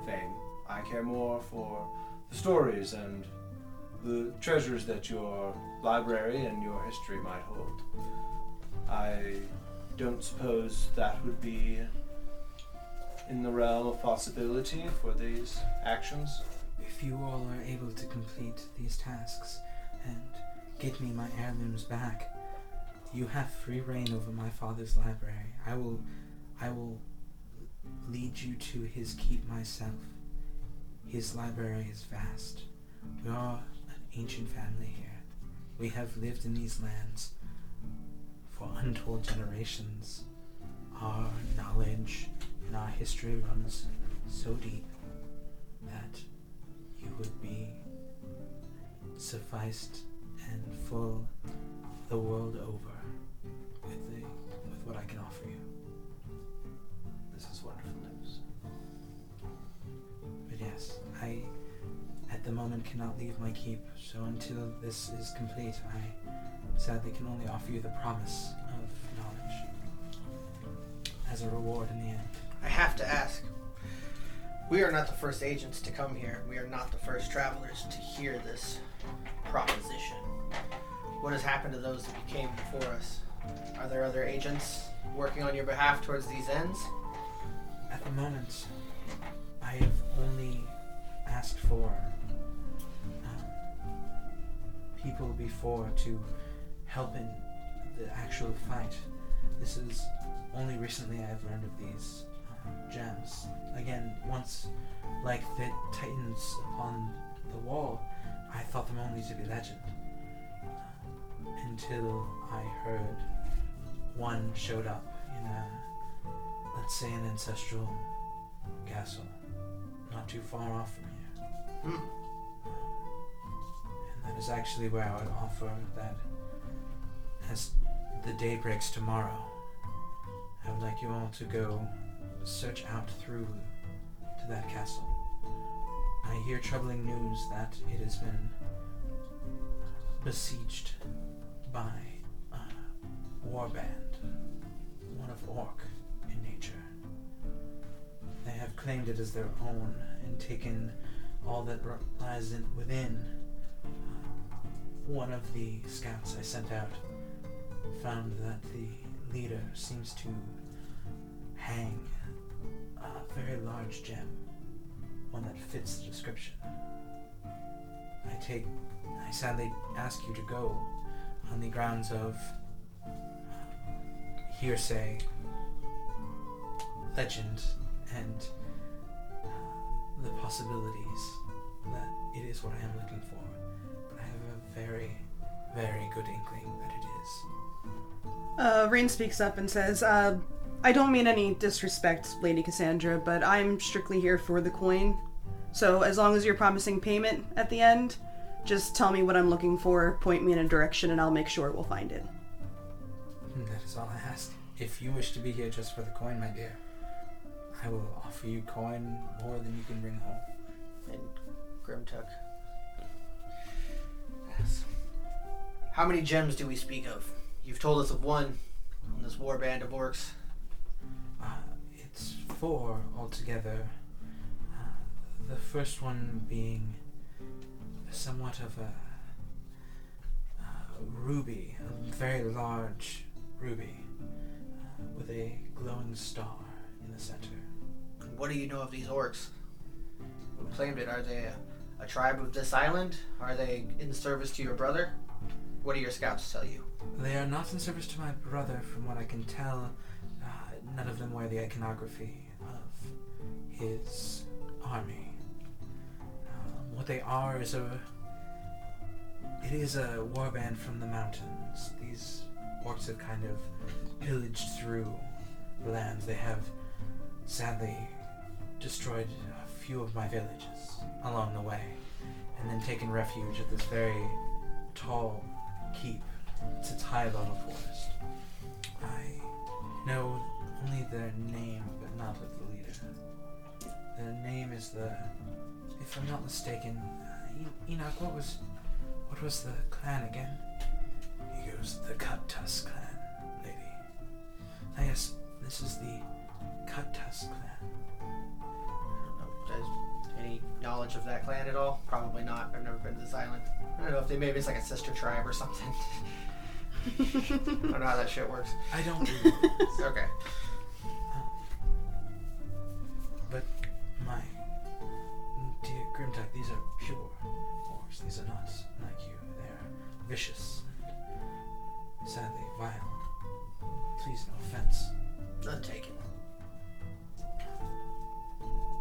fame. I care more for the stories and the treasures that your library and your history might hold. I don't suppose that would be in the realm of possibility for these actions. If you all are able to complete these tasks and get me my heirlooms back, you have free reign over my father's library. I will lead you to his keep myself. His library is vast. We are an ancient family here. We have lived in these lands for untold generations. Our knowledge and our history runs so deep that you would be sufficed and full the world over with what I can offer you. This is wonderful news. But yes, I at the moment cannot leave my keep, so until this is complete, I sadly can only offer you the promise of knowledge as a reward in the end. I have to ask. We are not the first agents to come here. We are not the first travelers to hear this proposition. What has happened to those that came before us? Are there other agents working on your behalf towards these ends? At the moment, I have only asked for people before to help in the actual fight. This is only recently I have learned of these gems. Again, once, like the titans upon the wall, I thought them only to be legend. Until I heard one showed up in a, let's say, an ancestral castle, not too far off from here. And that is actually where I would offer that as the day breaks tomorrow, I would like you all to go search out through to that castle. I hear troubling news that it has been besieged by a warband, one of orc in nature. They have claimed it as their own and taken all that lies within. One of the scouts I sent out found that the leader seems to hang a very large gem, one that fits the description. I sadly ask you to go on the grounds of hearsay, legend, and the possibilities that it is what I am looking for. But I have a very, very good inkling that it is. Rain speaks up and says, I don't mean any disrespect, Lady Cassandra, but I'm strictly here for the coin. So as long as you're promising payment at the end, just tell me what I'm looking for, point me in a direction, and I'll make sure we'll find it. That is all I ask. If you wish to be here just for the coin, my dear, I will offer you coin more than you can bring home. And Grimtuck. Yes. How many gems do we speak of? You've told us of one on this war band of orcs. It's 4 altogether. The first one being somewhat of a ruby, a very large ruby, with a glowing star in the center. What do you know of these orcs? Who claimed it? Are they a tribe of this island? Are they in service to your brother? What do your scouts tell you? They are not in service to my brother, from what I can tell. None of them wear the iconography of his army. What they are is a warband from the mountains. These orcs have kind of pillaged through the lands. They have sadly destroyed a few of my villages along the way, and then taken refuge at this very tall keep. It's high above a forest. I know only their name, but not of the leader. Their name is if I'm not mistaken, Enoch, what was the clan again? He goes, the Cut-Tusk clan, lady. Yes, this is the Cut-Tusk clan. I don't know. Any knowledge of that clan at all? Probably not. I've never been to this island. I don't know if maybe it's like a sister tribe or something. I don't know how that shit works. I don't really. Okay. But my dear Grimtuck, these are pure orcs. These are not like you. They're vicious and sadly vile. Please, no offense. None taken.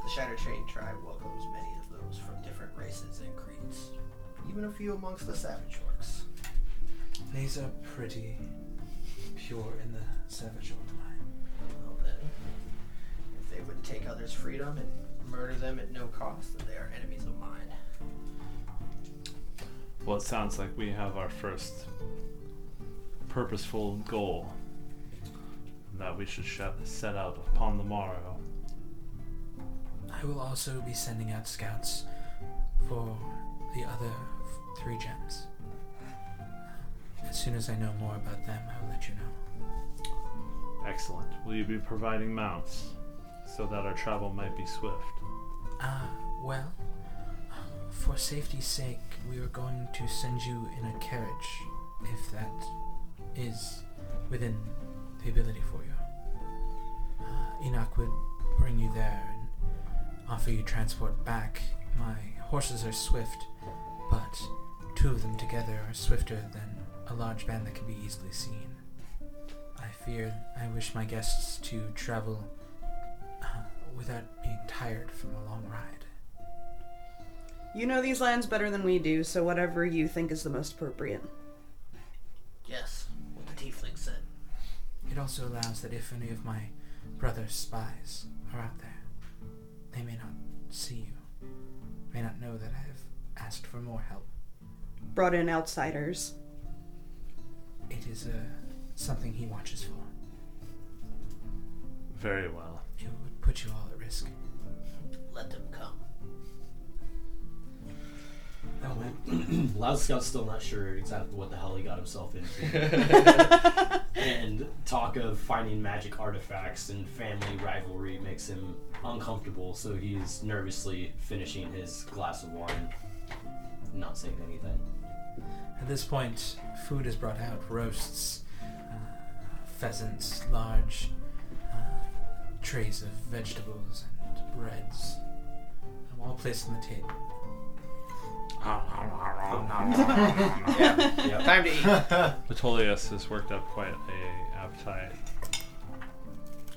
The Shattered Chain tribe welcomes many of those from different races and creeds. Even a few amongst the savage orcs. These are pretty pure in the savage orc line. Well then, if they would take others' freedom and murder them at no cost, then they are enemies of mine. Well, it sounds like we have our first purposeful goal that we should set out upon the morrow. I will also be sending out scouts for the other 3 gems. As soon as I know more about them, I will let you know. Excellent. Will you be providing mounts so that our travel might be swift? Well, for safety's sake, we are going to send you in a carriage, if that is within the ability for you. Enoch would bring you there and offer you transport back. My horses are swift, but 2 of them together are swifter than a large band that can be easily seen. I wish my guests to travel without being tired from a long ride. You know these lands better than we do, so whatever you think is the most appropriate. Yes, what the tiefling said. It also allows that if any of my brother's spies are out there, they may not see you, may not know that I have asked for more help. Brought in outsiders. It is something he watches for. Very well. It would put you all at risk. Let them come. Oh, man. Loud Scout's still not sure exactly what the hell he got himself into. And talk of finding magic artifacts and family rivalry makes him uncomfortable, so he's nervously finishing his glass of wine, not saying anything. At this point, food is brought out, roasts, pheasants, large trays of vegetables and breads, all placed on the table. Yeah. Time to eat. Petolius has worked up quite a appetite.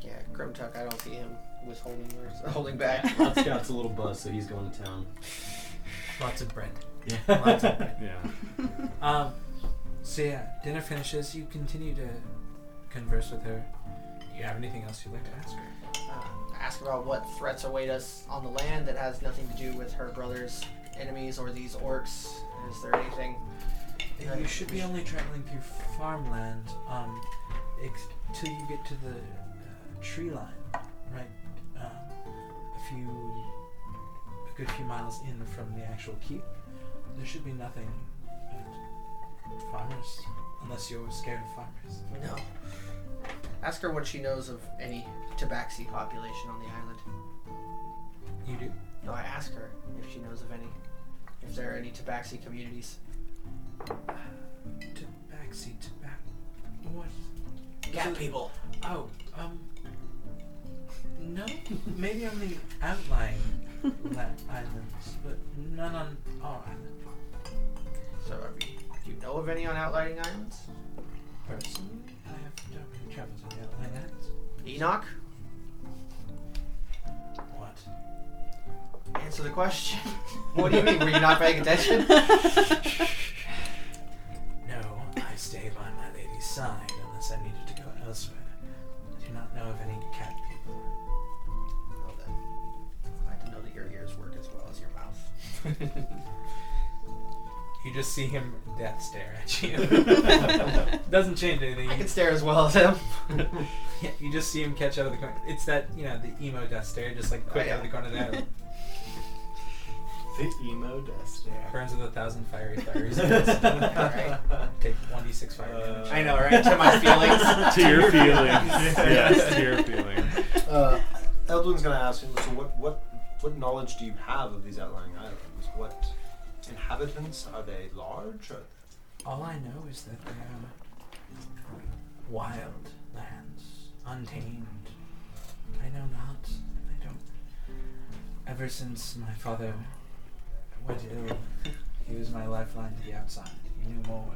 Yeah, Grimtuck, I don't see him withholding or holding back. Loud Scout's a little buzzed, so he's going to town. Lots of bread. Yeah. Lots of bread. Yeah. So yeah, dinner finishes. You continue to converse with her. Do you have anything else you'd like to ask her? Ask about what threats await us on the land that has nothing to do with her brother's enemies or these orcs. Is there anything? You should be only traveling through farmland till you get to the tree line, right? A good few miles in from the actual keep. There should be nothing farmers, unless you're scared of farmers. No. Ask her what she knows of any Tabaxi population on the island. You do? No, I ask her if she knows of any. If there are any Tabaxi communities. Tabaxi, what? Cat people. Oh, no, maybe on the outlying islands, but none on our island. So, do you know of any on outlying islands? Personally, I don't really travel to the outlying islands. Enoch? What? Answer the question. What do you mean? Were you not paying attention? No, I stay by my lady's side unless I needed to go elsewhere. I do not know of any cat people. Well then, glad to know that your ears work as well as your mouth. You just see him death stare at you. Doesn't change anything. I can stare as well as him. Yeah, you just see him catch out of the corner. It's that, the emo death stare, just like quick out of the corner of the eye. The emo death stare. Burns with 1,000 fiery fires. Right. Take 1d6 fire damage. I know, right? To my feelings. To your feelings. Yes, to your feelings. Eldwin's gonna ask him, so what knowledge do you have of these outlying islands? What inhabitants? Are they large? All I know is that they're wild lands, untamed. I know not. I don't. Ever since my father went ill, he was my lifeline to the outside. He knew more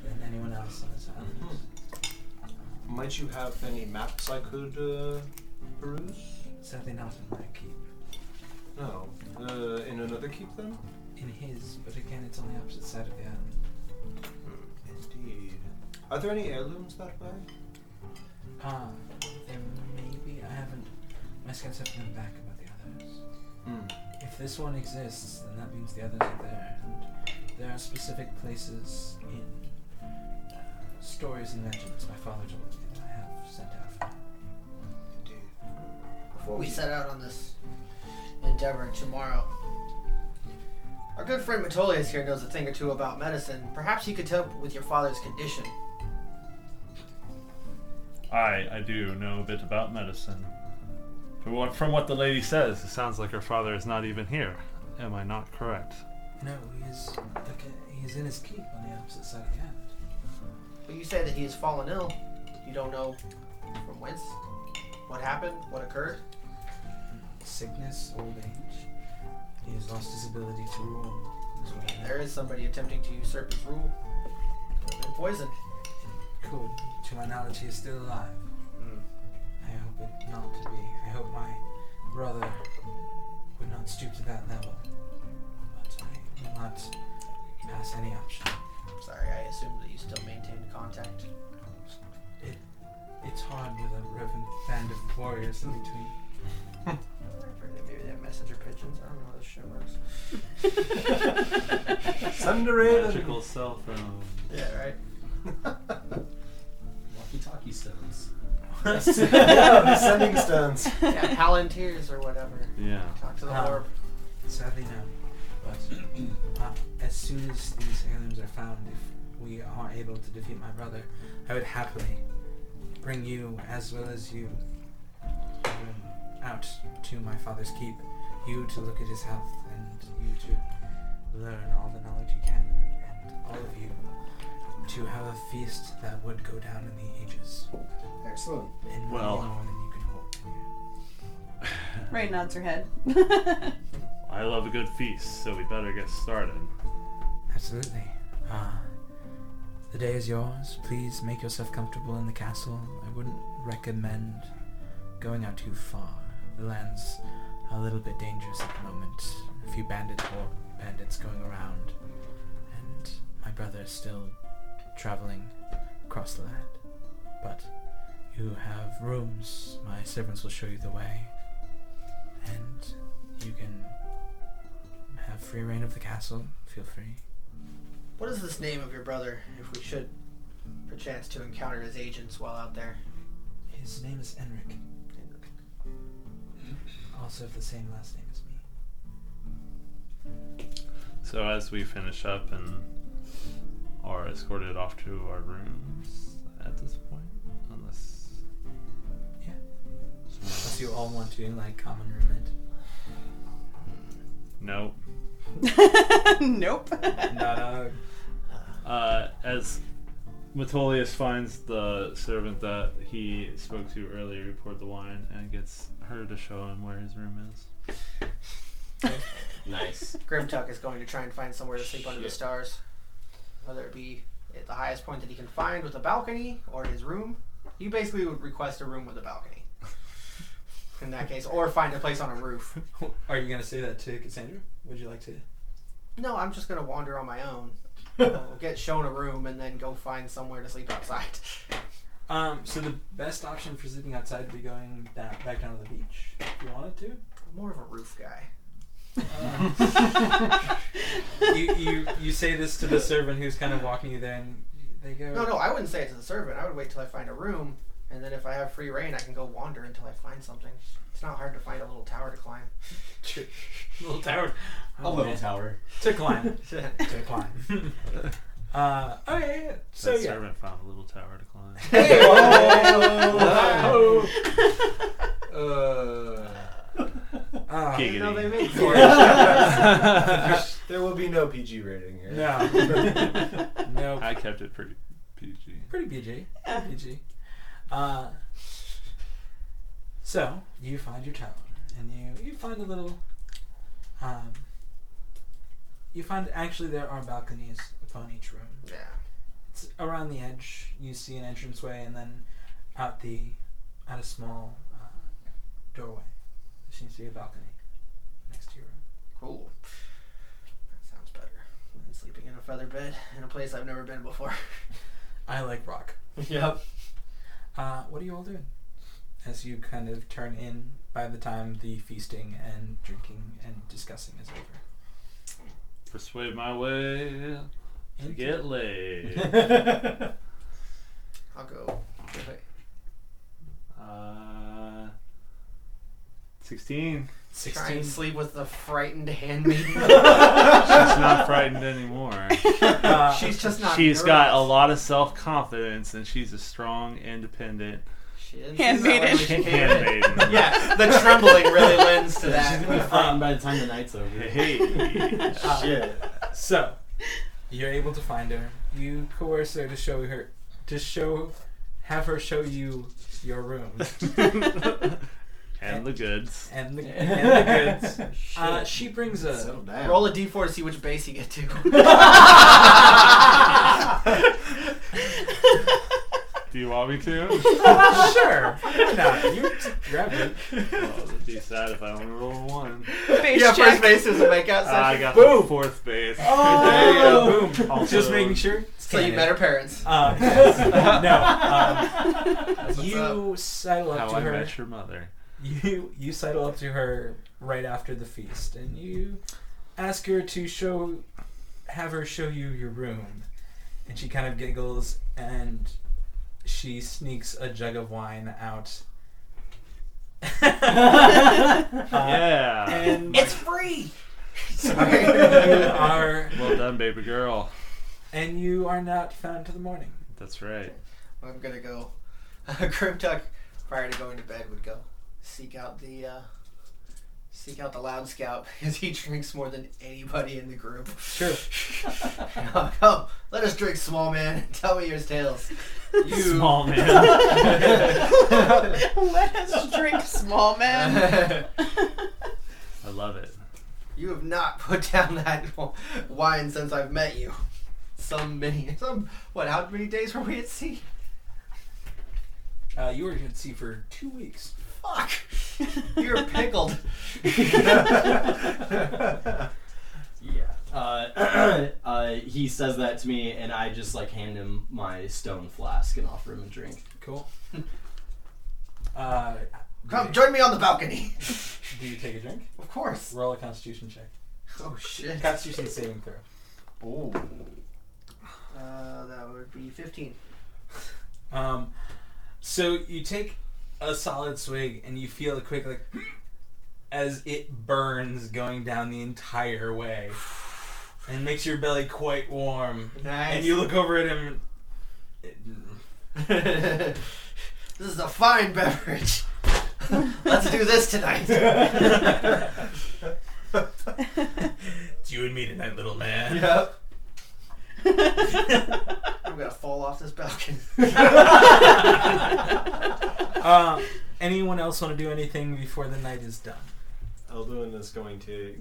than anyone else on this island. Mm-hmm. Might you have any maps I could peruse? Sadly not in my keep. No. In another keep then? In his, but again, it's on the opposite side of the island. Indeed. Are there any heirlooms that way? There may be. I haven't. My scouts haven't been back about the others. Hmm. If this one exists, then that means the others are there. And there are specific places in stories and legends my father told me that I have sent out for. Indeed. Before we set out on this endeavor tomorrow, our good friend Metolius here knows a thing or two about medicine. Perhaps he could help with your father's condition. I do know a bit about medicine. From what the lady says, it sounds like her father is not even here. Am I not correct? No, he is in his keep on the opposite side of the island. But you say that he has fallen ill. You don't know from whence, what happened, what occurred. Sickness, old age. He has lost his ability to rule. Is what I know. There is somebody attempting to usurp his rule. Could have been poison. Could. To my knowledge, he is still alive. I hope it not to be. I hope my brother would not stoop to that level. But I will not pass any option. Sorry, I assumed that you still maintained contact. It's hard with a reverend band of warriors in between. Maybe they have messenger pigeons. I don't know how this shit works. Send a raven. Magical cell phone. Yeah, right. Walkie-talkie stones. Yeah, the sending stones. Yeah, Palantirs or whatever. Yeah. Talk to the orb. Sadly, no. But as soon as these aliens are found, if we are able to defeat my brother, I would happily bring you, as well as you, out to my father's keep. You to look at his health, and you to learn all the knowledge you can, and all of you to have a feast that would go down in the ages. Excellent. And Well. more than you can hold in you. Ray nods her head. I love a good feast, so we better get started. Absolutely. The day is yours. Please make yourself comfortable in the castle. I wouldn't recommend going out too far. The land's a little bit dangerous at the moment. A few bandits going around, and my brother is still traveling across the land. But you have rooms. My servants will show you the way, and you can have free reign of the castle. Feel free. What is this name of your brother, if we should perchance to encounter his agents while out there? His name is Enric. Also have the same last name as me. So as we finish up and are escorted off to our rooms at this point, unless Yeah. someone Unless else- you all want to, like, common room it. Nope. Nope. No. As Metolius finds the servant that he spoke to earlier, he poured the wine, and gets her to show him where his room is. Nice. Grimtuck is going to try and find somewhere to sleep under the Shit. stars. Whether it be at the highest point that he can find with a balcony or his room. You basically would request a room with a balcony. In that case. Or find a place on a roof. Are you going to say that to Cassandra? Would you like to? No, I'm just going to wander on my own. I'll get shown a room and then go find somewhere to sleep outside. So the best option for sleeping outside would be going back down to the beach, if you wanted to. I'm more of a roof guy. You say this to the servant who's kind of walking you there, and they go, No, I wouldn't say it to the servant. I would wait till I find a room, and then if I have free reign, I can go wander until I find something. It's not hard to find a little tower to climb. little tower. A little tower. To climb. To climb. Okay, so That yeah. servant found a little tower to climb. Hey! Ah, Giggity. You know they made for it. There will be no PG rating here. no. No. I kept it pretty PG. Pretty PG. Pretty PG. So you find your tower, and you find a little. You find actually there are balconies upon each room. Yeah. It's around the edge. You see an entranceway, and then out a small doorway. There seems to be a balcony next to your room. Cool. That sounds better than sleeping in a feather bed in a place I've never been before. I like rock. Yep. What are you all doing? As you kind of turn in by the time the feasting and drinking and discussing is over. Persuade my way to get laid. I'll go. Wait. 16. Try and 16. sleep with the frightened handmaiden. She's not frightened anymore. She's just not. She's nervous. got a lot of self-confidence, and she's a strong, independent She didn't Handmaiden. seem that way when she came in. handmaiden. Yeah, the trembling really lends to She's that. gonna be frightened by the time the night's over. Hey. Shit. So, you're able to find her. You coerce her to show have her show you your room. And the goods. And the goods. She brings a... Settle down. Roll a d4 to see which base you get to. Do you want me to? Sure. Why not? You grab it. Well, it'd be sad if I only roll a 1. Base Yeah, check. first base is a makeout session. I got Boom. the 4th base. Oh, boom. Also- Just making sure. So you met her parents. You sidle up How to I her. met your mother. You sidle up to her right after the feast, and you ask her to have her show you your room, and she kind of giggles, and she sneaks a jug of wine out. Yeah. And It's free. you are, Well done, baby girl. and you are not found till the morning. That's right. I'm gonna go. Grimtuck, prior to going to bed, would go seek out the loud scout because he drinks more than anybody in the group. Sure. Come, let us drink, small man. Tell me your tales. You Small man. Let us drink, small man. I love it. You have not put down that wine since I've met you. How many days were we at sea? You were at sea for 2 weeks. Fuck! You're pickled. Yeah. He says that to me, and I just like hand him my stone flask and offer him a drink. Cool. Come, join me on the balcony. Do you take a drink? Of course. Roll a Constitution check. Oh shit. Constitution saving throw. Oh. That would be 15. So you take a solid swig and you feel a quick like as it burns going down the entire way and makes your belly quite warm. Nice. And you look over at him. This is a fine beverage. Let's do this tonight. It's you and me tonight, little man. Yep. I'm gonna fall off this balcony. Anyone else want to do anything before the night is done? Elduin is going to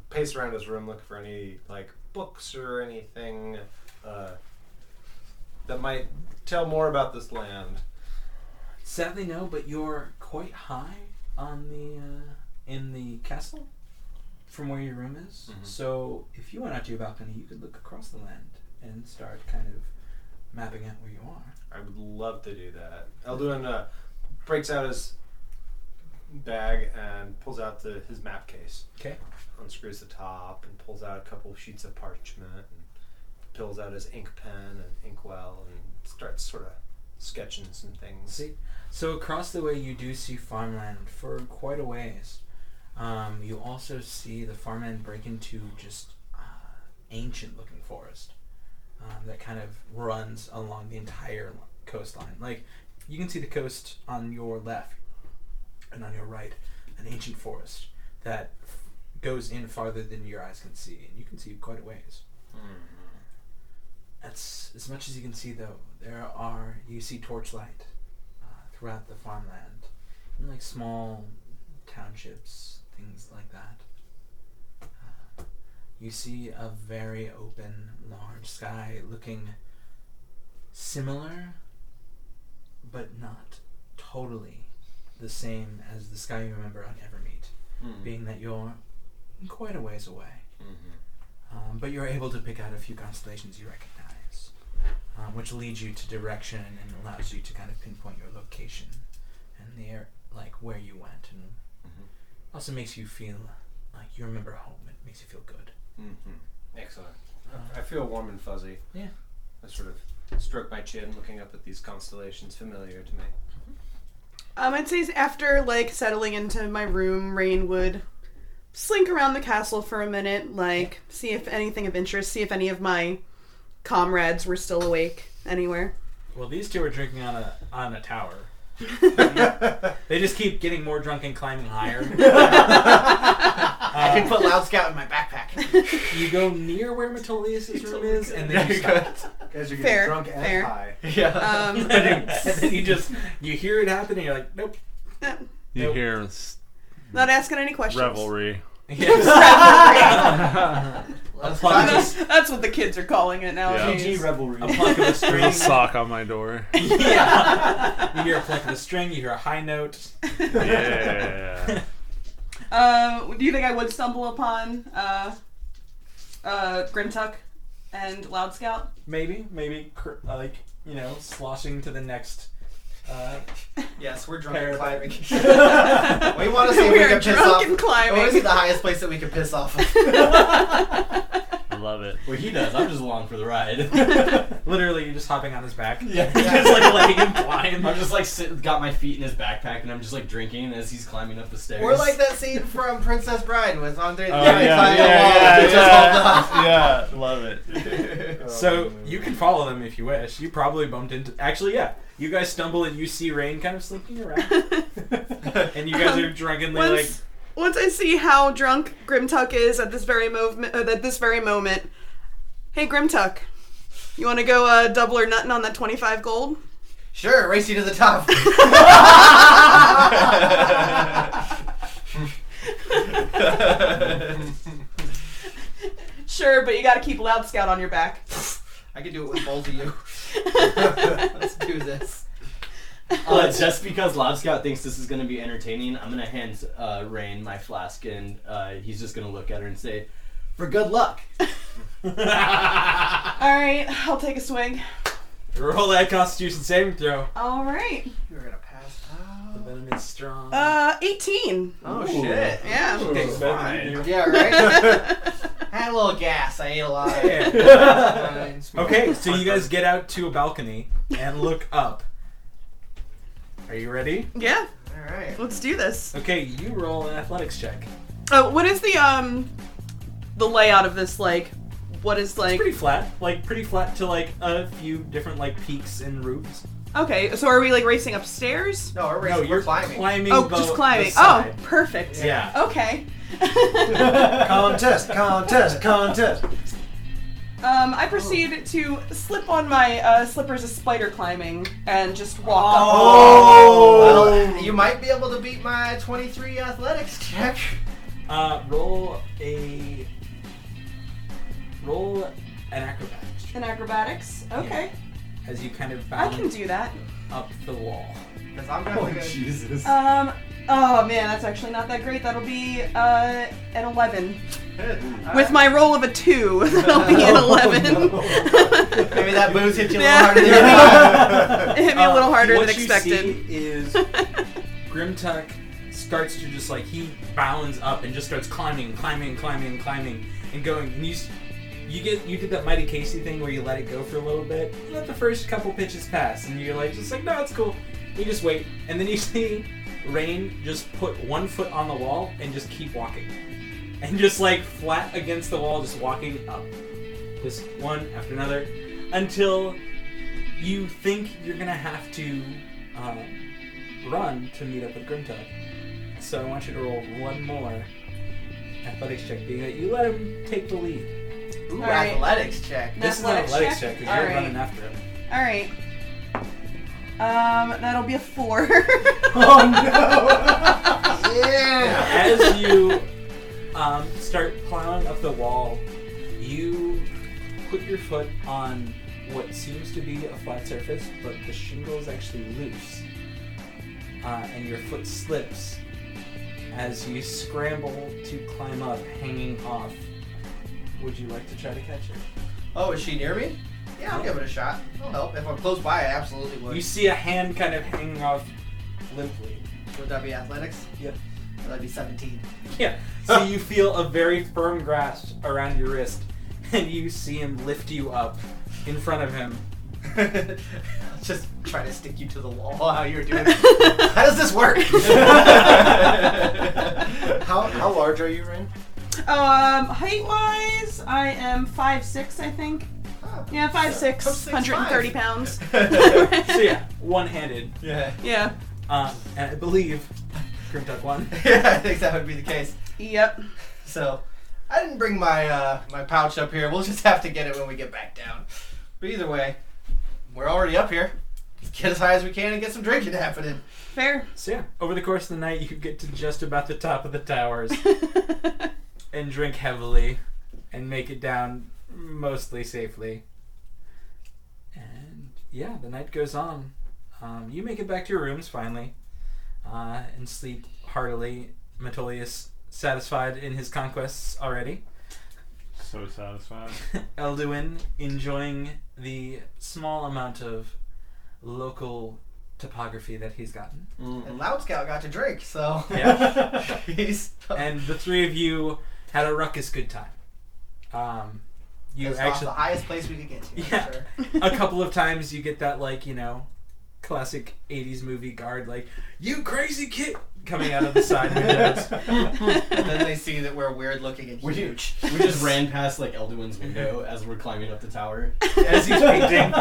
pace around his room looking for any like books or anything that might tell more about this land. Sadly, no. But you're quite high on in the castle from where your room is. Mhm. So if you went out to your balcony, you could look across the land and start kind of mapping out where you are. I would love to do that. Elduin breaks out his bag and pulls out his map case. Okay. Unscrews the top and pulls out a couple sheets of parchment and pulls out his ink pen and inkwell and starts sort of sketching some things. See, so across the way you do see farmland for quite a ways. You also see the farmland break into just ancient-looking forest that kind of runs along the entire coastline. Like, you can see the coast on your left and on your right, an ancient forest that goes in farther than your eyes can see, and you can see quite a ways. That's as much as you can see, though. You see torchlight throughout the farmland, in like small townships, things like that. You see a very open, large sky looking similar, but not totally the same as the sky you remember on Evermeet, being that you're quite a ways away. But you're able to pick out a few constellations you recognize, which leads you to direction and allows you to kind of pinpoint your location and like where you went, and also makes you feel like you remember home. It makes you feel good. Excellent. I feel warm and fuzzy. Yeah. I sort of stroke my chin looking up at these constellations familiar to me. I'd say after like settling into my room, Rain would slink around the castle for a minute, like see if anything of interest, see if any of my comrades were still awake anywhere. Well, these two are drinking on a tower. They just keep getting more drunk and climbing higher. I can put Loud Scout in my backpack. You go near where Metolius' room is, and then you stop. Guys are getting Fair, drunk and fair. high. Yeah. And then you hear it happen, and you're like, nope. You Nope. hear Not asking any questions. revelry. Yes. A pluck of That's what the kids are calling it nowadays. PG revelry. a pluck of a There's string. a sock on my door. Yeah. You hear a pluck of a string. You hear a high note. Yeah. Do you think I would stumble upon Grimtuck and Loud Scout? Maybe, like, you know, sloshing to the next. Yes, we're drunk Pair and of- climbing. We want to see if we We are can piss drunk off. and climbing. We want to see the highest place that we can piss off. I love it. What he does, I'm just along for the ride. Literally, you're just hopping on his back. Yeah. Just like letting him climb. I'm just like got my feet in his backpack and I'm just like drinking as he's climbing up the stairs. We're like that scene from Princess Bride with Andre the Oh, Giant yeah, climbing yeah, the wall. yeah, and bitches yeah. hold on. Yeah, love it. So you can follow them if you wish. You probably bumped into. Actually, yeah. You guys stumble and you see Rain kind of slinking around, and you guys are drunkenly like. Once I see how drunk Grimtuck is at this very moment, hey Grimtuck, you want to go double or nothing on that 25 gold? Sure, race you to the top. Sure, but you got to keep Loud Scout on your back. I could do it with both of you. Let's do this. Just because Loud Scout thinks this is going to be entertaining, I'm going to hand Rain my flask and he's just going to look at her and say, for good luck. All right, I'll take a swig. Roll that Constitution saving throw. All right. You're gonna pass The out. venom is strong. 18. Oh Ooh. shit. Yeah. Okay, Ooh, better fine. than you. Yeah, right. I had a little gas. I ate a lot. Yeah. Okay, so you guys get out to a balcony and look up. Are you ready? Yeah. All right. Let's do this. Okay, you roll an athletics check. What is the layout of this like? What is It's like? pretty flat, to like a few different like peaks and roofs. Okay, so are we like racing upstairs? No, we're No, racing. you're We're climbing. climbing. Oh, the, just climbing. the side. Oh, perfect. Yeah. Okay. Contest. I proceed to slip on my slippers of spider climbing and just walk up. Well, you might be able to beat my 23 athletics check. Roll an acrobatics check In acrobatics. Okay. as you kind of I bound can do that. up the wall. Because I'm definitely gonna. Jesus. Oh man, that's actually not that great. That'll be an 11. With my roll of a 2, that'll be an 11. Maybe that booze hit you a little Yeah. harder than you thought. It hit me a little harder what than expected. You see is Grimtuck starts to just like he bounds up and just starts climbing, and going. And you did that Mighty Casey thing where you let it go for a little bit. You let the first couple pitches pass, and you're like just like no, it's cool. You just wait, and then you see Rain just put one foot on the wall and just keep walking, and just like flat against the wall, just walking up, just one after another, until you think you're gonna have to run to meet up with Grimtuck. So I want you to roll one more athletics check, being that you let him take the lead. Ooh, All right. athletics check. An This is an athletics check because you're Alright. running after him. Alright. That'll be a 4. Yeah. As you start plowing up the wall, you put your foot on what seems to be a flat surface, but the shingle is actually loose. And your foot slips as you scramble to climb up, hanging off. Would you like to try to catch her? Oh, is she near me? Yeah, I'll give it a shot. I'll help. If I'm close by, I absolutely would. You see a hand kind of hanging off limply. Would that be athletics? Yep. That'd be 17. Yeah. So you feel a very firm grasp around your wrist, and you see him lift you up in front of him. Just try to stick you to the wall while you're doing it. How does this work? How large are you, Rain? Height-wise, I am 5'6", I think. Oh, Yeah, 5'6", 6'5". 130 pounds. So yeah, one-handed. Yeah. Yeah. And I believe Grimtuck won. Yeah, I think that would be the case. Yep. So, I didn't bring my my pouch up here. We'll just have to get it when we get back down. But either way, we're already up here. Get as high as we can and get some drinking happening. Fair. So yeah, over the course of the night, you get to just about the top of the towers and drink heavily and make it down mostly safely. And yeah, the night goes on. You make it back to your rooms finally and sleep heartily. Metolius satisfied in his conquests already. So satisfied. Elduin enjoying the small amount of local topography that he's gotten. And Loud Scout got to drink, so... Yeah. Jeez. And the three of you had a ruckus good time. You It's actually... the highest place we could get to. Yeah. I'm sure. A couple of times you get that, like, you know, classic 80s movie guard, like, "You crazy kid!" coming out of the side windows. And then they see that we're weird looking and huge. We just ran past like Elduin's window as we're climbing up the tower. As he's painting.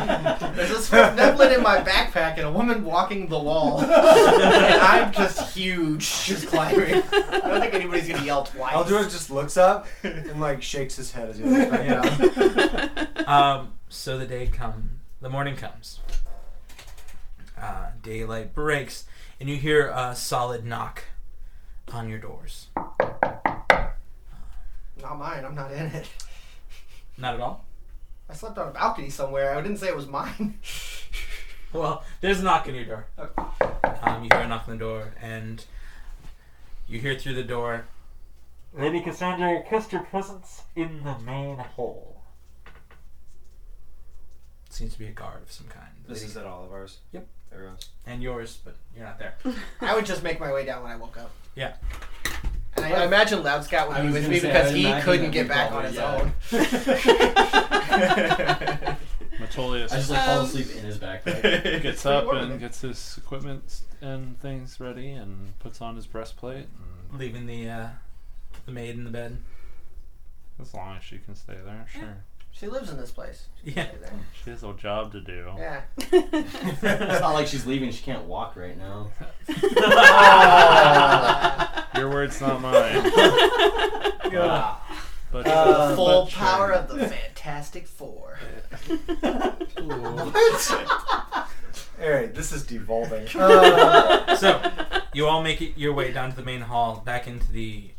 There's a Swift Neblin in my backpack and a woman walking the wall. And I'm just huge, just climbing. I don't think anybody's gonna yell twice. Elduin just looks up and like shakes his head as he looks back down. So the morning comes. Daylight breaks, and you hear a solid knock on your doors. Not mine, I'm not in it. Not at all? I slept on a balcony somewhere. I didn't say it was mine. Well, there's a knock on your door. Okay. You hear a knock on the door, and you hear through the door, "Lady Cassandra, request your presence in the main hall." Seems to be a guard of some kind. This is at all of ours. Yep. Everyone's. And yours, but you're not there. I would just make my way down when I woke up. Yeah. And I imagine Loud Scout would I be was with gonna me say, because I'd he imagine couldn't that get we back on probably, his yeah. own. Metolius I just like fall asleep in his backpack. gets up and gets his equipment and things ready and puts on his breastplate. And Leaving the maid in the bed. as long as she can stay there, sure. She lives in this place. She Yeah. can stay there. She has a job to do. Yeah. It's not like she's leaving. She can't walk right now. Your words, not mine. But The full but power sure. of the Fantastic Four. Alright, this is devolving. So, you all make it your way down to the main hall, back into the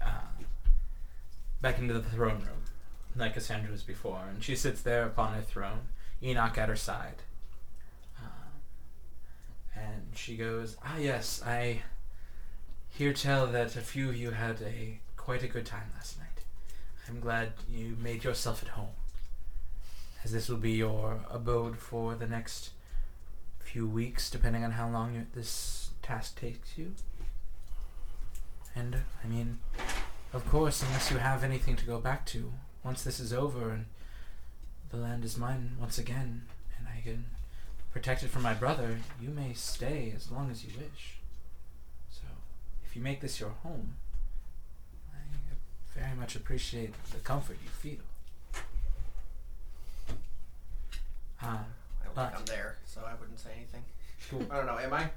throne room, like Cassandra was before, and she sits there upon her throne, Enoch at her side, and she goes, "Ah, yes, I hear tell that a few of you had quite a good time last night. I'm glad you made yourself at home, as this will be your abode for the next few weeks, depending on how long this task takes you. And, I mean, of course, unless you have anything to go back to, once this is over and the land is mine once again, and I can protect it from my brother, you may stay as long as you wish. So, if you make this your home, I very much appreciate the comfort you feel." I don't But- think I'm there, so I wouldn't say anything. Cool. I don't know, am I?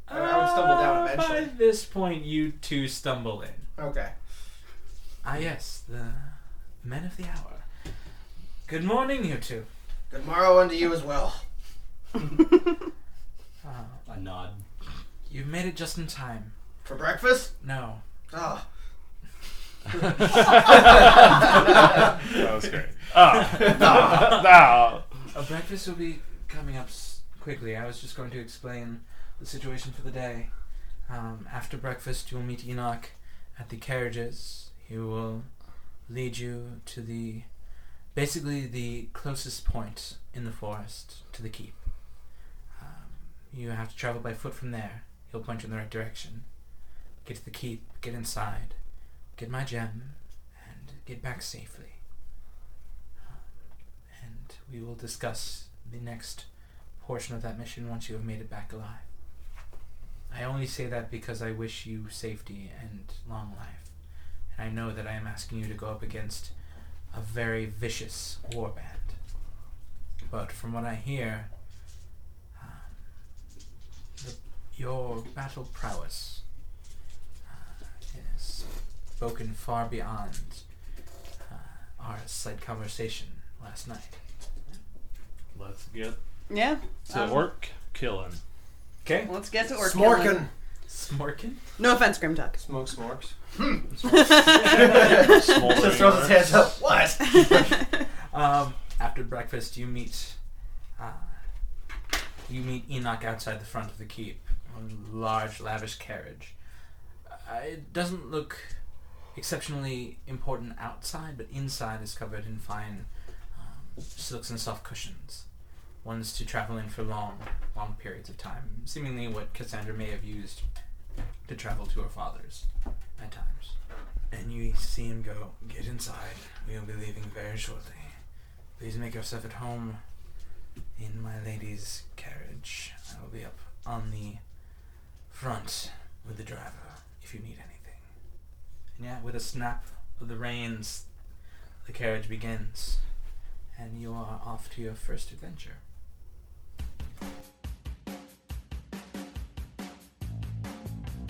I would stumble down eventually. By this point, you two stumble in. Okay. Ah, yes, the men of the hour. Good morning, you two. Good morrow unto you as well. I nod. You've made it just in time. For breakfast? No. Oh. That was great. Ah. A breakfast will be coming up quickly. I was just going to explain the situation for the day. After breakfast, you'll meet Enoch at the carriages. He will lead you to basically the closest point in the forest to the keep. You have to travel by foot from there. He'll point you in the right direction. Get to the keep, get inside, get my gem, and get back safely. And we will discuss the next portion of that mission once you have made it back alive. I only say that because I wish you safety and long life. And I know that I am asking you to go up against a very vicious warband. But from what I hear, your battle prowess is spoken far beyond our slight conversation last night. let's get Yeah. to work killing. Okay. Let's get to orc killing. Smorkin. Smorkin? No offense, Grimtuck. Smoke smorks. Smoldering Just throws his hands up. What? After breakfast, you meet Enoch outside the front of the keep. A large, lavish carriage. It doesn't look exceptionally important outside, but inside is covered in fine silks and soft cushions. Ones to travel in for long periods of time. Seemingly what Cassandra may have used to travel to her father's at times. And you see him go, "Get inside. We will be leaving very shortly. Please make yourself at home in my lady's carriage. I will be up on the front with the driver if you need anything." And yeah, with a snap of the reins, the carriage begins, and you are off to your first adventure.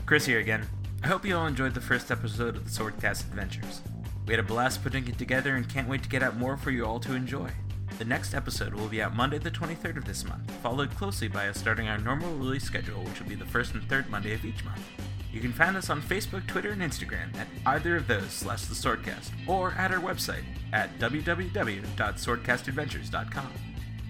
Chris here again. I hope you all enjoyed the first episode of the Swordcast Adventures. We had a blast putting it together and can't wait to get out more for you all to enjoy. The next episode will be out Monday the 23rd of this month, followed closely by us starting our normal release schedule, which will be the first and third Monday of each month. You can find us on Facebook, Twitter, and Instagram at either of those / The Swordcast, or at our website at www.swordcastadventures.com.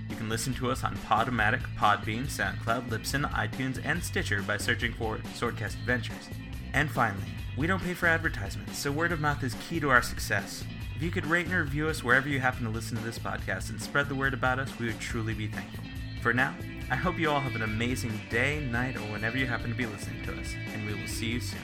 You can listen to us on Podomatic, Podbean, SoundCloud, Libsyn, iTunes, and Stitcher by searching for Swordcast Adventures. And finally, we don't pay for advertisements, so word of mouth is key to our success. If you could rate and review us wherever you happen to listen to this podcast and spread the word about us, we would truly be thankful. For now, I hope you all have an amazing day, night, or whenever you happen to be listening to us, and we will see you soon.